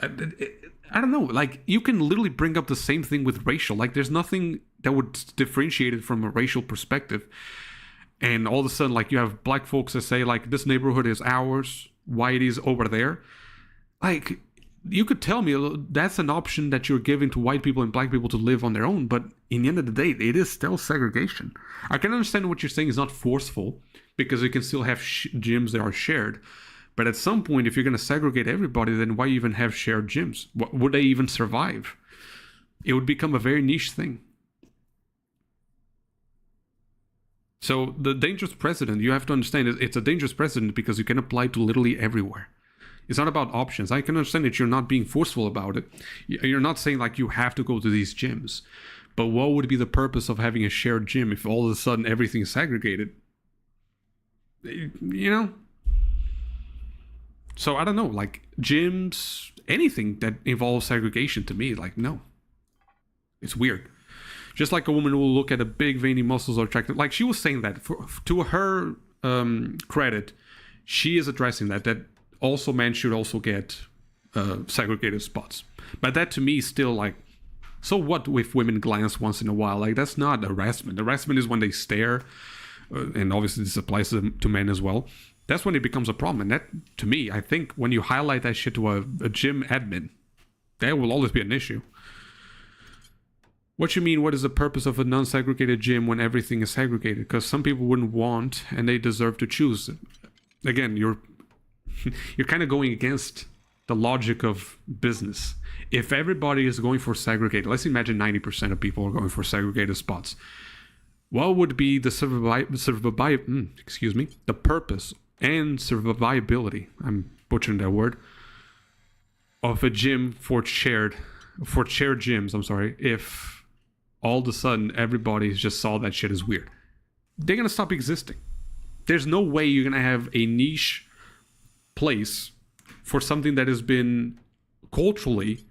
I don't know, like, you can literally bring up the same thing with racial. Like, there's nothing that would differentiate it from a racial perspective. And all of a sudden, like, you have black folks that say, like, this neighborhood is ours, white is over there. Like, you could tell me that's an option that you're giving to white people and black people to live on their own, but in the end of the day, it is still segregation. I can understand what you're saying is not forceful, because you can still have gyms that are shared. But at some point, if you're going to segregate everybody, then why even have shared gyms? Would they even survive? It would become a very niche thing. So the dangerous precedent, you have to understand, it's a dangerous precedent because you can apply to literally everywhere. It's not about options. I can understand that you're not being forceful about it. You're not saying like you have to go to these gyms. But what would be the purpose of having a shared gym if all of a sudden everything is segregated? You know? So I don't know, like gyms, anything that involves segregation to me, like, no. It's weird. Just like a woman who will look at a big veiny muscles or attractive, like she was saying that, to her credit, she is addressing that also men should also get segregated spots. But that to me is still like, so what if women glance once in a while? Like, that's not harassment. Harassment is when they stare, and obviously this applies to men as well. That's when it becomes a problem. And that, to me, I think when you highlight that shit to a gym admin, that will always be an issue. What you mean, what is the purpose of a non-segregated gym when everything is segregated? Because some people wouldn't want, and they deserve to choose. Again, you're kind of going against the logic of business. If everybody is going for segregated, let's imagine 90% of people are going for segregated spots. What would be the the purpose and survivability, I'm butchering that word, of a gym for shared gyms, if all of a sudden everybody just saw that shit as weird? They're gonna stop existing. There's no way you're gonna have a niche place for something that has been culturally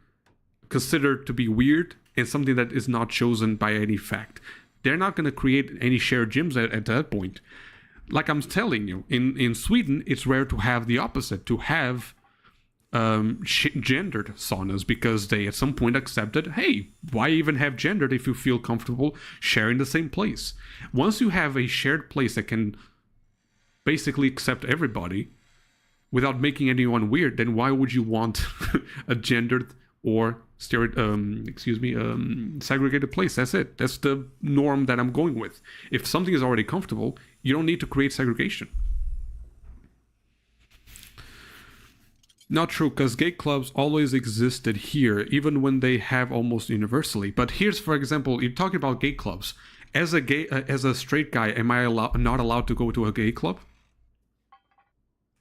considered to be weird and something that is not chosen by any fact. They're not going to create any shared gyms at that point. Like I'm telling you, in Sweden, it's rare to have the opposite, to have gendered saunas, because they at some point accepted, hey, why even have gendered if you feel comfortable sharing the same place? Once you have a shared place that can basically accept everybody without making anyone weird, then why would you want a gendered or segregated place? That's it. That's the norm that I'm going with. If something is already comfortable, you don't need to create segregation. Not true, because gay clubs always existed here, even when they have almost universally. But here's, for example, you're talking about gay clubs. As a straight guy, am I not allowed to go to a gay club?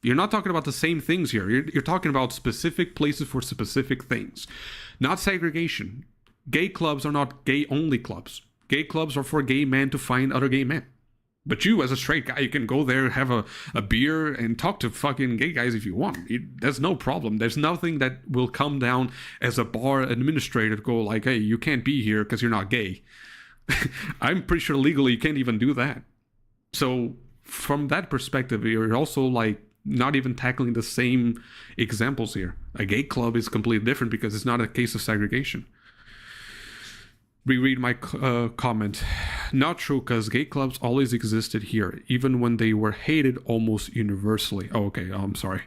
You're not talking about the same things here. You're talking about specific places for specific things. Not segregation. Gay clubs are not gay-only clubs. Gay clubs are for gay men to find other gay men. But you, as a straight guy, you can go there, have a beer, and talk to fucking gay guys if you want. There's no problem. There's nothing that will come down as a bar administrator to go like, hey, you can't be here because you're not gay. I'm pretty sure legally you can't even do that. So from that perspective, you're also like not even tackling the same examples here. A gay club is completely different because it's not a case of segregation. Reread my comment. Not true, because gay clubs always existed here, even when they were hated almost universally. Oh, okay. Oh, I'm sorry.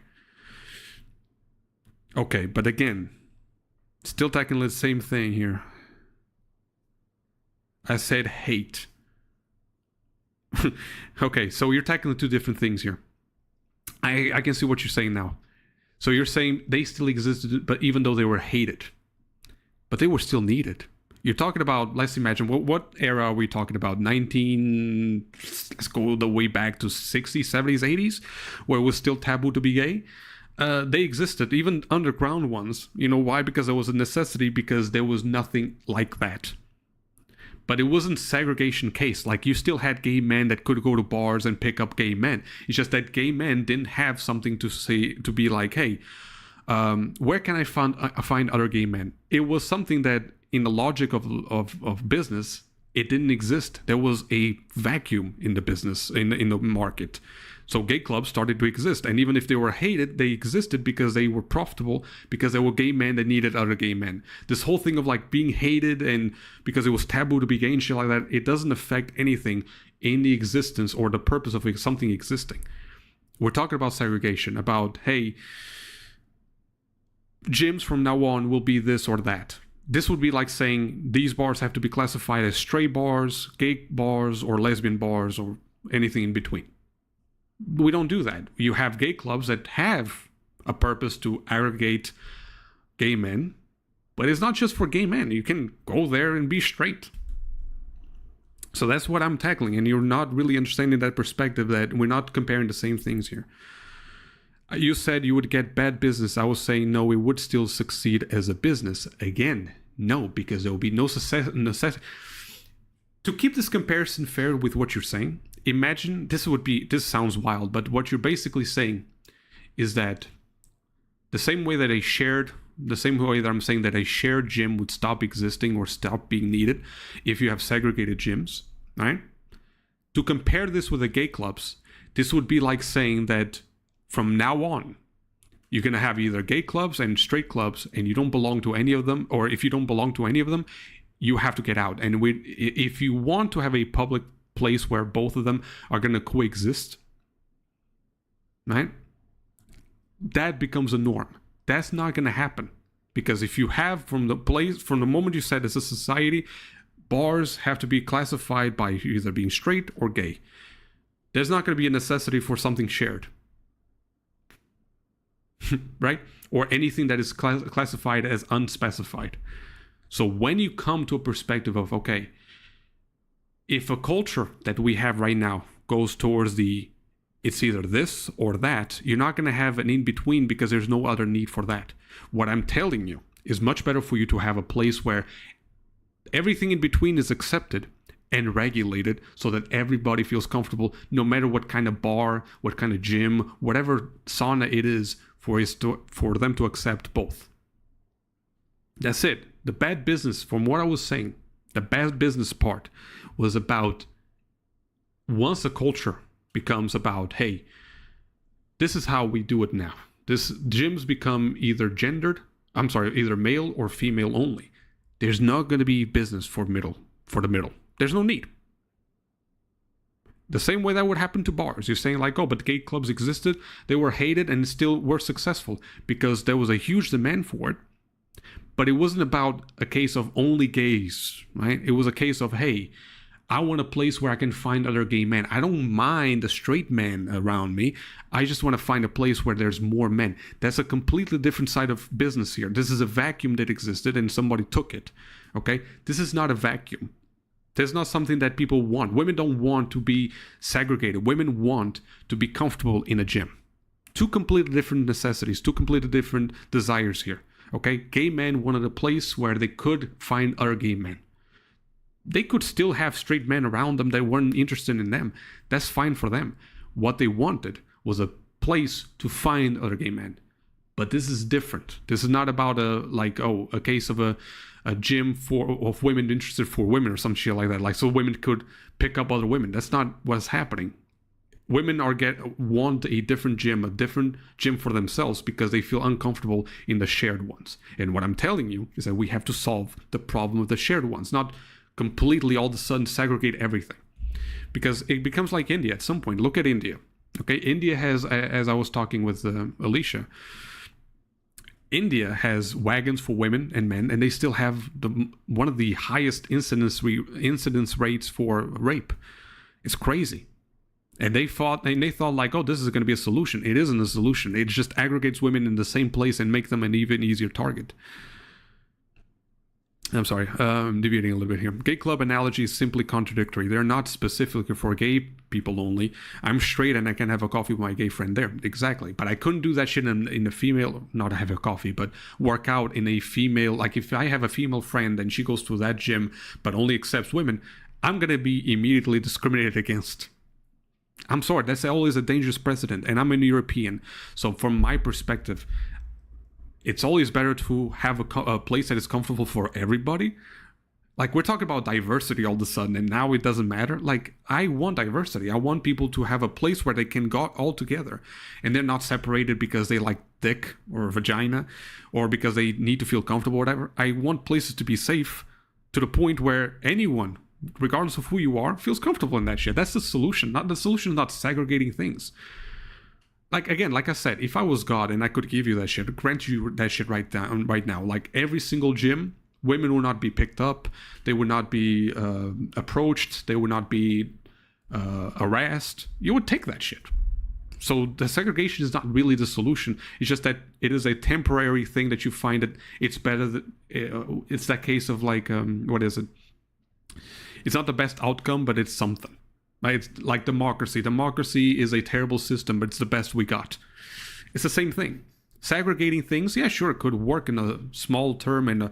Okay, but again, still tackling the same thing here. I said hate. Okay, so you're tackling two different things here. I can see what you're saying now. So you're saying they still existed, but even though they were hated, but they were still needed. You're talking about, let's imagine, what era are we talking about? Let's go the way back to 60s, 70s, 80s, where it was still taboo to be gay. They existed, even underground ones. You know why? Because there was a necessity, because there was nothing like that. But it wasn't segregation case. Like, you still had gay men that could go to bars and pick up gay men. It's just that gay men didn't have something to say, to be like, hey, where can I find other gay men? It was something that, in the logic of business, it didn't exist. There was a vacuum in the business, in the market. So gay clubs started to exist, and even if they were hated, they existed because they were profitable, because there were gay men that needed other gay men. This whole thing of like being hated and because it was taboo to be gay and shit like that, it doesn't affect anything in the existence or the purpose of something existing. We're talking about segregation, about, hey, gyms from now on will be this or that. This would be like saying these bars have to be classified as straight bars, gay bars, or lesbian bars, or anything in between. We don't do that. You have gay clubs that have a purpose to aggregate gay men, but it's not just for gay men. You can go there and be straight. So that's what I'm tackling, and you're not really understanding that perspective, that we're not comparing the same things here. You said you would get bad business. I was saying no, it would still succeed as a business. Again, no, because there will be no necessity. To keep this comparison fair with what you're saying, imagine, this sounds wild, but what you're basically saying is that the same way that I'm saying that a shared gym would stop existing or stop being needed if you have segregated gyms, right? To compare this with the gay clubs, this would be like saying that from now on, you're going to have either gay clubs and straight clubs, and you don't belong to any of them, or if you don't belong to any of them, you have to get out. And if you want to have a public place where both of them are going to coexist, right? That becomes a norm. That's not going to happen, because if you have from the moment you said as a society, bars have to be classified by either being straight or gay, there's not going to be a necessity for something shared. Right? Or anything that is classified as unspecified. So when you come to a perspective of, okay, if a culture that we have right now goes towards it's either this or that, you're not going to have an in-between, because there's no other need for that. What I'm telling you is much better for you to have a place where everything in between is accepted and regulated, so that everybody feels comfortable, no matter what kind of bar, what kind of gym, whatever sauna it is, for them to accept both. That's it. The bad business, from what I was saying, the bad business part was about, once a culture becomes about, hey, this is how we do it now. Gyms become either either male or female only. There's not going to be business for the middle. There's no need. The same way that would happen to bars. You're saying like, oh, but gay clubs existed, they were hated, and still were successful because there was a huge demand for it. But it wasn't about a case of only gays, right? It was a case of, hey, I want a place where I can find other gay men. I don't mind a straight man around me. I just want to find a place where there's more men. That's a completely different side of business here. This is a vacuum that existed and somebody took it, okay? This is not a vacuum. There's not something that people want. Women don't want to be segregated. Women want to be comfortable in a gym. Two completely different necessities, two completely different desires here. Okay? Gay men wanted a place where they could find other gay men. They could still have straight men around them that weren't interested in them. That's fine for them. What they wanted was a place to find other gay men. But this is different. This is not about a case of a gym of women interested for women or some shit like that. Like, so women could pick up other women. That's not what's happening. Women want a different gym for themselves because they feel uncomfortable in the shared ones. And what I'm telling you is that we have to solve the problem of the shared ones, not completely all of a sudden segregate everything. Because it becomes like India at some point. Look at India. Okay, India has, as I was talking with Alicia, India has wagons for women and men, and they still have one of the highest incidence rates for rape. It's crazy. And they thought like, oh, this is going to be a solution. It isn't a solution. It just aggregates women in the same place and make them an even easier target. I'm sorry, deviating a little bit here. Gay club analogy is simply contradictory. They're not specifically for gay people only. I'm straight and I can have a coffee with my gay friend there. Exactly. But I couldn't do that shit in a female, not have a coffee, but work out in a female. Like if I have a female friend and she goes to that gym but only accepts women, I'm going to be immediately discriminated against. I'm sorry, that's always a dangerous precedent. And I'm an European. So from my perspective, it's always better to have a place that is comfortable for everybody. Like, we're talking about diversity all of a sudden, and now it doesn't matter. Like, I want diversity. I want people to have a place where they can go all together, and they're not separated because they like dick or vagina, or because they need to feel comfortable or whatever. I want places to be safe to the point where anyone, regardless of who you are, feels comfortable in that shit. That's the solution. The solution is not segregating things. Like, again, like I said, if I was God and I could give you that shit, grant you that shit right now, like every single gym, women will not be picked up, they would not be approached, they would not be harassed. You would take that shit. So the segregation is not really the solution. It's just that it is a temporary thing that you find that it's better. It's that case of like, what is it? It's not the best outcome, but it's something. Right? It's like democracy. Democracy is a terrible system, but it's the best we got. It's the same thing. Segregating things, yeah, sure, it could work in a small term and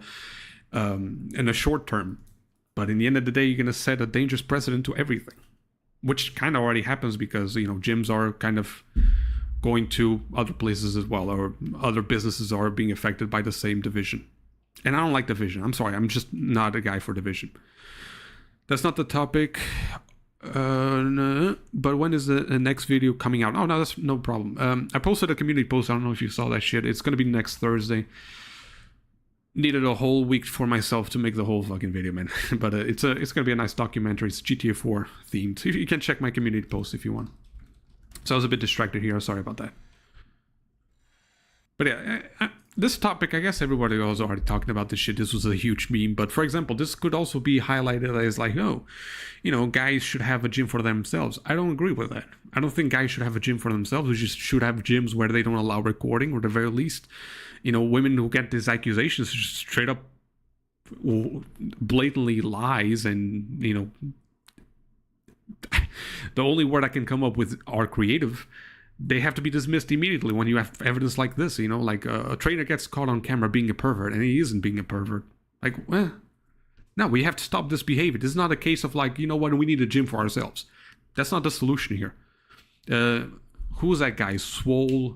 in a short term, but in the end of the day, you're going to set a dangerous precedent to everything, which kind of already happens because gyms are kind of going to other places as well, or other businesses are being affected by the same division. And I don't like division. I'm sorry, I'm just not a guy for division. That's not the topic. No, but when is the next video coming out? Oh no, that's no problem. I posted a community post. I don't know if you saw that shit. It's gonna be next Thursday. Needed a whole week for myself to make the whole fucking video, man. But it's gonna be a nice documentary. It's GTA 4 themed. So you can check my community post if you want. So I was a bit distracted here. Sorry about that. But yeah, this topic, I guess everybody was already talking about this shit. This was a huge meme. But for example, this could also be highlighted as like, oh, guys should have a gym for themselves. I don't agree with that. I don't think guys should have a gym for themselves. We just should have gyms where they don't allow recording, or at the very least, women who get these accusations just straight up blatantly lies, and, the only word I can come up with are creative. They have to be dismissed immediately when you have evidence like this, like a trainer gets caught on camera being a pervert, and he isn't being a pervert. Like, no, we have to stop this behavior. This is not a case of like, what, we need a gym for ourselves. That's not the solution here. Who is that guy? Swole,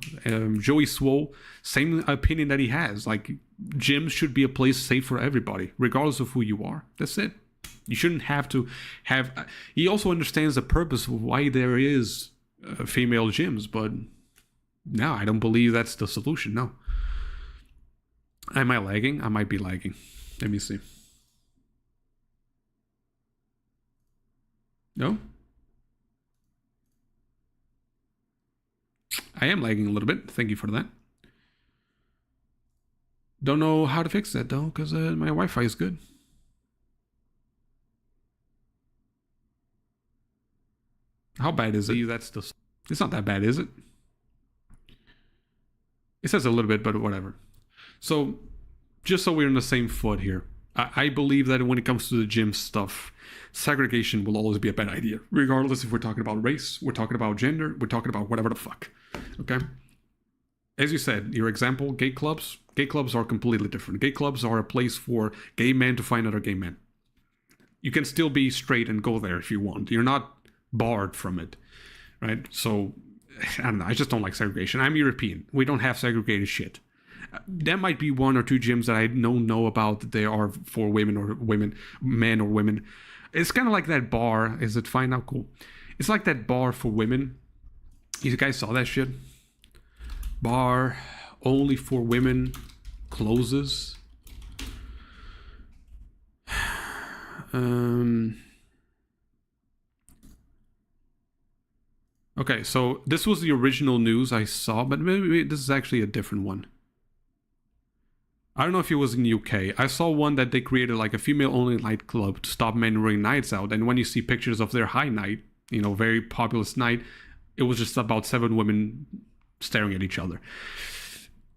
Joey Swole, same opinion that he has. Like, gyms should be a place safe for everybody, regardless of who you are. That's it. You shouldn't have to have... He also understands the purpose of why there is female gyms, but no, I don't believe that's the solution. No. Am I lagging? I might be lagging. Let me see. No? I am lagging a little bit. Thank you for that. Don't know how to fix that though, because my Wi-Fi is good. How bad is it? It's not that bad, is it? It says a little bit, but whatever. So, just so we're on the same foot here, I believe that when it comes to the gym stuff, segregation will always be a bad idea. Regardless if we're talking about race, we're talking about gender, we're talking about whatever the fuck. Okay? As you said, your example, gay clubs are completely different. Gay clubs are a place for gay men to find other gay men. You can still be straight and go there if you want. You're not barred from it, right? So, I don't know. I just don't like segregation. I'm European. We don't have segregated shit. There might be one or two gyms that I don't know about that they are for women or men or women. It's kind of like that bar. Is it fine now? Cool. It's like that bar for women. You guys saw that shit? Bar only for women closes. Okay, so this was the original news I saw, but maybe this is actually a different one. I don't know if it was in UK. I saw one that they created like a female-only nightclub to stop men ruining nights out. And when you see pictures of their high night, you know, very populous night, it was just about 7 women staring at each other.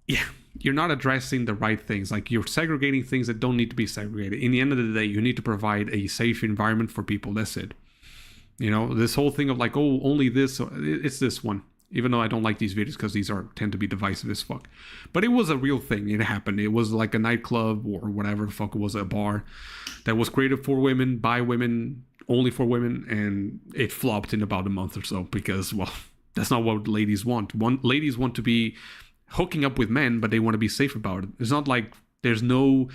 Yeah, you're not addressing the right things. Like, you're segregating things that don't need to be segregated. In the end of the day, you need to provide a safe environment for people. That's it. You know, this whole thing of like, oh, only this, it's this one. Even though I don't like these videos because these tend to be divisive as fuck. But it was a real thing. It happened. It was like a nightclub or whatever the fuck it was, a bar that was created for women, by women, only for women. And it flopped in about a month or so because, well, that's not what ladies want. Ladies want to be hooking up with men, but they want to be safe about it. It's not like there's no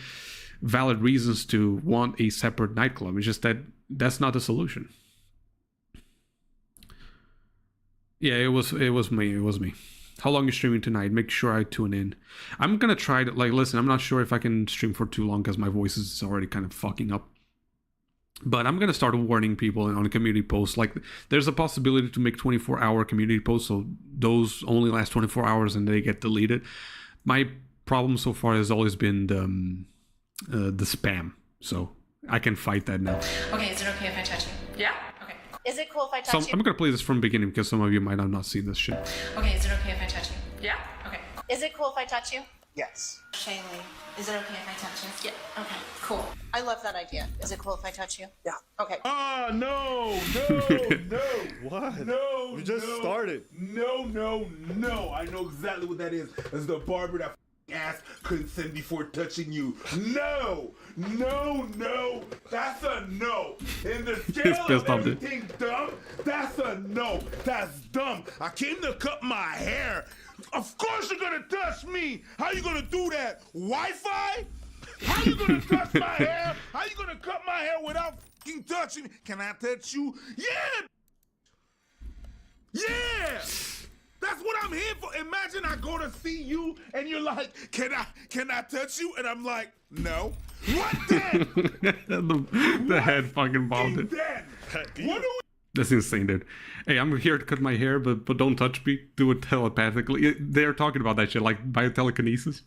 valid reasons to want a separate nightclub. It's just that that's not the solution. Yeah, it was me. How long are you streaming tonight? Make sure I tune in. I'm gonna try to, like, listen, I'm not sure if I can stream for too long because my voice is already kind of fucking up. But I'm gonna start warning people on a community post. Like, there's a possibility to make 24-hour community posts, so those only last 24 hours and they get deleted. My problem so far has always been the spam, so I can fight that now. Okay, is it okay if I touch you? Yeah? Okay. Is it cool if I So touch you? I'm gonna play this from the beginning because some of you might have not seen this shit. Okay, is it okay if I touch you? Yeah? Okay. Is it cool if I touch you? Yes. Shaylee, is it okay if I touch you? Yeah. Okay, cool. I love that idea. Is it cool if I touch you? Yeah. Okay. Ah, no. What? No, We just started. No. I know exactly what that is. It's the barber that ass couldn't send before touching you. No. That's a no. In the scale of everything dumb, that's a no. That's dumb. I came to cut my hair. Of course you're gonna touch me. How you gonna do that? Wi-Fi? How you gonna touch my hair? How you gonna cut my hair without fucking touching me? Can I touch you? Yeah! That's what I'm here for. Imagine I go to see you and you're like, can I touch you? And I'm like, no. What then? the head fucking bobbed it. What do we? That's insane, dude. Hey, I'm here to cut my hair, but don't touch me. Do it telepathically. They're talking about that shit, like by telekinesis.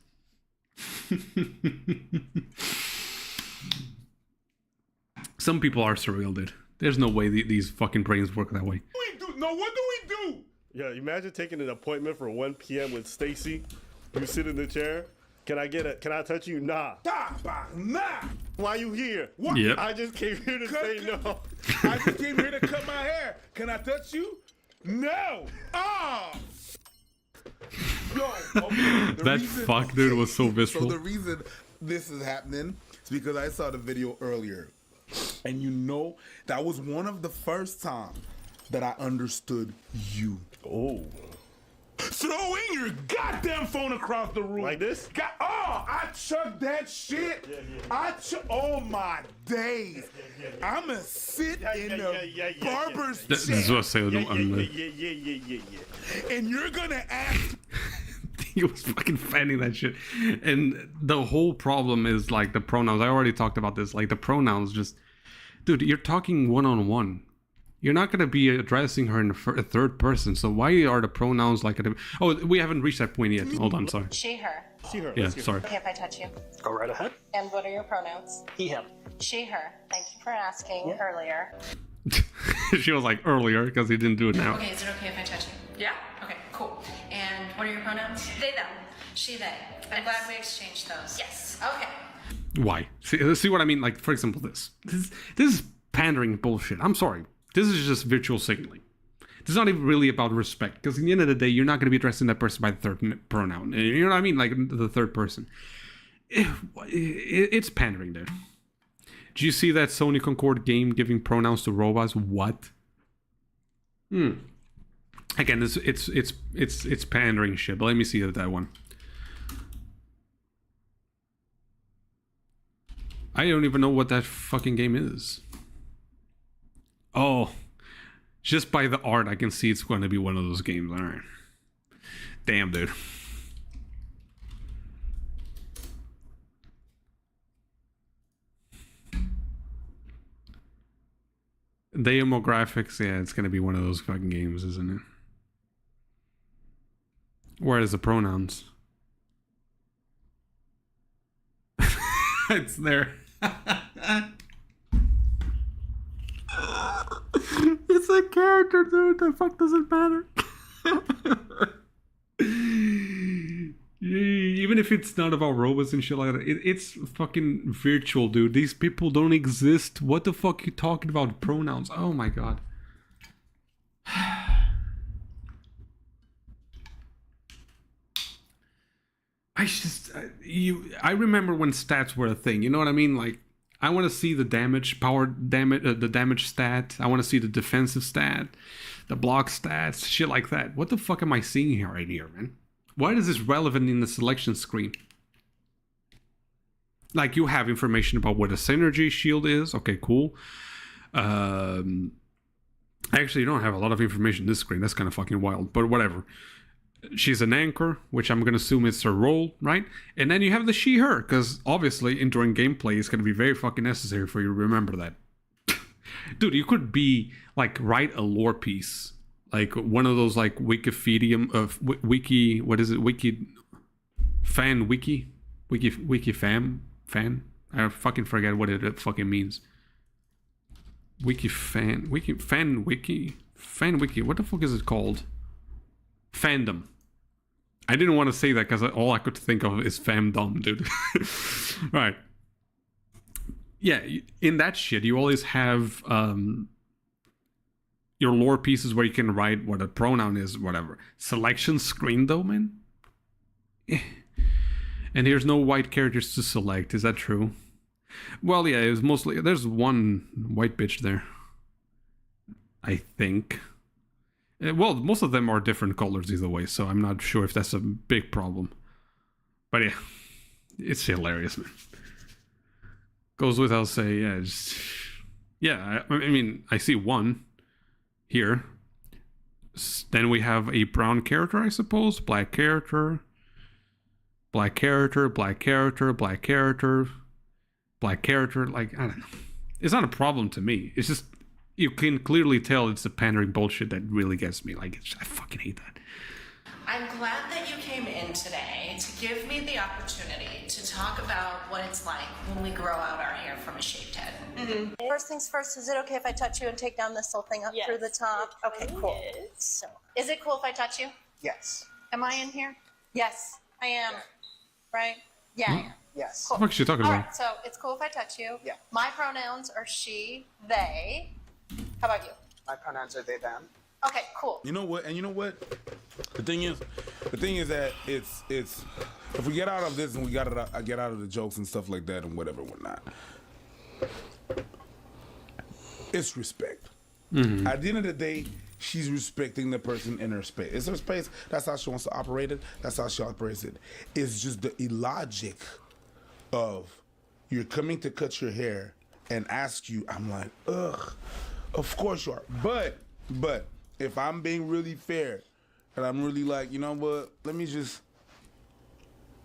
Some people are surreal, dude. There's no way these fucking brains work that way. What do we do? Yeah, imagine taking an appointment for 1 p.m. with Stacy. You sit in the chair. Can I touch you? Nah. Nah. Why you here? What? Yep. I just came here to say no. I just came here to cut my hair. Can I touch you? No. Ah. Yo, okay, That fuck, dude, was so visceral. So the reason this is happening is because I saw the video earlier. And you know, that was one of the first times that I understood you. Oh. Throwing your goddamn phone across the room. Like this? I chugged that shit. Oh my days. I'ma sit in the barber's This is what I say. and you're gonna ask. He was fucking fanning that shit. And the whole problem is like the pronouns. I already talked about this. Like the pronouns just... Dude, you're talking one-on-one. You're not going to be addressing her in a third person. So why are the pronouns like... Oh, we haven't reached that point yet. Hold on, sorry. She, her. Yeah, sorry. Okay if I touch you? Go right ahead. And what are your pronouns? He, him. She, her. Thank you for asking earlier. She was like earlier because he didn't do it now. Okay, is it okay if I touch you? Yeah? Okay, cool. And what are your pronouns? They, them. She, they. I'm glad we exchanged those. Yes. Okay. Why? See what I mean? Like, for example, this is pandering bullshit. I'm sorry. This is just virtual signaling. It's not even really about respect, because in the end of the day, you're not going to be addressing that person by the third pronoun. You know what I mean? Like the third person. It's pandering, dude. Do you see that Sony Concord game giving pronouns to robots? What? Again, it's pandering shit. But let me see that one. I don't even know what that fucking game is. Oh, just by the art, I can see it's going to be one of those games. All right. Damn, dude. Demographics, yeah, it's going to be one of those fucking games, isn't it? Where is the pronouns? It's there. It's a character, dude. The fuck does it matter? Even if it's not about robots and shit like that, it's fucking virtual, dude. These people don't exist. What the fuck are you talking about? Pronouns? Oh my god. I remember when stats were a thing. You know what I mean? Like, I want to see the damage, the damage stat. I want to see the defensive stat, the block stats, shit like that. What the fuck am I seeing here right here, man? Why is this relevant in the selection screen? Like, you have information about what a synergy shield is. Okay, cool. Actually, you don't have a lot of information on this screen. That's kind of fucking wild, but whatever. She's an anchor, which I'm going to assume is her role, right? And then you have the she-her, because obviously during gameplay it's going to be very fucking necessary for you to remember that. Dude, you could be, like, write a lore piece. Like, one of those, like, Wikipedia of wiki, what is it? Wiki fan wiki? Wiki fan? I fucking forget what it fucking means. Fan wiki. What the fuck is it called? Fandom. I didn't want to say that because all I could think of is famdom, dude. Right. Yeah, in that shit, you always have your lore pieces where you can write what a pronoun is, whatever. Selection screen, though, man? And here's no white characters to select. Is that true? Well, yeah, it was mostly... There's one white bitch there. I think. Well, most of them are different colors either way, so I'm not sure if that's a big problem. But yeah, it's hilarious, man. Goes without saying, yeah. I mean, I see one here. Then we have a brown character, I suppose. Black character. Black character, black character, black character. Black character, like, I don't know. It's not a problem to me. It's just... You can clearly tell it's the pandering bullshit that really gets me. Like, I fucking hate that. I'm glad that you came in today to give me the opportunity to talk about what it's like when we grow out our hair from a shaved head. Mm-hmm. First things first, is it okay if I touch you and take down this little thing up through the top? Okay, cool. So, is it cool if I touch you? Yes. Am I in here? Yes, I am. Right? Yeah, I am. Yes. Cool. What the fuck is she talking All about? right, so it's cool if I touch you. Yeah. My pronouns are she, they. How about you? My pronouns are they, them. Okay, cool. You know what? And you know what? The thing is that it's if we get out of this and we get out of the jokes and stuff like that and whatnot. It's respect. Mm-hmm. At the end of the day, she's respecting the person in her space. It's her space. That's how she wants to operate it. That's how she operates it. It's just the illogic of you're coming to cut your hair and ask you. I'm like, ugh. Of course you are. But if I'm being really fair and I'm really like, you know what,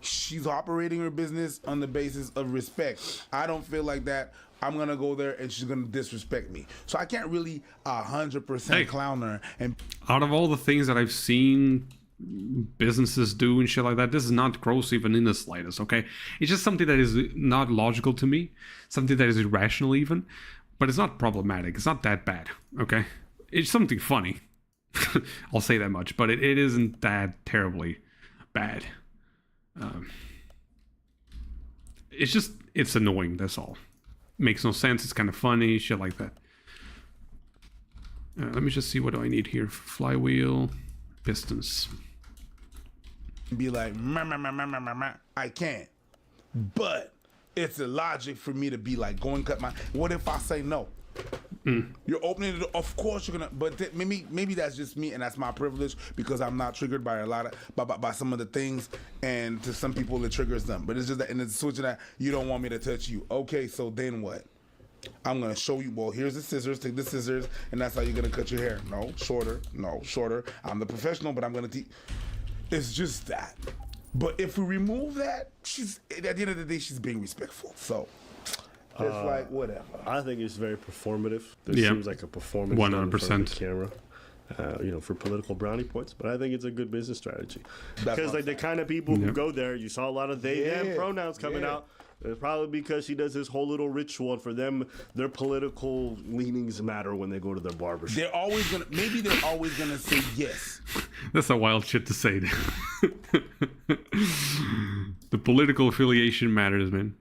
she's operating her business on the basis of respect. I don't feel like that. I'm going to go there and she's going to disrespect me. So I can't really 100% clown her. And out of all the things that I've seen businesses do and shit like that, this is not gross even in the slightest, okay? It's just something that is not logical to me. Something that is irrational even. But it's not problematic. It's not that bad, okay? It's something funny. I'll say that much. But it isn't that terribly bad. It's annoying, that's all. Makes no sense. It's kind of funny, shit like that. Let me just see, what do I need here? Flywheel, pistons. Be like, I can't. But... it's illogic for me to be like, go and cut my... What if I say no? You're opening the door. Of course you're gonna... But maybe that's just me and that's my privilege because I'm not triggered by a lot of... by some of the things, and to some people it triggers them. But it's just that, and it's switching that, you don't want me to touch you. Okay, so then what? I'm gonna show you, well, here's the scissors, take the scissors, and that's how you're gonna cut your hair. No, shorter. I'm the professional, but I'm gonna teach... It's just that. But if we remove that, she's at the end of the day, she's being respectful. So it's like whatever. I think it's very performative. There seems like a performance 100% camera. for political brownie points. But I think it's a good business strategy because like the kind of people who go there, you saw a lot of they them pronouns coming out. It's probably because she does this whole little ritual, and for them, their political leanings matter when they go to their barbershop. They're always gonna say yes. That's a wild shit to say. The political affiliation matters, man.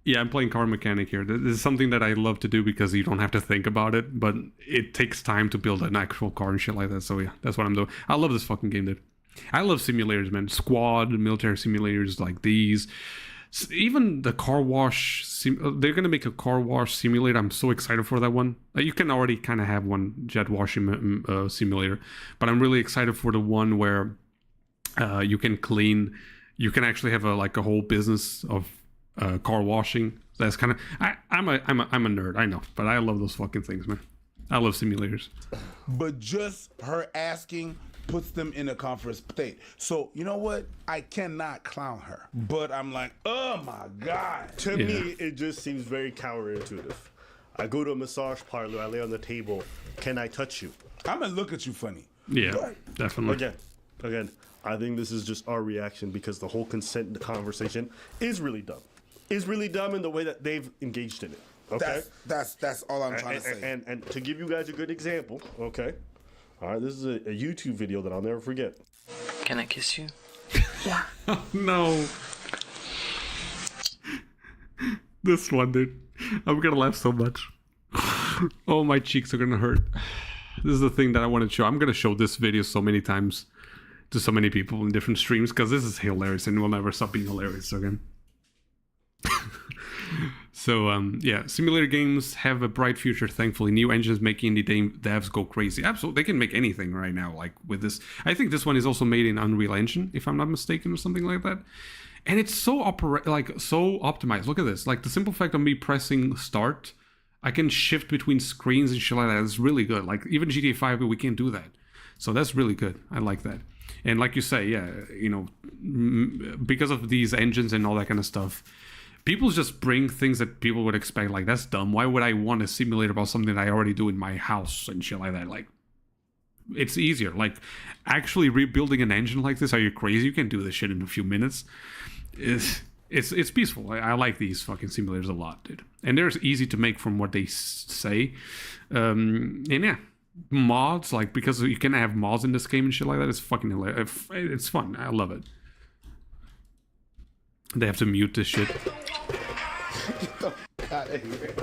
Yeah, I'm playing Car Mechanic here. This is something that I love to do because you don't have to think about it, but it takes time to build an actual car and shit like that. So yeah, that's what I'm doing. I love this fucking game, dude. I love simulators, man. Squad, military simulators like these. Even the car wash, they're going to make a car wash simulator. I'm so excited for that one. You can already kind of have one jet washing simulator, but I'm really excited for the one where you can clean. You can actually have a whole business of car washing. That's kind of I'm a nerd, I know, but I love those fucking things, man. I love simulators. But just her asking puts them in a comfort state. So you know what? I cannot clown her, but I'm like, oh my god. To me, it just seems very counterintuitive. I go to a massage parlor, I lay on the table. Can I touch you? I'm gonna look at you funny. Yeah, definitely. Again, I think this is just our reaction because the whole consent conversation is really dumb. Is really dumb in the way that they've engaged in it. Okay, that's all I'm trying to say. And to give you guys a good example, okay. All right, this is a YouTube video that I'll never forget. Can I kiss you? Yeah. Oh, no. This one, dude. I'm gonna laugh so much. Oh, my cheeks are gonna hurt. This is the thing that I want to show. I'm gonna show this video so many times to so many people in different streams because this is hilarious and will never stop being hilarious again. So yeah, simulator games have a bright future, thankfully. New engines making indie devs go crazy. Absolutely, they can make anything right now, like with this. I think this one is also made in Unreal Engine, if I'm not mistaken, or something like that. And it's so so optimized. Look at this. Like the simple fact of me pressing start, I can shift between screens and shit like that. It's really good. Like even GTA 5, we can't do that. So that's really good. I like that. And like you say, yeah, you know, because of these engines and all that kind of stuff, people just bring things that people would expect. Like, that's dumb. Why would I want a simulator about something that I already do in my house and shit like that? Like, it's easier. Like, actually rebuilding an engine like this, are you crazy? You can do this shit in a few minutes. It's peaceful. I like these fucking simulators a lot, dude. And they're easy to make from what they say. And yeah, mods, like, because you can have mods in this game and shit like that, it's fucking hilarious. It's fun. I love it. They have to mute this shit. Get the fuck out of here.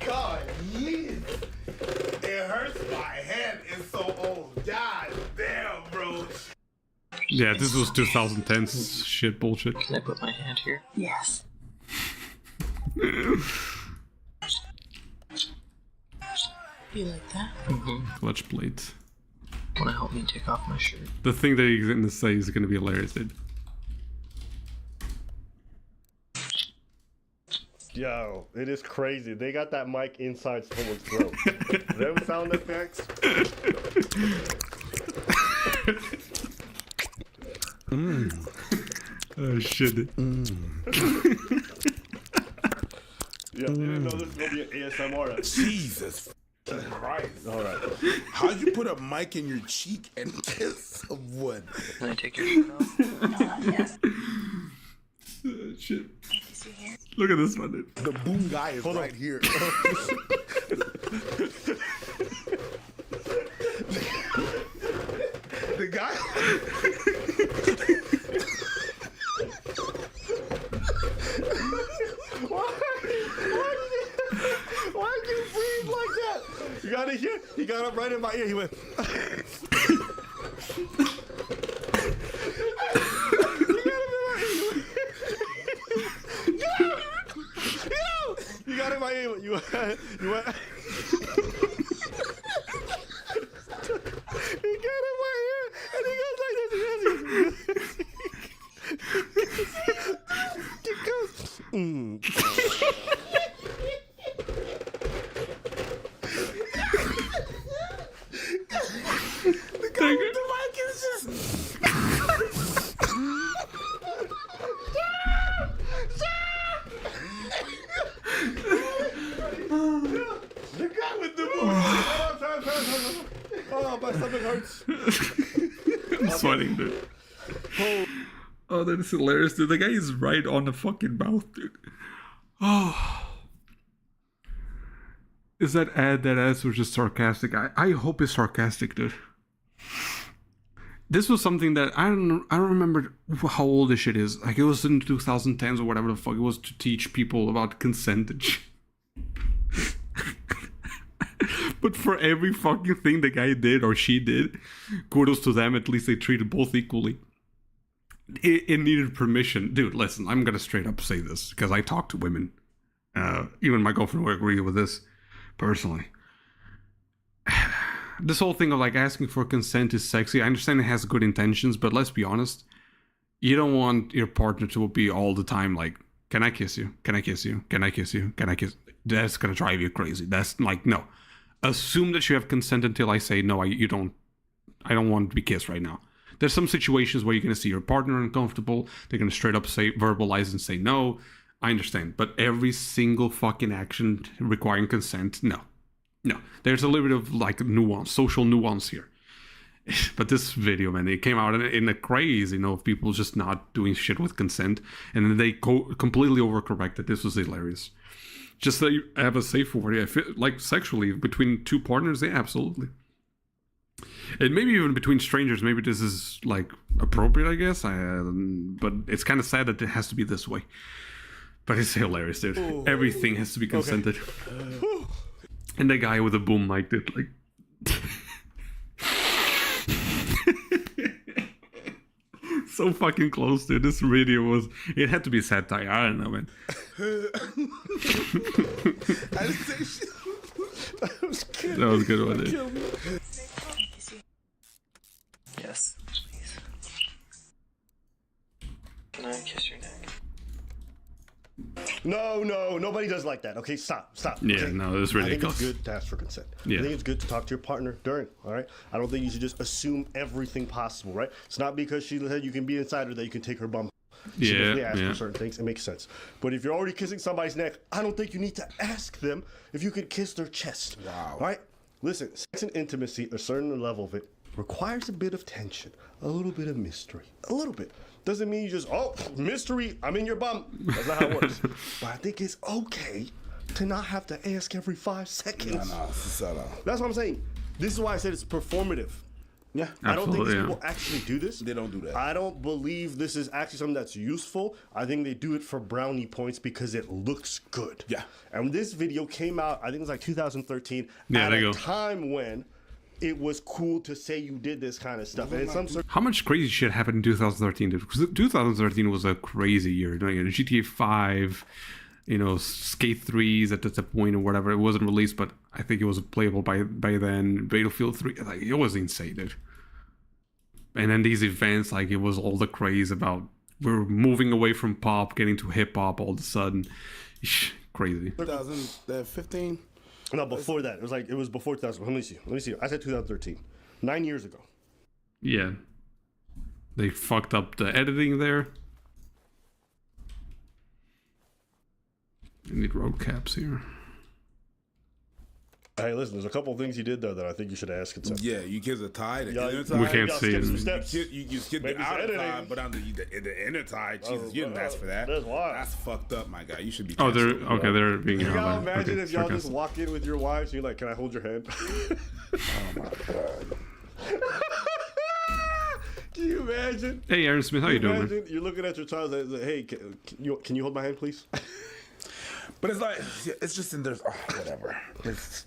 God, yes. It hurts my head. It's so old. God damn, bro. Yeah, this was 2010 shit bullshit. Can I put my hand here? Yes. You like that? Clutch plate. Wanna help me take off my shirt? The thing that he's gonna say is gonna be hilarious, dude. Yo, it is crazy. They got that mic inside someone's throat. Them sound effects. Oh shit. Yeah, you didn't know this was gonna be an ASMR. Jesus Christ. All right. How'd you put a mic in your cheek and kiss someone? Can I take your shirt off? Yes. Shit. Look at this one, dude. The boom guy is right here. The guy. Why did you breathe like that? You got it here? He got up right in my ear. He went. You got in my ear. You went. He got in my ear, and he goes like this. He goes. The guy with the mic is just. The guy with the I'm sweating, dude. Oh, that is hilarious, dude. The guy is right on the fucking mouth, dude. Oh. Is that ass was just sarcastic? I hope it's sarcastic, dude. This was something that I don't remember how old this shit is. Like, it was in 2010s or whatever the fuck. It was to teach people about consent and shit. But for every fucking thing the guy did or she did, kudos to them. At least they treated both equally. It needed permission. Dude, listen, I'm gonna straight up say this because I talk to women. Even my girlfriend will agree with this personally. This whole thing of like asking for consent is sexy. I understand it has good intentions, but let's be honest. You don't want your partner to be all the time like, can I kiss you? Can I kiss you? Can I kiss you? Can I kiss? That's gonna drive you crazy. That's like, no. Assume that you have consent until I say no. I don't want to be kissed right now. There's some situations where you're gonna see your partner uncomfortable. They're gonna straight up say, verbalize and say no. I understand, but every single fucking action requiring consent, no. There's a little bit of like nuance, social nuance here. But this video, man, it came out in a craze, of people just not doing shit with consent, and then they completely overcorrected. This was hilarious. Just that you have a safe word, yeah, like sexually between two partners, yeah, absolutely. And maybe even between strangers, maybe this is like appropriate, I guess. But it's kind of sad that it has to be this way. But it's hilarious, dude. Ooh. Everything has to be consented. Okay. And the guy with the boom mic did like. So fucking close, dude. This video was. It had to be satire. I don't know, man. I didn't say shit. That was a good one, dude. Yes, please. Can I kiss your neck? No, nobody does like that. Okay, stop. Yeah, okay? no, it was ridiculous. I think it's good to ask for consent. Yeah. I think it's good to talk to your partner during, all right? I don't think you should just assume everything possible, right? It's not because she said you can be inside her that you can take her bum. She definitely asked for certain things. It makes sense. But if you're already kissing somebody's neck, I don't think you need to ask them if you could kiss their chest. Wow. All right? Listen, sex and intimacy, a certain level of it, requires a bit of tension, a little bit of mystery, a little bit. Doesn't mean you just, mystery, I'm in your bum. That's not how it works. But I think it's okay to not have to ask every 5 seconds. No, that's what I'm saying. This is why I said it's performative. Yeah, I don't think these people actually do this. They don't do that. I don't believe this is actually something that's useful. I think they do it for brownie points because it looks good. Yeah. And this video came out, I think it was like 2013, at a time when it was cool to say you did this kind of stuff. And in some how much crazy shit happened in 2013, dude? Because 2013 was a crazy year. GTA 5, Skate 3s at the point or whatever. It wasn't released, but I think it was playable by then. Battlefield 3, like, it was insane, dude. And then these events, like, it was all the craze about we're moving away from pop, getting to hip hop all of a sudden. Crazy. 2015. No, before that. It was before 2000. Let me see. I said 2013. 9 years ago. Yeah. They fucked up the editing there. I need road caps here. Hey, listen, there's a couple of things he did, though, that I think you should ask consent. Yeah, you kiss a tie. We can't see it. You skip the outer tie, but on the inner tie, Jesus, you didn't ask for that. That's fucked up, my guy. You should be canceled. They're being You gotta imagine if y'all just walk in with your wives and you're like, can I hold your hand? Oh, my God. Can you imagine? Hey, Aaron Smith, how you doing, man? You're looking at your child and like, hey, can you hold my hand, please? But it's like, it's just in there, whatever.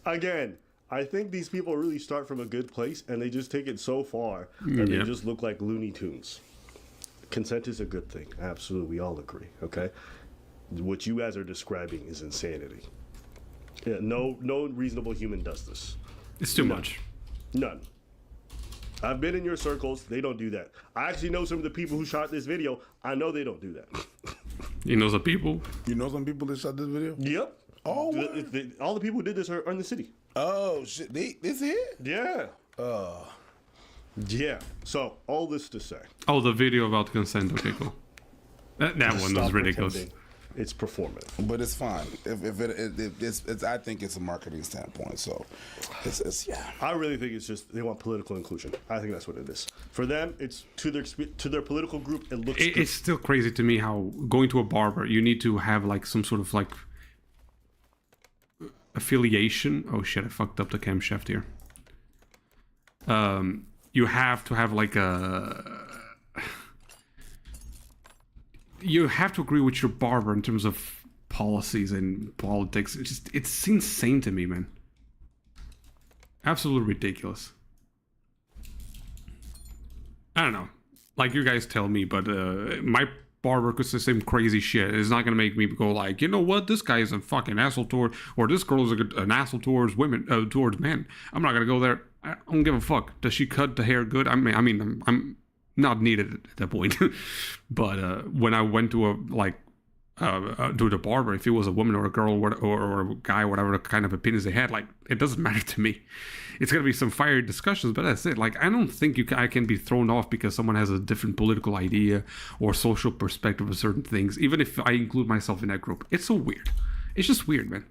Again, I think these people really start from a good place and they just take it so far that they just look like Looney Tunes. Consent is a good thing. Absolutely. We all agree. Okay? What you guys are describing is insanity. Yeah, no reasonable human does this. It's too much. None. I've been in your circles. They don't do that. I actually know some of the people who shot this video. I know they don't do that. You know some people? You know some people that shot this video? Yep. Oh, all the people who did this are in the city. Oh, shit. This here? Yeah. Yeah. So, all this to say. Oh, the video about consent. Okay, cool. That one was ridiculous. it's performative. But it's fine. It's I think it's a marketing standpoint. So, it's yeah. I really think it's just they want political inclusion. I think that's what it is. For them, it's to their political group. It looks. It's still crazy to me how going to a barber, you need to have like some sort of like affiliation. Oh shit! I fucked up the camshaft here. You have to have like you have to agree with your barber in terms of policies and politics. It's insane to me, man. Absolutely ridiculous. I don't know. Like you guys tell me, but my barber could say some crazy shit. It's not gonna make me go like, you know what, this guy is a fucking asshole toward, or this girl is an asshole towards women, towards men. I'm not gonna go there. I don't give a fuck. Does she cut the hair good? I mean, I'm not needed at that point. But when I went to to the barber, if it was a woman or a girl or a guy, whatever kind of opinions they had, like, it doesn't matter to me. It's gonna be some fiery discussions, but that's it. Like, I don't think I can be thrown off because someone has a different political idea or social perspective of certain things, even if I include myself in that group. It's so weird. It's just weird, man.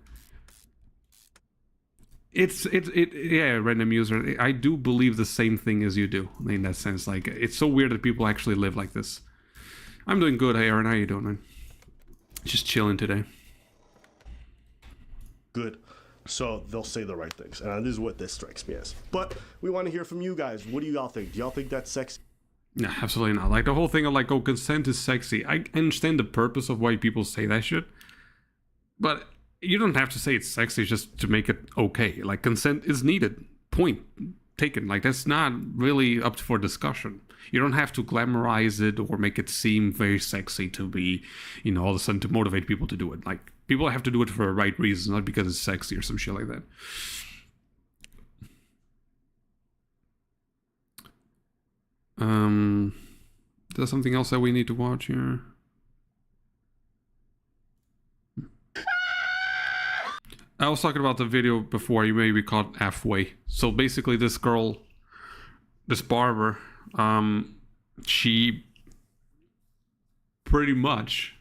Yeah, random user. I do believe the same thing as you do in that sense. Like, it's so weird that people actually live like this. I'm doing good. Hey, Aaron, how you doing, man? Just chilling today. Good. So they'll say the right things, and this is what this strikes me as. But we want to hear from you guys. What do y'all think? Do y'all think that's sexy? No, absolutely not. Like, the whole thing of like, oh, consent is sexy. I understand the purpose of why people say that shit, but you don't have to say it's sexy just to make it okay. Like, consent is needed. Point taken. Like, that's not really up for discussion. You don't have to glamorize it or make it seem very sexy to be, you know, all of a sudden to motivate people to do it. Like, people have to do it for the right reasons, not because it's sexy or some shit like that. There's something else that we need to watch here. I was talking about the video before, you maybe caught halfway. So basically this girl, this barber, she pretty much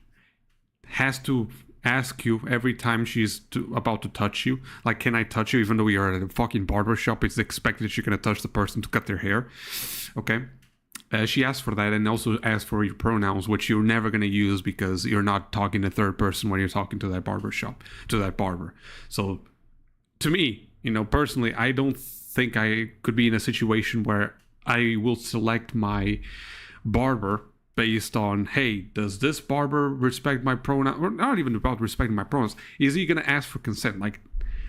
has to ask you every time she's about to touch you, like, can I touch you? Even though you're at a fucking barber shop, it's expected that you're gonna touch the person to cut their hair. Okay. She asked for that, and also asked for your pronouns, which you're never going to use because you're not talking to third person when you're talking to that barber shop, to that barber. So, to me, you know, personally, I don't think I could be in a situation where I will select my barber based on, hey, does this barber respect my pronouns? Or not even about respecting my pronouns. Is he going to ask for consent? Like,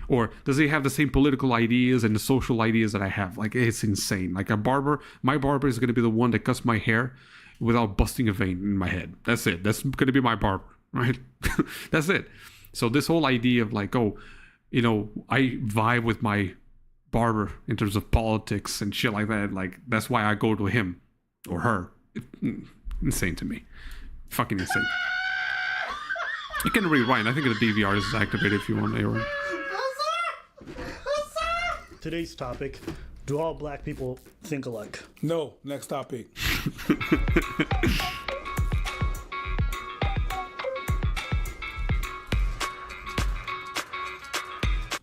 or does he have the same political ideas and the social ideas that I have? Like, it's insane. Like, my barber is going to be the one that cuts my hair without busting a vein in my head. That's it. That's going to be my barber, right? That's it. So this whole idea of like, oh, you know, I vibe with my barber in terms of politics and shit like that. Like, that's why I go to him or her. Insane to me. Fucking insane. You can rewind. I think the DVR is activated if you want, Aaron. Today's topic, do all black people think alike? No. Next topic.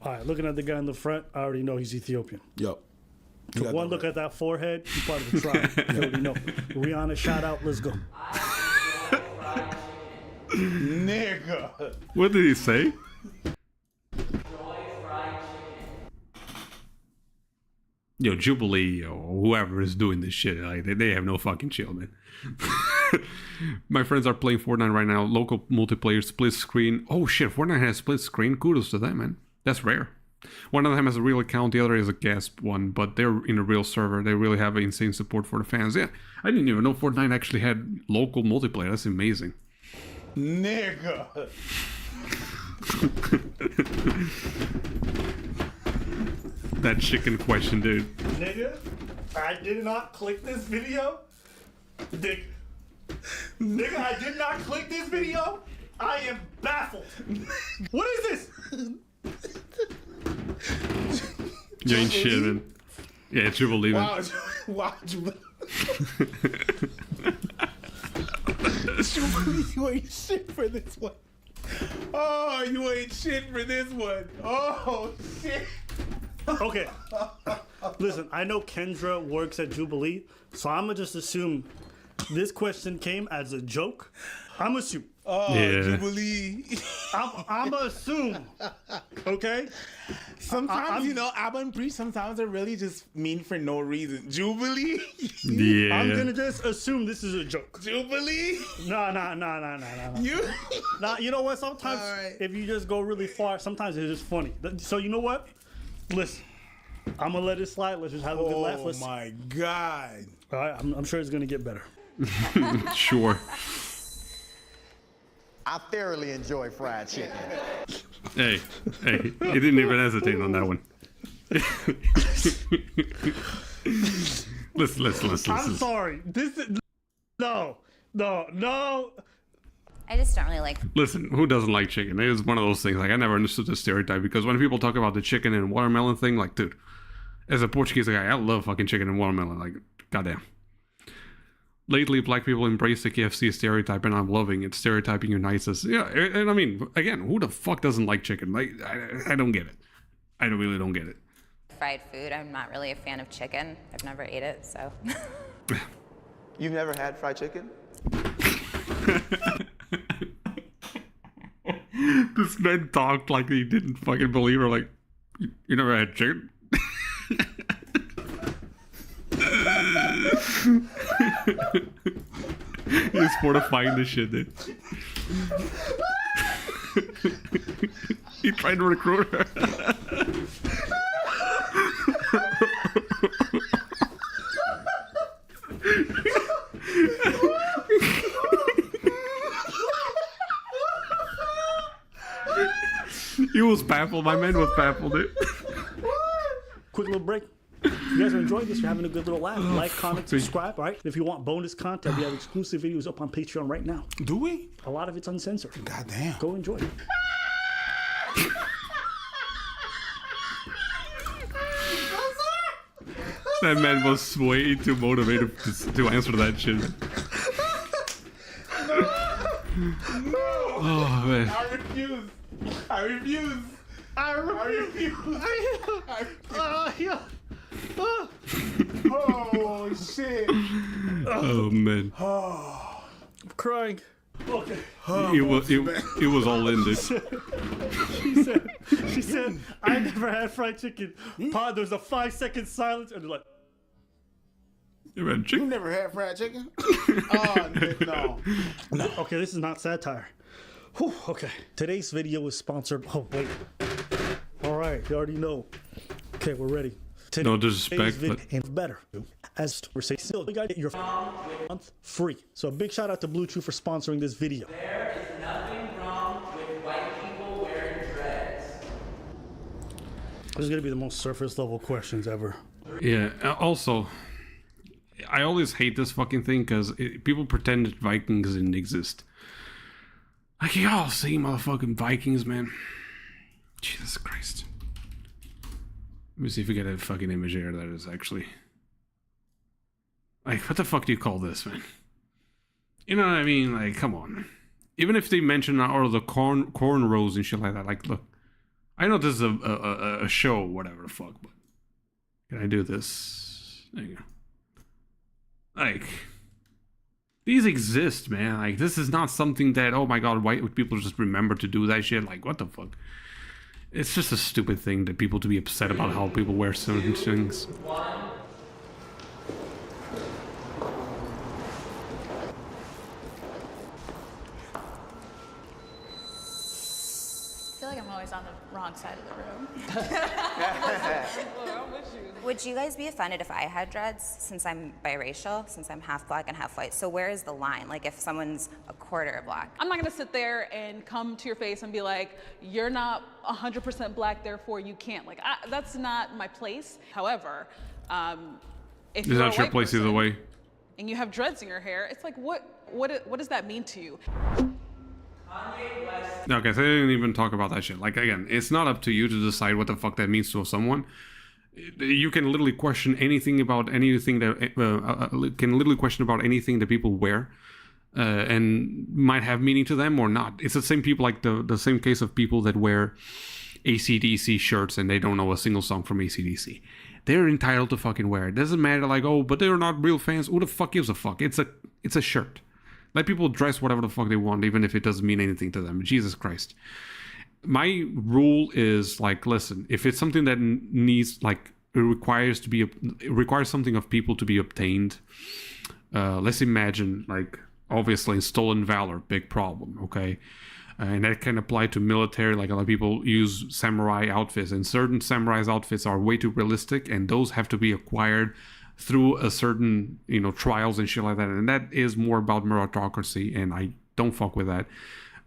All right, looking at the guy in the front, I already know he's Ethiopian. Yep. So one look at that forehead, he's part of the tribe. You already know. Rihanna, shout out, let's go. Nigga. What did he say? Yo, Jubilee or whoever is doing this shit, like, they have no fucking chill, man. My friends are playing Fortnite right now. Local multiplayer split screen. Oh shit, Fortnite has split screen. Kudos to them, man. That's rare. One of them has a real account, the other is a guest one, but they're in a real server. They really have insane support for the fans. Yeah, I didn't even know Fortnite actually had local multiplayer. That's amazing. Nigga. That chicken question, dude. Nigga, I did not click this video. Nigga, I did not click this video. I am baffled. What is this? You ain't shit, man. Yeah, Jubilee, man. Wow, Jubilee. Jubilee, you ain't shit for this one. Oh, you ain't shit for this one. Oh, shit. Okay. Listen, I know Kendra works at Jubilee, so I'm gonna just assume this question came as a joke. I'm assuming. Oh, Yeah. Jubilee. I'm gonna assume. Okay. Sometimes, you know, Abba and Bree, sometimes they're really just mean for no reason. Jubilee? Yeah. I'm gonna just assume this is a joke. Jubilee? No. You? Nah, you know what? Sometimes Alright. if you just go really far, sometimes it's just funny. So you know what? Listen, I'm gonna let it slide. Let's just have a good laugh. Oh, Let's, my God. all right, I'm sure it's gonna get better. Sure. I thoroughly enjoy fried chicken. Hey, he didn't even hesitate on that one. Listen. I'm sorry. This is no. I just don't really like. Listen, who doesn't like chicken? It is one of those things. Like, I never understood the stereotype because when people talk about the chicken and watermelon thing, like, dude, as a Portuguese guy, I love fucking chicken and watermelon. Like, goddamn. Lately, black people embrace the KFC stereotype, and I'm loving it. Stereotyping unites us. Yeah, and I mean, again, who the fuck doesn't like chicken? Like, I don't get it. I really don't get it. Fried food. I'm not really a fan of chicken. I've never ate it, so. You've never had fried chicken? This man talked like he didn't fucking believe her. Like, you never had chicken? He's fortifying the shit, dude. He tried to recruit her. He was baffled. My man was baffled, dude. Quick little break. If you guys are enjoying this, you're having a good little laugh. Like, comment, subscribe, all right? If you want bonus content, we have exclusive videos up on Patreon right now. Do we? A lot of it's uncensored. Goddamn. Go enjoy it. That man was way too motivated to answer that shit. Oh, man. I refuse. Oh, shit. Oh, man. I'm crying. Okay. It was all in this. She said, I never had fried chicken. Pod, there's a 5-second silence, and they're like, You had chicken? You never had fried chicken? Oh, no. Okay, this is not satire. Whew, okay. Today's video is sponsored. Oh, wait. All right, you already know. Okay, we're ready. No disrespect, but and better. As we're saying, still, you gotta get your month free. So a big shout out to Blue Chew for sponsoring this video. There is nothing wrong with white people wearing dreads. This is gonna be the most surface level questions ever. Yeah. Also, I always hate this fucking thing because people pretend that Vikings didn't exist. Like, y'all see motherfucking Vikings, man. Jesus Christ. Let me see if we get a fucking image here that is actually... Like, what the fuck do you call this, man? You know what I mean? Like, come on. Even if they mention all of the cornrows and shit like that, like, look. I know this is a show, whatever the fuck, but... Can I do this? There you go. Like... These exist, man. Like, this is not something that, oh my god, white people just remember to do that shit. Like, what the fuck? It's just a stupid thing that people to be upset about how people wear certain things. I feel like I'm always on the wrong side of the room. Would you guys be offended if I had dreads, since I'm biracial, since I'm half black and half white? So where is the line? Like, if someone's a quarter black? I'm not gonna sit there and come to your face and be like, you're not 100% black, therefore you can't. Like, that's not my place. However, if you're a It's not your white place person either way. and you have dreads in your hair, it's like, what does that mean to you? Okay, so I didn't even talk about that shit. Like, again, it's not up to you to decide what the fuck that means to someone. You can literally question anything about anything that can literally question about anything that people wear. and might have meaning to them or not. It's the same people, like the same case of people that wear AC/DC shirts and they don't know a single song from AC/DC. They're entitled to fucking wear it. Doesn't matter, like, oh, but they're not real fans. Who the fuck gives a fuck? It's a shirt. Let people dress whatever the fuck they want, even if it doesn't mean anything to them. Jesus Christ. My rule is, like, listen, if it's something that needs, like, it requires something of people to be obtained. Let's imagine, like, obviously stolen valor, big problem, okay? And that can apply to military. Like, a lot of people use samurai outfits, and certain samurai's outfits are way too realistic, and those have to be acquired through a certain, trials and shit like that. And that is more about meritocracy, and I don't fuck with that,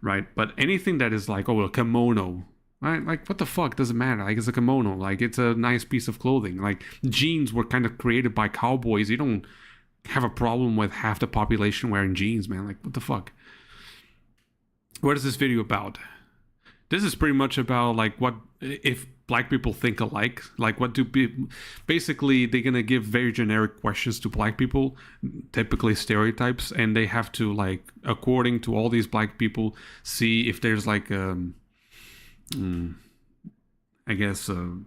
right? But anything that is like, oh, a kimono, right? Like, what the fuck? Doesn't matter. Like, it's a kimono. Like, it's a nice piece of clothing. Like, jeans were kind of created by cowboys. You don't have a problem with half the population wearing jeans, man. Like, what the fuck? What is this video about? This is pretty much about, like, what if black people think alike? Like, what do people... Basically, they're gonna give very generic questions to black people, typically stereotypes, and they have to, like, according to all these black people, see if there's, like, I guess, a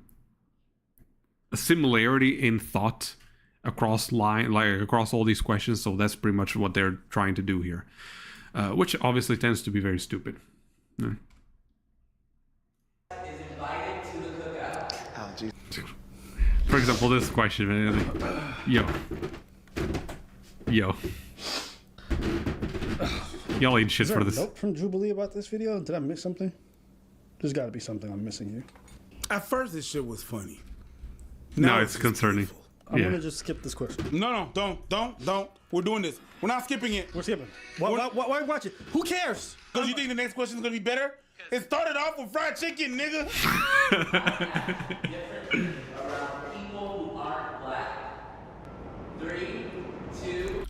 similarity in thought across across all these questions. So that's pretty much what they're trying to do here, which obviously tends to be very stupid. Yeah. Is invited to the cookout. Oh, geez. For example, this question, yo, y'all eat shit for this. Is there a note from Jubilee about this video? Did I miss something? There's got to be something I'm missing here. At first, this shit was funny. Now it's concerning. I'm gonna just skip this question. No, don't. We're doing this. We're not skipping it. We're skipping. Why watch it? Who cares? Because you think the next question is gonna be better? It started off with fried chicken, nigga. Around people who aren't black. 3,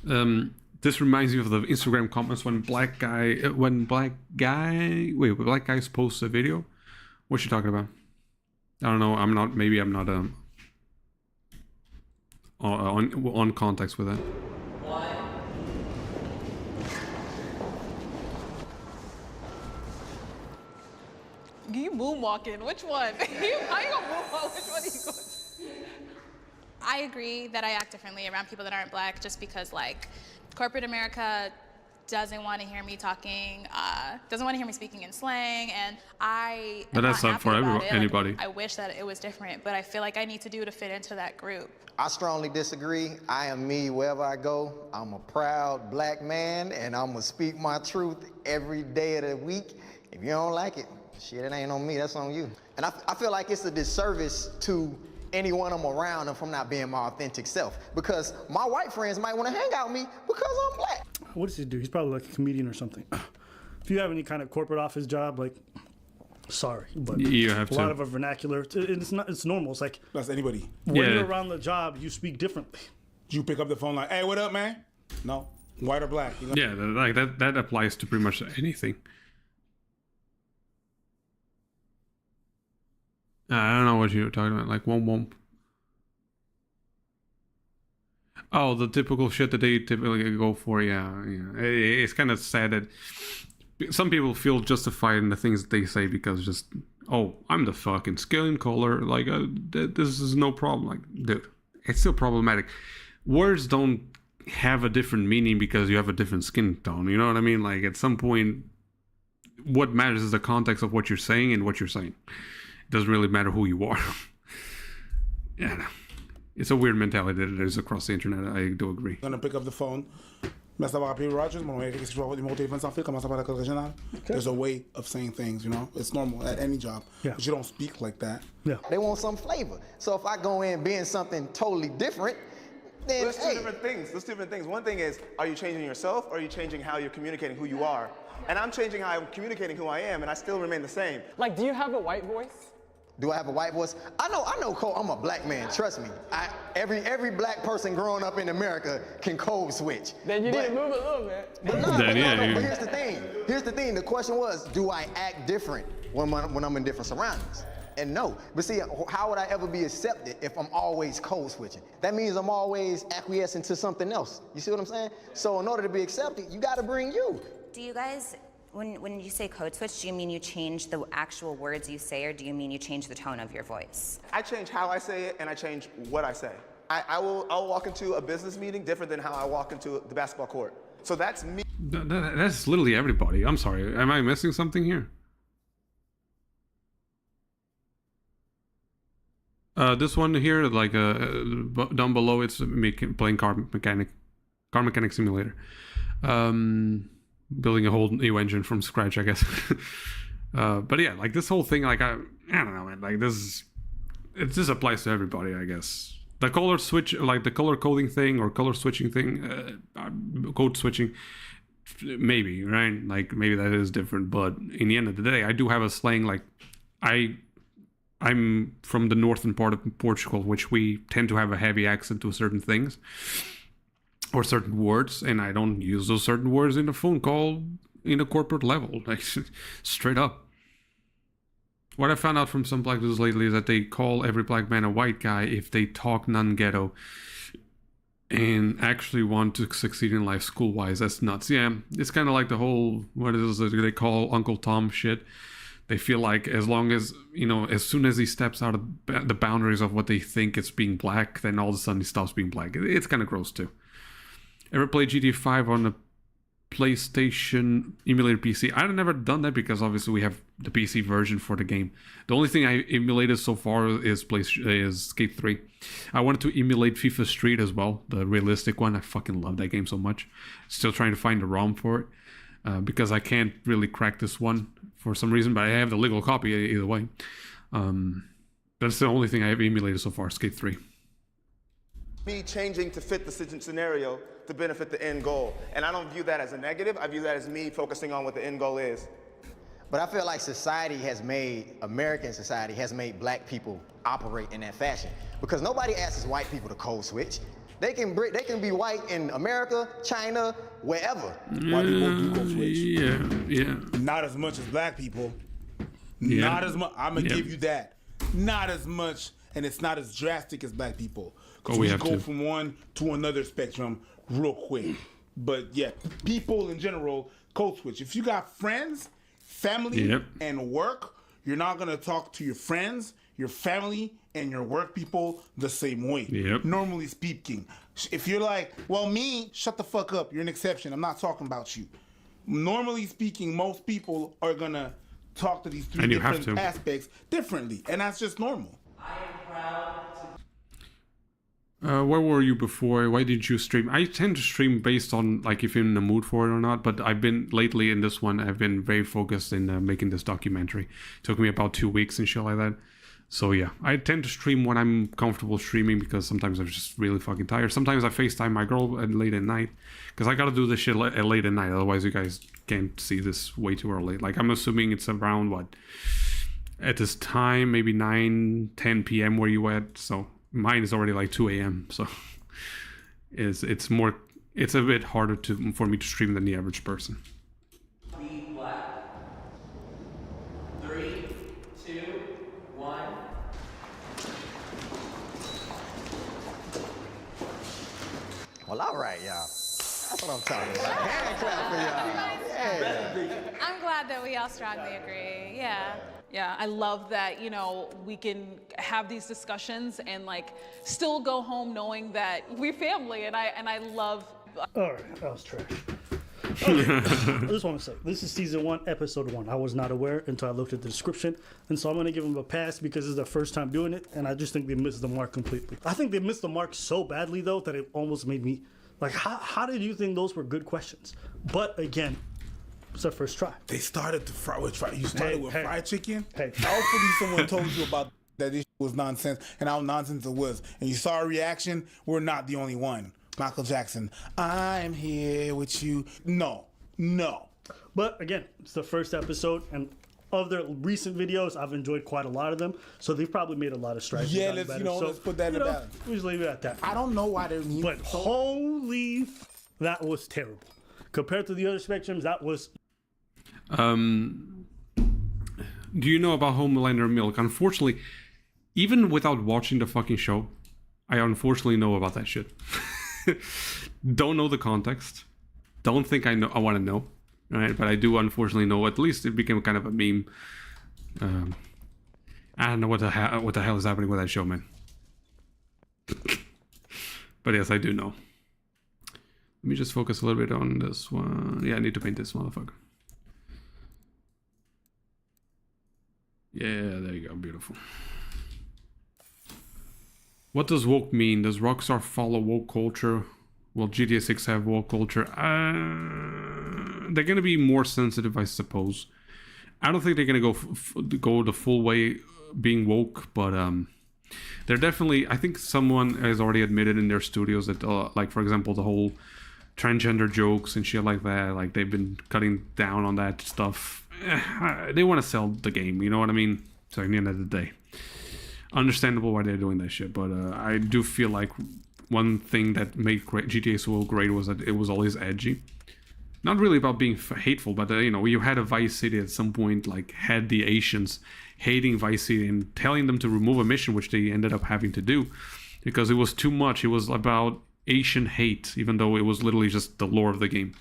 2. This reminds me of the Instagram comments when black guys post a video. What you talking about? I don't know. Maybe I'm not on context with that. You moonwalking? Which one? How you gonna moonwalk? Which one are you going? I agree that I act differently around people that aren't black just because, like, corporate America doesn't want to hear me talking, doesn't want to hear me speaking in slang, and But that's not for anybody. Like, I wish that it was different, but I feel like I need to do to fit into that group. I strongly disagree. I am me wherever I go. I'm a proud black man, and I'm gonna speak my truth every day of the week. If you don't like it, shit, it ain't on me, that's on you. And I feel like it's a disservice to anyone I'm around if I'm not being my authentic self. Because my white friends might want to hang out with me because I'm black. What does he do? He's probably like a comedian or something. If you have any kind of corporate office job, like, sorry, but you have a lot of a vernacular. It's normal. It's like that's anybody. When you're around the job, you speak differently. You pick up the phone like, "Hey, what up, man?" No, white or black. You know? Yeah, like that applies to pretty much anything. I don't know what you were talking about. Like womp. Oh, the typical shit that they typically go for. Yeah. It's kind of sad that some people feel justified in the things that they say because just, oh, I'm the fucking skin color. Like, this is no problem. Like, dude, it's still problematic. Words don't have a different meaning because you have a different skin tone. You know what I mean? Like, at some point, what matters is the context of what you're saying and what you're saying. It doesn't really matter who you are. Yeah. It's a weird mentality that there is across the internet. I do agree. I'm gonna pick up the phone. There's a way of saying things, you know? It's normal at any job. Yeah. But you don't speak like that. Yeah. They want some flavor. So if I go in being something totally different, then Let's do different things. One thing is, are you changing yourself or are you changing how you're communicating who you are? And I'm changing how I'm communicating who I am, and I still remain the same. Like, do you have a white voice? Do I have a white voice? I know, Cole, I'm a black man, trust me. Every black person growing up in America can code switch. Then you need to move a little bit. But here's the thing. The question was, do I act different when I'm in different surroundings? and no. But see, how would I ever be accepted if I'm always code switching? That means I'm always acquiescing to something else. You see what I'm saying? So in order to be accepted, you got to bring you. Do you guys, when you say code switch, do you mean you change the actual words you say, or do you mean you change the tone of your voice? I change how I say it, and I change what I say. I'll walk into a business meeting different than how I walk into the basketball court. So that's me. That's literally everybody. I'm sorry. Am I missing something here? This one here, like down below, it's me playing car mechanic simulator. Building a whole new engine from scratch, I guess. But yeah, like this whole thing, like I don't know, man. Like this applies to everybody, I guess. The color switch, like the color coding thing or color switching thing, code switching, maybe, right? Like maybe that is different. But in the end of the day, I do have a slang. Like I'm from the northern part of Portugal, which we tend to have a heavy accent to certain things or certain words, and I don't use those certain words in a phone call in a corporate level, like straight up. What I found out from some black dudes lately is that they call every black man a white guy if they talk non-ghetto and actually want to succeed in life school-wise. That's nuts. Yeah, it's kind of like the whole, what is it they call Uncle Tom shit. They feel like as long as, you know, as soon as he steps out of the boundaries of what they think is being black, then all of a sudden he stops being black. It's kind of gross too. Ever played GTA 5 on a PlayStation emulator PC? I've never done that because obviously we have the PC version for the game. The only thing I emulated so far is Skate 3. I wanted to emulate FIFA Street as well, the realistic one. I fucking love that game so much. Still trying to find the ROM for it because I can't really crack this one for some reason, but I have the legal copy either way. That's the only thing I have emulated so far, Skate 3. Me changing to fit the scenario to benefit the end goal. And I don't view that as a negative. I view that as me focusing on what the end goal is. But I feel like American society has made black people operate in that fashion. Because nobody asks white people to code switch. They can be white in America, China, wherever. White people do code switch. Yeah. Not as much as black people. Yeah. Not as much. I'm going to give you that. Not as much, and it's not as drastic as black people. Because we go from one to another spectrum real quick. But yeah, people in general code switch. If you got friends, family, and work, you're not gonna talk to your friends, your family, and your work people the same way. Normally speaking. If you're like, well, me, shut the fuck up. You're an exception. I'm not talking about you. Normally speaking, most people are gonna talk to these three different aspects differently, and that's just normal. I am proud where were you before? Why didn't you stream? I tend to stream based on like if you're in the mood for it or not, but I've been lately in this one, I've been very focused in making this documentary. It took me about 2 weeks and shit like that. So yeah, I tend to stream when I'm comfortable streaming because sometimes I'm just really fucking tired. Sometimes I FaceTime my girl late at night because I gotta do this shit late at night. Otherwise you guys can't see this way too early. Like I'm assuming it's around what? At this time, maybe 9, 10 p.m. where you at, so mine is already like 2 a.m. So it's a bit harder for me to stream than the average person. be black. 3, 2, 1. Well, all right, y'all. That's what I'm talking about. Hand clap for y'all. Yeah. I'm glad that we all strongly agree. Yeah. Yeah, I love that, you know, we can have these discussions and like still go home knowing that we're family, and I love. All right, that was trash. Okay. I just want to say, this is season 1, episode 1. I was not aware until I looked at the description, and so I'm going to give them a pass because it's their first time doing it, and I just think they missed the mark completely. I think they missed the mark so badly, though, that it almost made me, like, how did you think those were good questions? But again, it's their first try. They started to fry with fried chicken. Hey. Hopefully someone told you about that this was nonsense and how nonsense it was. And you saw a reaction. We're not the only one. Michael Jackson, I'm here with you. No. But again, it's the first episode, and of their recent videos, I've enjoyed quite a lot of them. So they've probably made a lot of strides. Yeah, let's put that in the balance. We just leave it at that. I don't know why they're new. But holy, that was terrible. Compared to the other spectrums, that was... Do you know about Homelander milk? Unfortunately, even without watching the fucking show, I unfortunately know about that shit. Don't know the context. Don't think I want to know. Right? But I do unfortunately know. At least it became kind of a meme. I don't know what the hell is happening with that show, man. But yes, I do know. Let me just focus a little bit on this one. Yeah, I need to paint this motherfucker. Yeah, there you go. Beautiful. What does woke mean? Does Rockstar follow woke culture? Will GTA 6 have woke culture? They're going to be more sensitive, I suppose. I don't think they're going to go the full way being woke, but they're definitely... I think someone has already admitted in their studios that, like, for example, the whole transgender jokes and shit like that, like, they've been cutting down on that stuff. They want to sell the game, you know what I mean? So at the end of the day, understandable why they're doing that shit, but I do feel like one thing that made GTA so great was that it was always edgy. Not really about being hateful, but you know, you had a Vice City at some point, like, had the Asians hating Vice City and telling them to remove a mission, which they ended up having to do because it was too much. It was about Asian hate, even though it was literally just the lore of the game.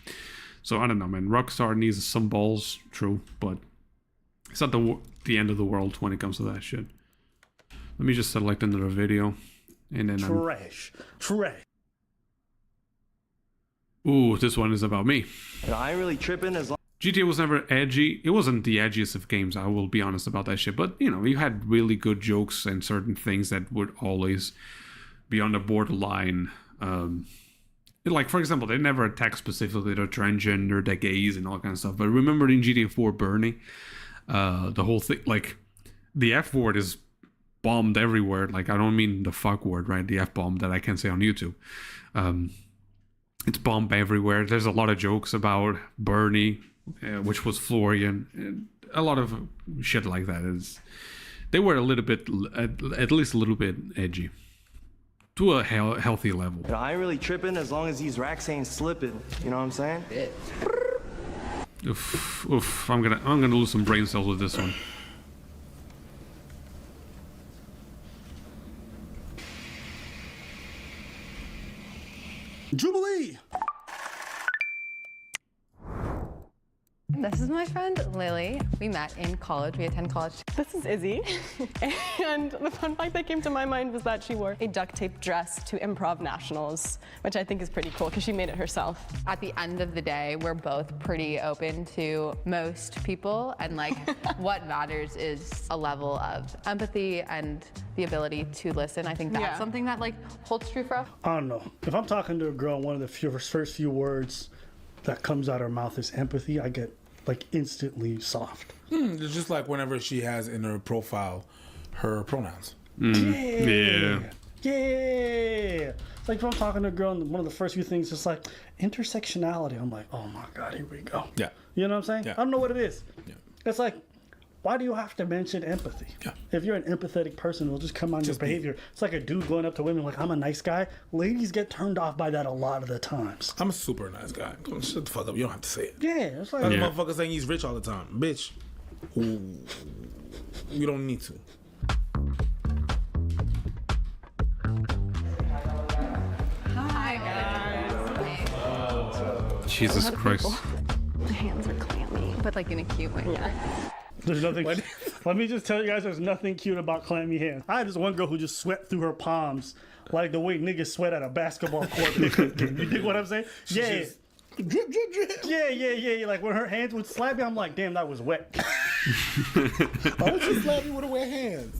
So I don't know, man. Rockstar needs some balls, true, but it's not the end of the world when it comes to that shit. Let me just select another video, and then trash. Ooh, this one is about me. I ain't really tripping as long. GTA was never edgy. It wasn't the edgiest of games, I will be honest about that shit. But, you know, you had really good jokes and certain things that would always be on the borderline. Like, for example, they never attacked specifically the transgender, the gays, and all that kind of stuff. But remember in GTA 4 Bernie, the whole thing, like, the F word is bombed everywhere. Like, I don't mean the fuck word, right? The F bomb that I can't say on YouTube. It's bombed everywhere. There's a lot of jokes about Bernie, which was Florian, and a lot of shit like that. They were a little bit, at least a little bit edgy, to a healthy level. I ain't really tripping as long as these racks ain't slipping. You know what I'm saying? Oof. I'm gonna lose some brain cells with this one. Jubilee! This is my friend Lily. We met in college. We attend college. This is Izzy. And the fun fact that came to my mind was that she wore a duct tape dress to Improv Nationals, which I think is pretty cool because she made it herself. At the end of the day, we're both pretty open to most people, and like what matters is a level of empathy and the ability to listen. I think that's something that like holds true for us. I don't know. If I'm talking to a girl, one of the first few words that comes out of her mouth is empathy, I get like instantly soft. It's just like whenever she has in her profile her pronouns. Yeah. It's like if I'm talking to a girl and one of the first few things is like intersectionality. I'm like, oh my God, here we go. Yeah. You know what I'm saying? Yeah. I don't know what it is. Yeah. It's like, why do you have to mention empathy? Yeah. If you're an empathetic person, it'll just come on your behavior. It's like a dude going up to women like, I'm a nice guy. Ladies get turned off by that a lot of the times. I'm a super nice guy. Shut the fuck up. You don't have to say it. Yeah. It's like... Like a motherfucker saying he's rich all the time. Bitch. Ooh. You don't need to. Hi, guys. Jesus Christ. My hands are clammy, but like in a cute way. Yeah. There's nothing. Let me just tell you guys, there's nothing cute about clammy hands. I had this one girl who just sweat through her palms, like the way niggas sweat at a basketball court. You dig what I'm saying? Yeah. Drip, drip, drip. Yeah. Like when her hands would slap me, I'm like, damn, that was wet. Why would you slap me with a wet hand?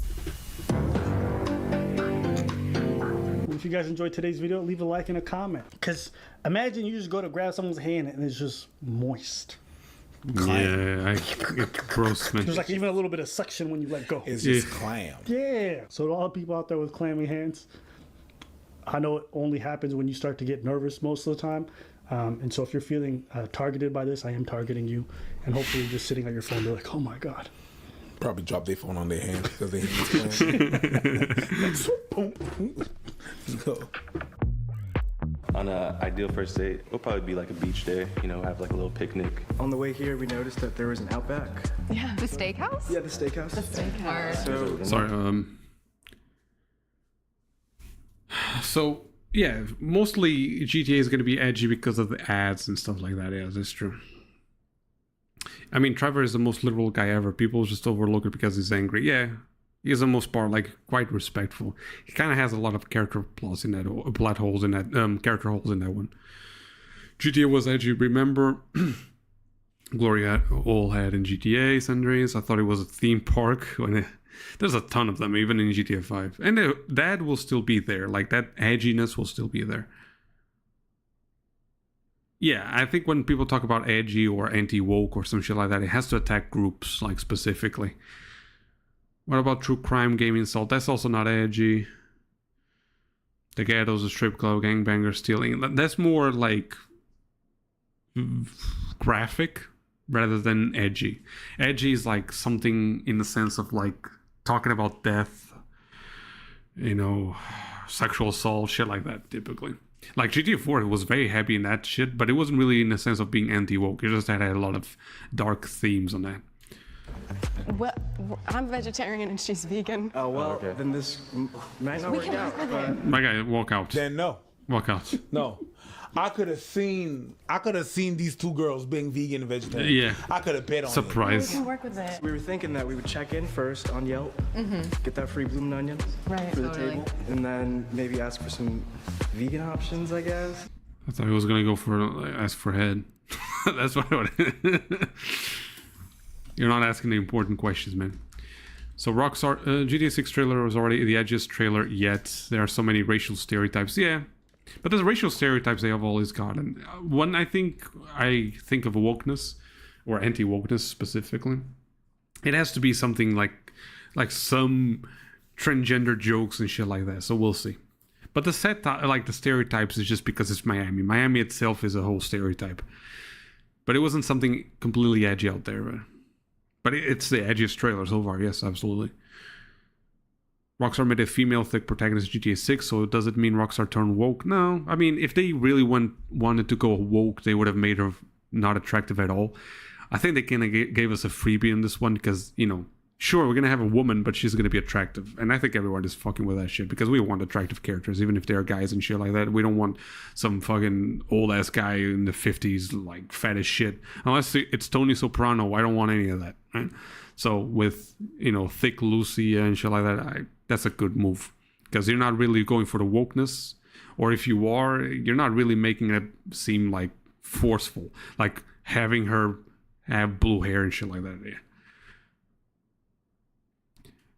If you guys enjoyed today's video, leave a like and a comment. Because imagine you just go to grab someone's hand and it's just moist. Yeah, gross, man. There's like even a little bit of suction when you let go. It's just clam. Yeah. So to all the people out there with clammy hands, I know it only happens when you start to get nervous most of the time. And so if you're feeling targeted by this, I am targeting you. And hopefully you're just sitting on your phone, be like, oh my God. Probably drop their phone on their hand because they hate clam. Go. On an ideal first date, it'll probably be like a beach day, you know, have like a little picnic. On the way here, we noticed that there was an Outback. Yeah. The steakhouse? Yeah, the steakhouse. The steakhouse. So yeah, mostly GTA is going to be edgy because of the ads and stuff like that. Yeah, that's true. I mean, Trevor is the most liberal guy ever. People just overlook it because he's angry. Yeah, he is the most part like quite respectful. He kind of has a lot of character flaws in that, plot holes in that, character holes in that one. GTA was edgy. Remember, Gloria all had in GTA San Andreas. I thought it was a theme park when there's a ton of them, even in GTA 5. And that will still be there. Like, that edginess will still be there. Yeah, I think when people talk about edgy or anti-woke or some shit like that, it has to attack groups, like, specifically. What about true crime gaming assault? That's also not edgy. The ghettos, a strip club, gangbanger stealing. That's more, like, graphic rather than edgy. Edgy is, like, something in the sense of, like, talking about death, you know, sexual assault, shit like that, typically. Like, GTA 4 was very heavy in that shit, but it wasn't really in the sense of being anti-woke. It just had a lot of dark themes on that. Well, I'm vegetarian and she's vegan. Oh, well, then this might not work out. My guy, walk out. Then no. Walk out. No. I could have seen these two girls being vegan and vegetarian. Yeah. I could have bet on Surprise. We can work with it. We were thinking that we would check in first on Yelp, get that free blooming onions Right. for the table, and then maybe ask for some vegan options, I guess. I thought he was gonna go for ask for head. That's what I would. You're not asking the important questions, man. So Rockstar, GTA 6 trailer was already the edgiest trailer yet. There are so many racial stereotypes. Yeah, but there's racial stereotypes they have always got. And one I think of wokeness or anti-wokeness specifically. It has to be something like some transgender jokes and shit like that. So we'll see. But the set like the stereotypes is just because it's Miami. Miami itself is a whole stereotype. But it wasn't something completely edgy out there. But it's the edgiest trailer so far, yes, absolutely. Rockstar made a female thick protagonist in GTA 6, so does it mean Rockstar turned woke? No. I mean, if they really wanted to go woke, they would have made her not attractive at all. I think they kind of gave us a freebie in this one because, you know, sure, we're going to have a woman, but she's going to be attractive. And I think everyone is fucking with that shit because we want attractive characters, even if they're guys and shit like that. We don't want some fucking old-ass guy in the 50s, like, fat as shit. Unless it's Tony Soprano, I don't want any of that, right? So with, you know, thick Lucy and shit like that, that's a good move. Because you're not really going for the wokeness. Or if you are, you're not really making it seem, like, forceful. Like, having her have blue hair and shit like that, yeah.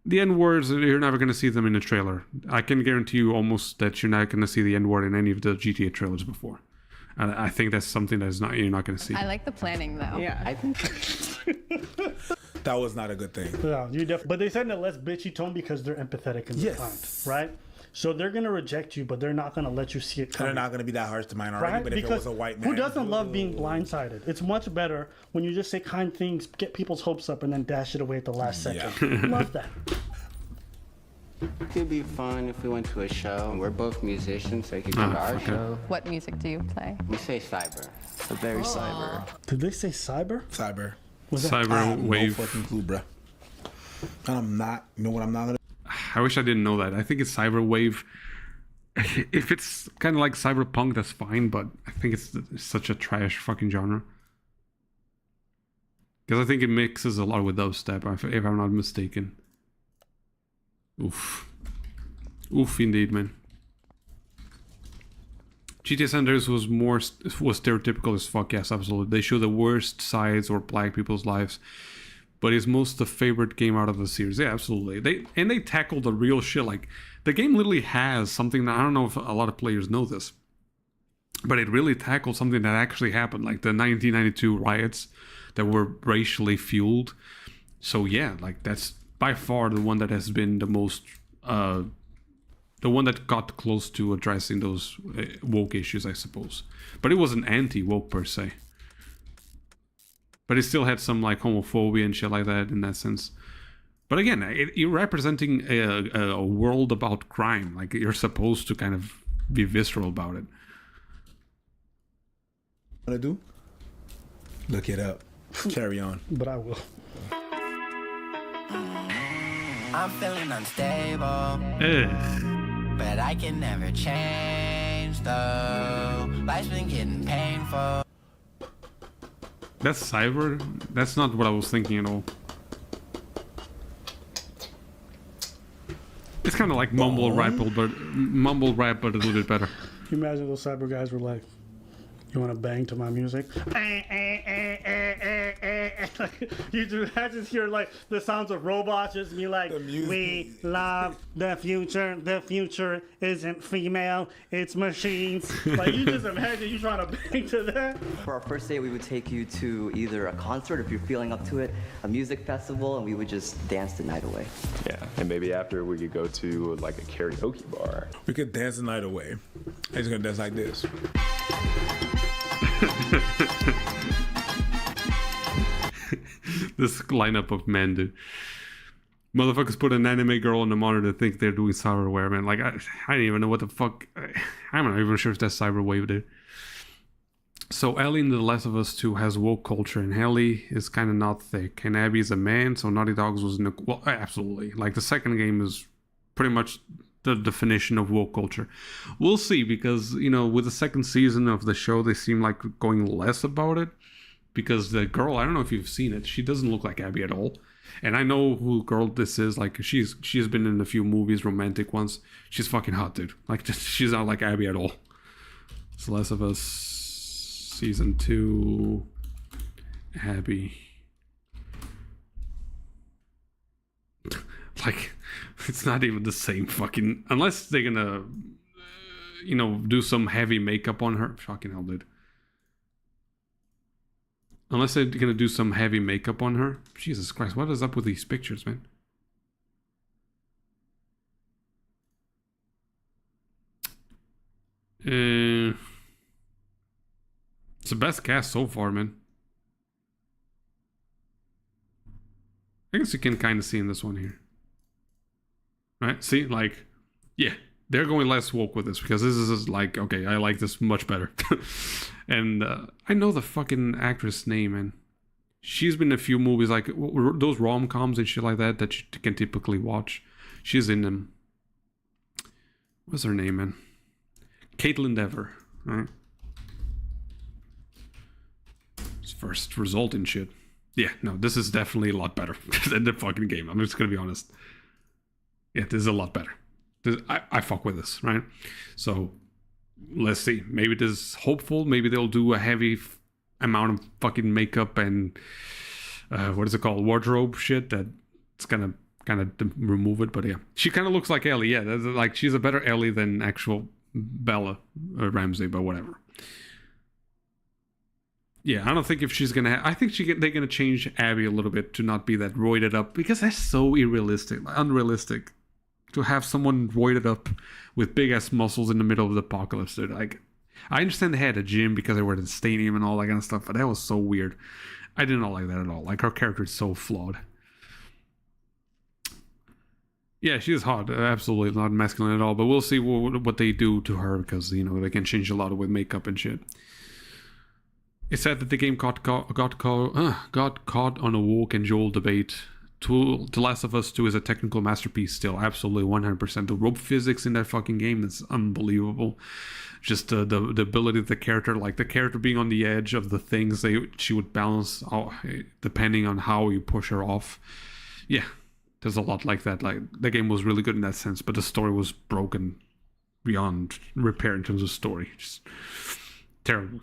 The N-words, you're never going to see them in a trailer. I can guarantee you almost that you're not going to see the N-word in any of the GTA trailers before. And I think that's something you're not going to see. I like the planning, though. Yeah, I think that was not a good thing. Yeah, but they said in a less bitchy tone because they're empathetic and defiant, right? So they're going to reject you, but they're not going to let you see it coming. They're not going to be that harsh to minority, right? But because if it was a white man. Who doesn't love being blindsided? It's much better when you just say kind things, get people's hopes up, and then dash it away at the last second. Love that. It could be fun if we went to a show. We're both musicians, so you could come to our show. What music do you play? We say cyber. Very cyber. Did they say cyber? Cyber. Cyber wave. No fucking clue, bro. And I'm not. You know what I'm not gonna. I wish I didn't know that. I think it's cyber wave. If it's kind of like cyberpunk, that's fine. But I think it's such a trash fucking genre. Because I think it mixes a lot with dubstep, if I'm not mistaken. Oof. Oof, indeed, man. GTA San Andreas was stereotypical as fuck, yes, absolutely. They show the worst sides or black people's lives, but it's most the favorite game out of the series. Yeah, absolutely. They tackle the real shit. Like, the game literally has something that I don't know if a lot of players know this, but it really tackled something that actually happened, like the 1992 riots that were racially fueled. So yeah, like that's by far the one that has been the most, the one that got close to addressing those woke issues, I suppose. But it wasn't anti-woke per se. But it still had some like homophobia and shit like that in that sense. But again, you're representing a world about crime. Like, you're supposed to kind of be visceral about it. Want to do? Look it up. Carry on. But I will. I'm feeling unstable, but I can never change though. Life's been getting painful. That's cyber? That's not what I was thinking at all. It's kind of like mumble rap, but a little bit better. Can you imagine those cyber guys were like, "You want to bang to my music?" I just hear like the sounds of robots just be like, "We love the future. The future isn't female, it's machines." Like you just imagine you trying to bang to that. For our first date, we would take you to either a concert, if you're feeling up to it, a music festival, and we would just dance the night away. Yeah, and maybe after we could go to like a karaoke bar. We could dance the night away. I'm just gonna dance like this. This lineup of men, dude. Motherfuckers put an anime girl on the monitor to think they're doing cyberware, man. Like, I didn't even know what the fuck. I'm not even sure if that's cyberwave, dude. So Ellie in The Last of Us 2 has woke culture, and Ellie is kind of not thick. And Abby is a man, so Naughty Dogs was... Well, absolutely. Like, the second game is pretty much the definition of woke culture. We'll see, because, you know, with the second season of the show, they seem like going less about it. Because the girl, I don't know if you've seen it, she doesn't look like Abby at all. And I know who girl this is. Like, she's been in a few movies, romantic ones. She's fucking hot, dude. Like, she's not like Abby at all. It's Last of Us Season 2, Abby. Like, it's not even the same fucking... Unless they're gonna, you know, do some heavy makeup on her. Fucking hell, dude. Unless they're gonna do some heavy makeup on her. Jesus Christ, what is up with these pictures, man? It's the best cast so far, man. I guess you can kind of see in this one here. Right? See, like, yeah, they're going less woke with this because this is like, okay, I like this much better. And I know the fucking actress name, man. She's been in a few movies, like those rom-coms and shit like that you can typically watch. She's in them. What's her name, man? Caitlin Dever, right? It's first result and shit. Yeah, no, this is definitely a lot better than the fucking game. I'm just gonna be honest. Yeah, this is a lot better. I fuck with this, right? So let's see. Maybe this is hopeful. Maybe they'll do a heavy amount of fucking makeup and what is it called, wardrobe shit that's gonna kind of remove it. But yeah, she kind of looks like Ellie. Yeah, that's like she's a better Ellie than actual Bella Ramsey, but whatever. Yeah, I don't think if she's gonna. I think they're gonna change Abby a little bit to not be that roided up, because that's so unrealistic to have someone roided up with big ass muscles in the middle of the apocalypse. Dude. Like, I understand they had a gym because they were in the stadium and all that kind of stuff, but that was so weird. I did not like that at all. Like, her character is so flawed. Yeah, she is hot. Absolutely not masculine at all. But we'll see what they do to her, because, you know, they can change a lot with makeup and shit. It's said that the game got caught on a woke and Joel debate. The Last of Us 2 is a technical masterpiece still. Absolutely, 100%. The rope physics in that fucking game is unbelievable. Just the ability of the character, like the character being on the edge of the things she would balance depending on how you push her off. Yeah, there's a lot like that. Like, the game was really good in that sense, but the story was broken beyond repair in terms of story. Just terrible.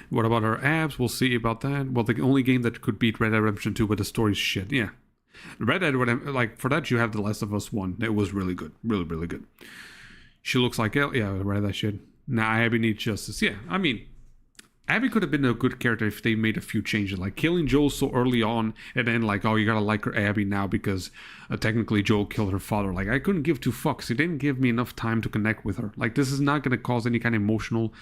What about her abs? We'll see about that. Well, the only game that could beat Red Dead Redemption 2, but the story's shit. Yeah. Red Dead Redemption, like, for that you have The Last of Us 1. It was really good. Really, really good. She looks like, yeah, I read that shit. Nah, Abby needs justice. Yeah, I mean, Abby could have been a good character if they made a few changes. Like, killing Joel so early on, and then, like, oh, you gotta like her Abby now because technically Joel killed her father. Like, I couldn't give two fucks. It didn't give me enough time to connect with her. Like, this is not gonna cause any kind of emotional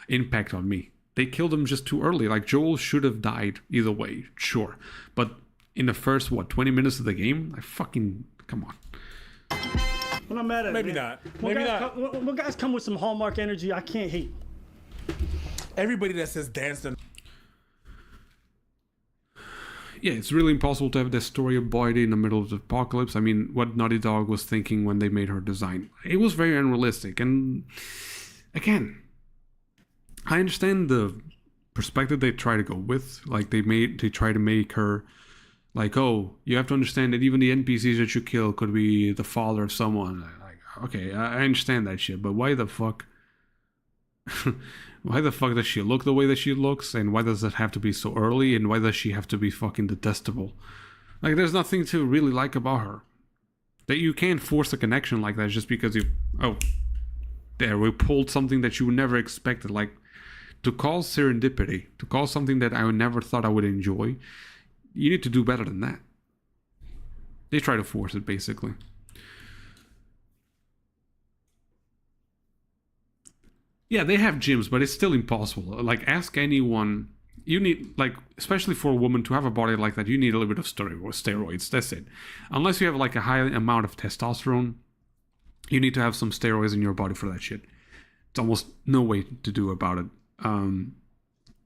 impact on me. They killed him just too early. Like, Joel should have died either way, sure. But in the first, 20 minutes of the game? Like, fucking, come on. I'm not mad at it. Maybe man. not. Maybe not. When guys come with some Hallmark energy, I can't hate. everybody that says dance the Yeah, it's really impossible to have this story of Boyd in the middle of the apocalypse. I mean, what Naughty Dog was thinking when they made her design. It was very unrealistic. And again, I understand the perspective they try to go with. Like, they try to make her like, oh, you have to understand that even the NPCs that you kill could be the father of someone. Like, okay, I understand that shit, but why the fuck? Why the fuck does she look the way that she looks? And why does it have to be so early? And why does she have to be fucking detestable? Like, there's nothing to really like about her. That you can't force a connection like that just because you... Oh, there, we pulled something that you never expected. Like, to call serendipity, to call something that I never thought I would enjoy, you need to do better than that. They try to force it, basically. Yeah, they have gyms, but it's still impossible. Like, ask anyone. You need, like, especially for a woman to have a body like that, you need a little bit of steroids. That's it. Unless you have, like, a high amount of testosterone, you need to have some steroids in your body for that shit. It's almost no way to do about it.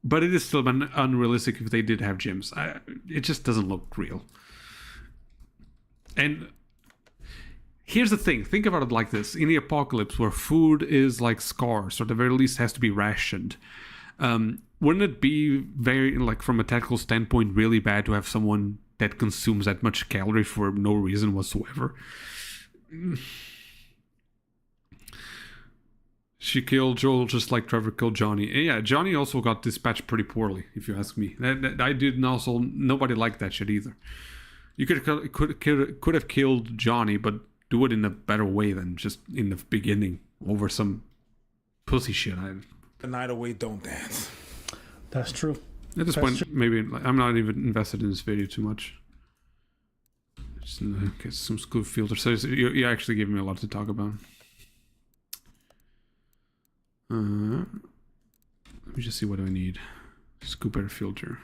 But it is still unrealistic if they did have gyms. It just doesn't look real. And here's the thing. Think about it like this. In the apocalypse, where food is like scarce, or at the very least has to be rationed, wouldn't it be very, like, from a tactical standpoint, really bad to have someone that consumes that much calorie for no reason whatsoever? She killed Joel just like Trevor killed Johnny. Yeah, Johnny also got dispatched pretty poorly, if you ask me. I didn't also... Nobody liked that shit either. You could have killed Johnny, but do it in a better way than just in the beginning over some pussy shit. The night away, don't dance. That's true. At this point, maybe I'm not even invested in this video too much. Just get some good filters. So you're actually giving me a lot to talk about. Let me just see what I need. Scoop air filter.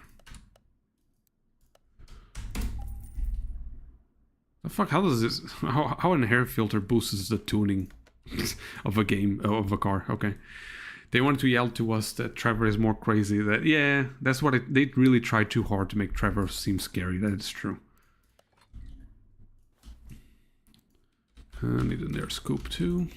The fuck? How does this? How an air filter boosts the tuning of a game, of a car? Okay, they wanted to yell to us that Trevor is more crazy. That, yeah, that's what they really tried too hard to make Trevor seem scary. That is true. I need an air scoop too.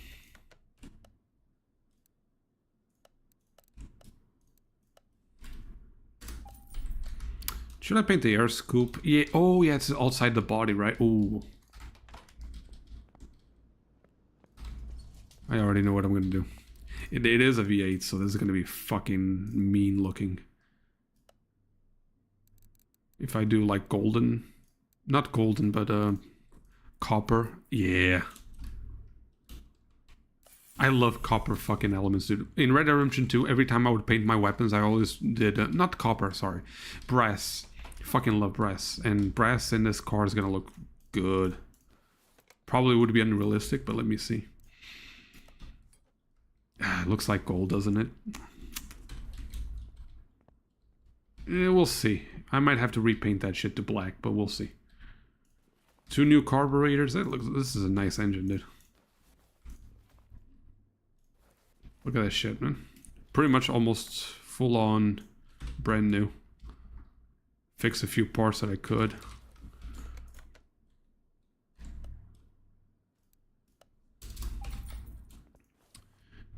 Should I paint the air scoop? Yeah. Oh, yeah, it's outside the body, right? Oh. I already know what I'm going to do. It is a V8, so this is going to be fucking mean looking. If I do, like, golden. Not golden, but copper. Yeah. I love copper fucking elements, dude. In Red Dead Redemption 2, every time I would paint my weapons, I always did... not copper, sorry. Brass. Fucking love brass. And brass in this car is gonna look good. Probably would be unrealistic, but let me see. It looks like gold, doesn't it? We'll see. I might have to repaint that shit to black, but we'll see. 2 new carburetors. This is a nice engine, dude. Look at that shit, man. Pretty much almost full on brand new. Fix a few parts that I could.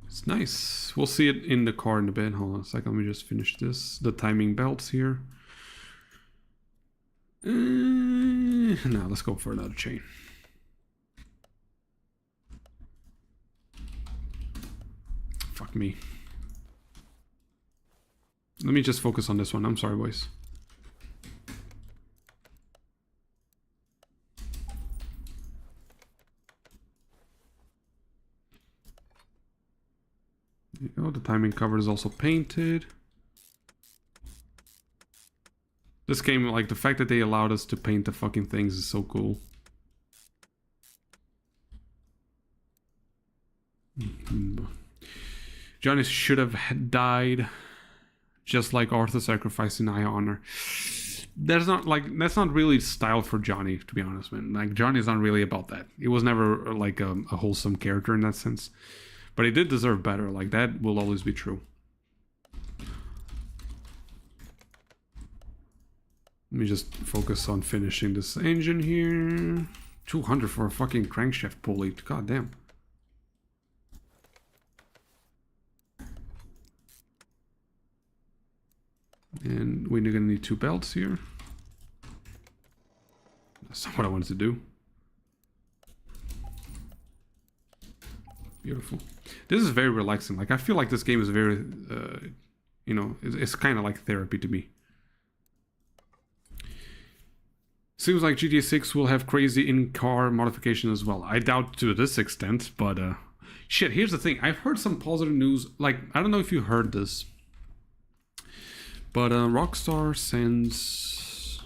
It's nice. We'll see it in the car in a bit. Hold on a second. Let me just finish this. The timing belts here. Now let's go for another chain. Fuck me. Let me just focus on this one. I'm sorry, boys. There you go. The timing cover is also painted. This game, like, the fact that they allowed us to paint the fucking things is so cool. Johnny should have died, just like Arthur sacrificing High Honor. That's not really style for Johnny, to be honest, man. Like, Johnny's not really about that. He was never like a wholesome character in that sense. But he did deserve better. Like, that will always be true. Let me just focus on finishing this engine here. 200 for a fucking crankshaft pulley. God damn. And we're gonna need 2 belts here. That's not what I wanted to do. Beautiful. This is very relaxing. Like, I feel like this game is very, you know, it's kind of like therapy to me. Seems like GTA 6 will have crazy in-car modification as well. I doubt to this extent, but shit, here's the thing. I've heard some positive news. Like, I don't know if you heard this, but Rockstar sends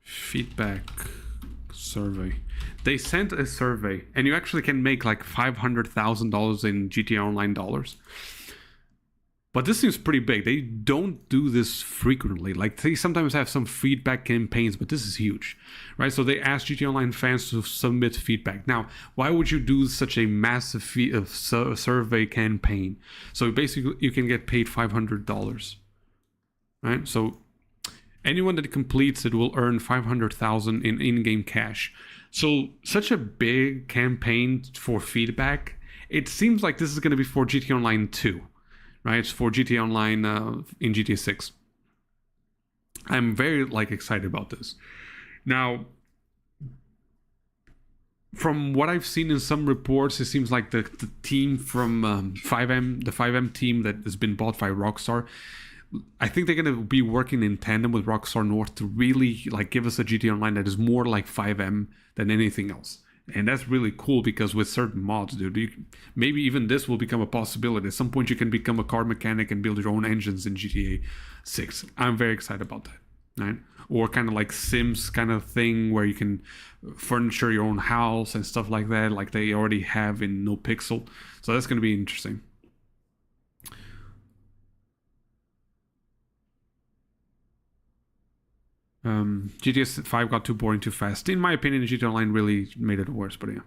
feedback survey. They sent a survey, and you actually can make like $500,000 in GTA Online dollars. But this seems pretty big. They don't do this frequently. Like, they sometimes have some feedback campaigns, but this is huge, right? So they asked GTA Online fans to submit feedback. Now, why would you do such a massive survey campaign? So basically, you can get paid $500, right? So anyone that completes it will earn $500,000 in-game cash. So such a big campaign for feedback. It seems like this is going to be for GTA Online 2. Right, it's for GTA Online in GTA 6. I'm very excited about this. Now, from what I've seen in some reports, it seems like the team from 5M, the 5M team that has been bought by Rockstar, I think they're going to be working in tandem with Rockstar North to really give us a GTA Online that is more like 5M than anything else. And that's really cool because with certain mods, dude, maybe even this will become a possibility. At some point, you can become a car mechanic and build your own engines in GTA 6. I'm very excited about that, right? Or kind of like Sims kind of thing where you can furniture your own house and stuff like that, like they already have in No Pixel. So that's going to be interesting. GTA 5 got too boring too fast. In my opinion, GTA Online really made it worse, but yeah.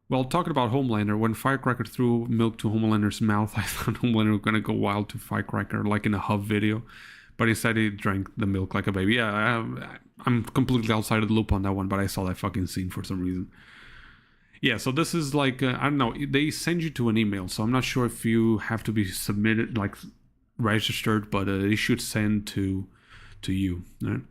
Well, talking about Homelander, when Firecracker threw milk to Homelander's mouth, I thought Homelander was gonna go wild to Firecracker, like in a Hub video. But instead he drank the milk like a baby. Yeah, I'm completely outside of the loop on that one, but I saw that fucking scene for some reason. Yeah, so this is I don't know, they send you to an email, so I'm not sure if you have to be submitted, registered, but they should send to you, right?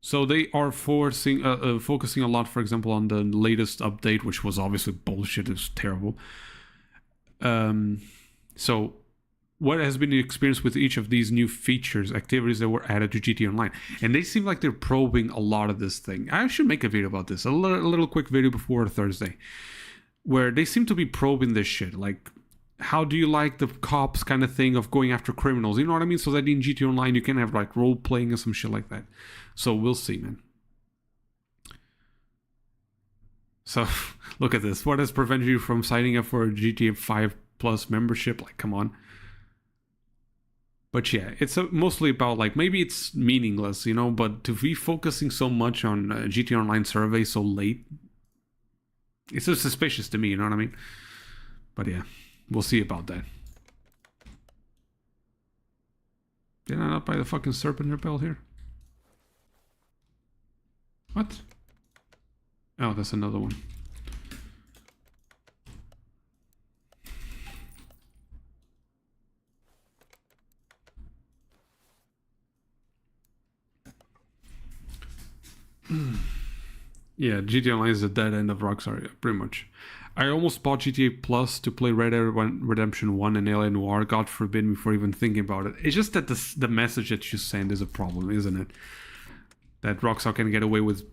So they are focusing a lot, for example, on the latest update, which was obviously bullshit. It was terrible. So what has been the experience with each of these new features, activities that were added to GTA Online? And they seem like they're probing a lot of this thing. I should make a video about this, a little quick video before Thursday, where they seem to be probing this shit. Like, how do you like the cops kind of thing of going after criminals? You know what I mean? So that in GTA Online you can have role playing and some shit like that. So we'll see, man. So look at this. What has prevented you from signing up for a GTA 5 Plus membership? Like, come on. But yeah, it's mostly about maybe it's meaningless, you know, but to be focusing so much on GTA Online survey so late, it's so suspicious to me, you know what I mean? But yeah. We'll see about that. Did I not buy the fucking serpent repel here? What? Oh, that's another one. Yeah, GTA Online is the dead end of Rockstar, yeah, pretty much. I almost bought GTA Plus to play Red Dead Redemption 1 and L.A. Noire. God forbid me for even thinking about it. It's just that the message that you send is a problem, isn't it? That Rockstar can get away with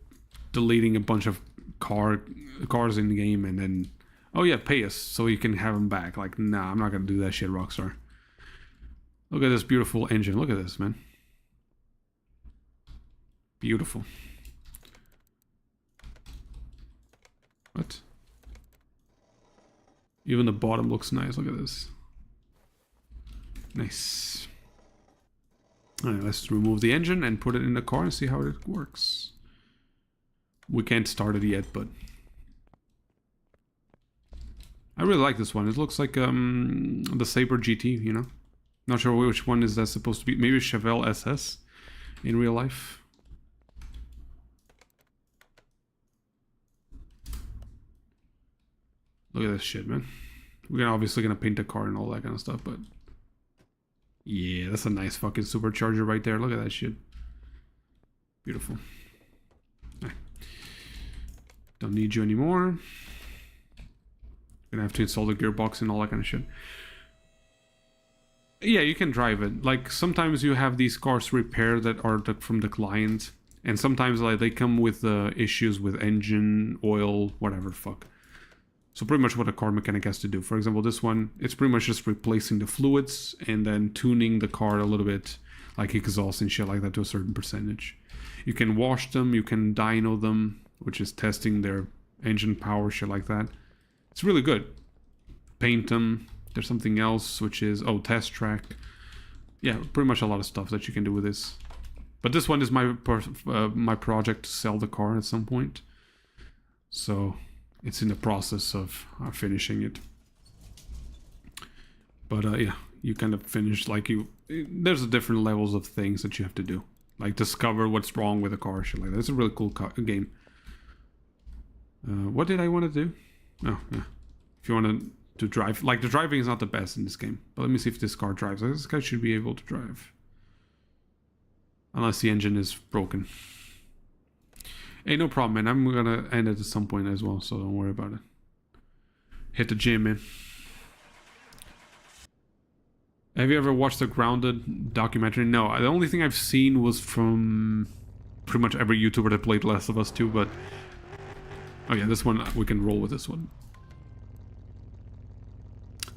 deleting a bunch of cars in the game and then, oh yeah, pay us so you can have them back. Like, nah, I'm not gonna do that shit, Rockstar. Look at this beautiful engine. Look at this, man. Beautiful. What? Even the bottom looks nice. Look at this. Nice. Alright, let's remove the engine and put it in the car and see how it works. We can't start it yet, but I really like this one. It looks like the Sabre GT, you know? Not sure which one is that supposed to be. Maybe Chevelle SS in real life. Look at this shit, man. We're obviously gonna paint the car and all that kind of stuff, but yeah, that's a nice fucking supercharger right there. Look at that shit. Beautiful. Don't need you anymore. Gonna have to install the gearbox and all that kind of shit. Yeah, you can drive it. Like, sometimes you have these cars repaired that are from the client, and sometimes like they come with issues with engine, oil, whatever the fuck. So pretty much what a car mechanic has to do. For example, this one, it's pretty much just replacing the fluids and then tuning the car a little bit, like exhaust and shit like that, to a certain percentage. You can wash them, you can dyno them, which is testing their engine power, shit like that. It's really good. Paint them. There's something else, which is, oh, test track. Yeah, pretty much a lot of stuff that you can do with this. But this one is my project to sell the car at some point. So it's in the process of finishing it. But yeah, you kind of finish, like, there's different levels of things that you have to do. Like discover what's wrong with the car, shit like that. It's a really cool game. What did I want to do? Oh, yeah. If you want to drive, like, the driving is not the best in this game. But let me see if this car drives. This guy should be able to drive. Unless the engine is broken. Hey, no problem, man. I'm gonna end it at some point as well, so don't worry about it. Hit the gym, man. Have you ever watched the Grounded documentary? No, the only thing I've seen was from pretty much every YouTuber that played Last of Us 2, but... Oh yeah, this one, we can roll with this one.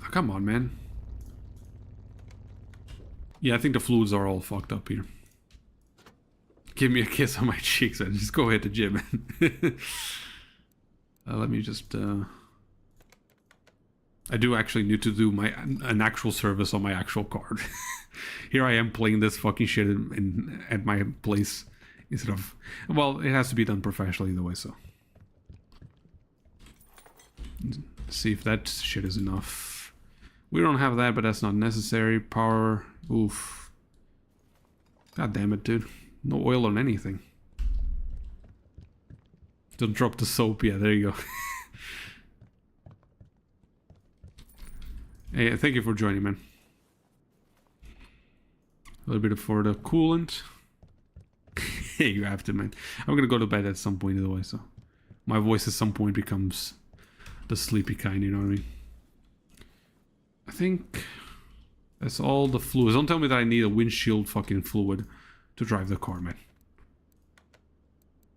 Oh, come on, man. Yeah, I think the fluids are all fucked up here. Give me a kiss on my cheeks and just go hit the gym, man. Let me just... I do actually need to do an actual service on my actual card. Here I am playing this fucking shit at my place instead of... Well, it has to be done professionally the way, so... See if that shit is enough. We don't have that, but that's not necessary. Power... Oof. God damn it, dude. No oil on anything. Don't drop the soap. Yeah, there you go. Hey, thank you for joining, man. A little bit for the coolant. Hey, you have to, man. I'm gonna go to bed at some point either way, so... My voice at some point becomes the sleepy kind, you know what I mean? I think... That's all the fluids. Don't tell me that I need a windshield fucking fluid to drive the car, man.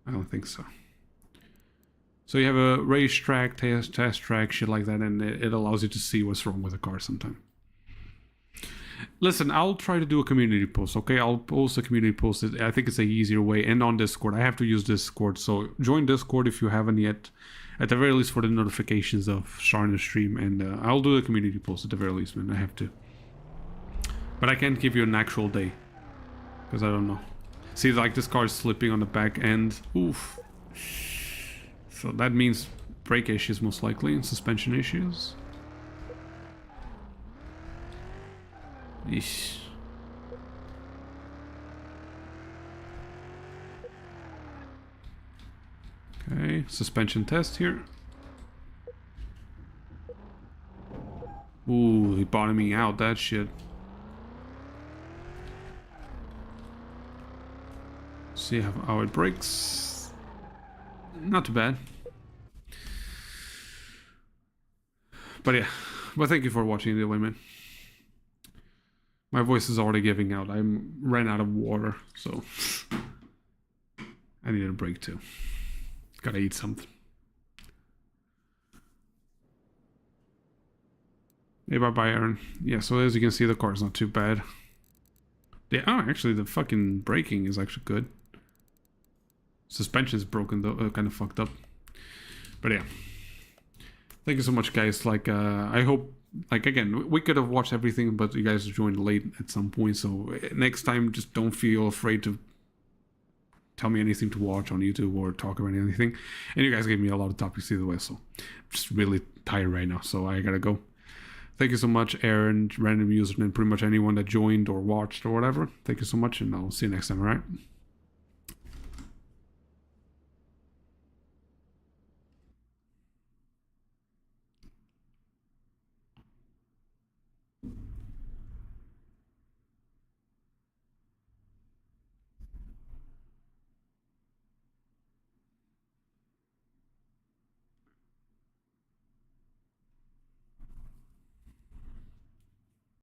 I don't think so. So you have a racetrack, test track, shit like that, and it allows you to see what's wrong with the car sometime. Listen, I'll try to do a community post, okay? I'll post a community post. I think it's an easier way, and on Discord. I have to use Discord, so join Discord if you haven't yet. At the very least for the notifications of Sharna's stream, and I'll do a community post at the very least, man. I have to. But I can't give you an actual day. Because I don't know. See, like, this car is slipping on the back end. Oof. So that means brake issues most likely, and suspension issues. Eesh. Okay, suspension test here. Ooh, he bottoming out that shit. See how it brakes. Not too bad. But yeah, but thank you for watching the way, man. My voice is already giving out. I ran out of water, so I need a break too. Gotta eat something. Hey, bye-bye, Aaron. Yeah, so as you can see, the car's not too bad. Yeah, oh, actually, the fucking braking is actually good. Suspension is broken, though, kind of fucked up. But yeah. Thank you so much, guys. Like, I hope, like, again, we could have watched everything, but you guys joined late at some point, so next time, just don't feel afraid to tell me anything to watch on YouTube or talk about anything. And you guys gave me a lot of topics either way, so I'm just really tired right now, so I gotta go. Thank you so much, Aaron, Random User, and pretty much anyone that joined or watched or whatever. Thank you so much, and I'll see you next time, alright?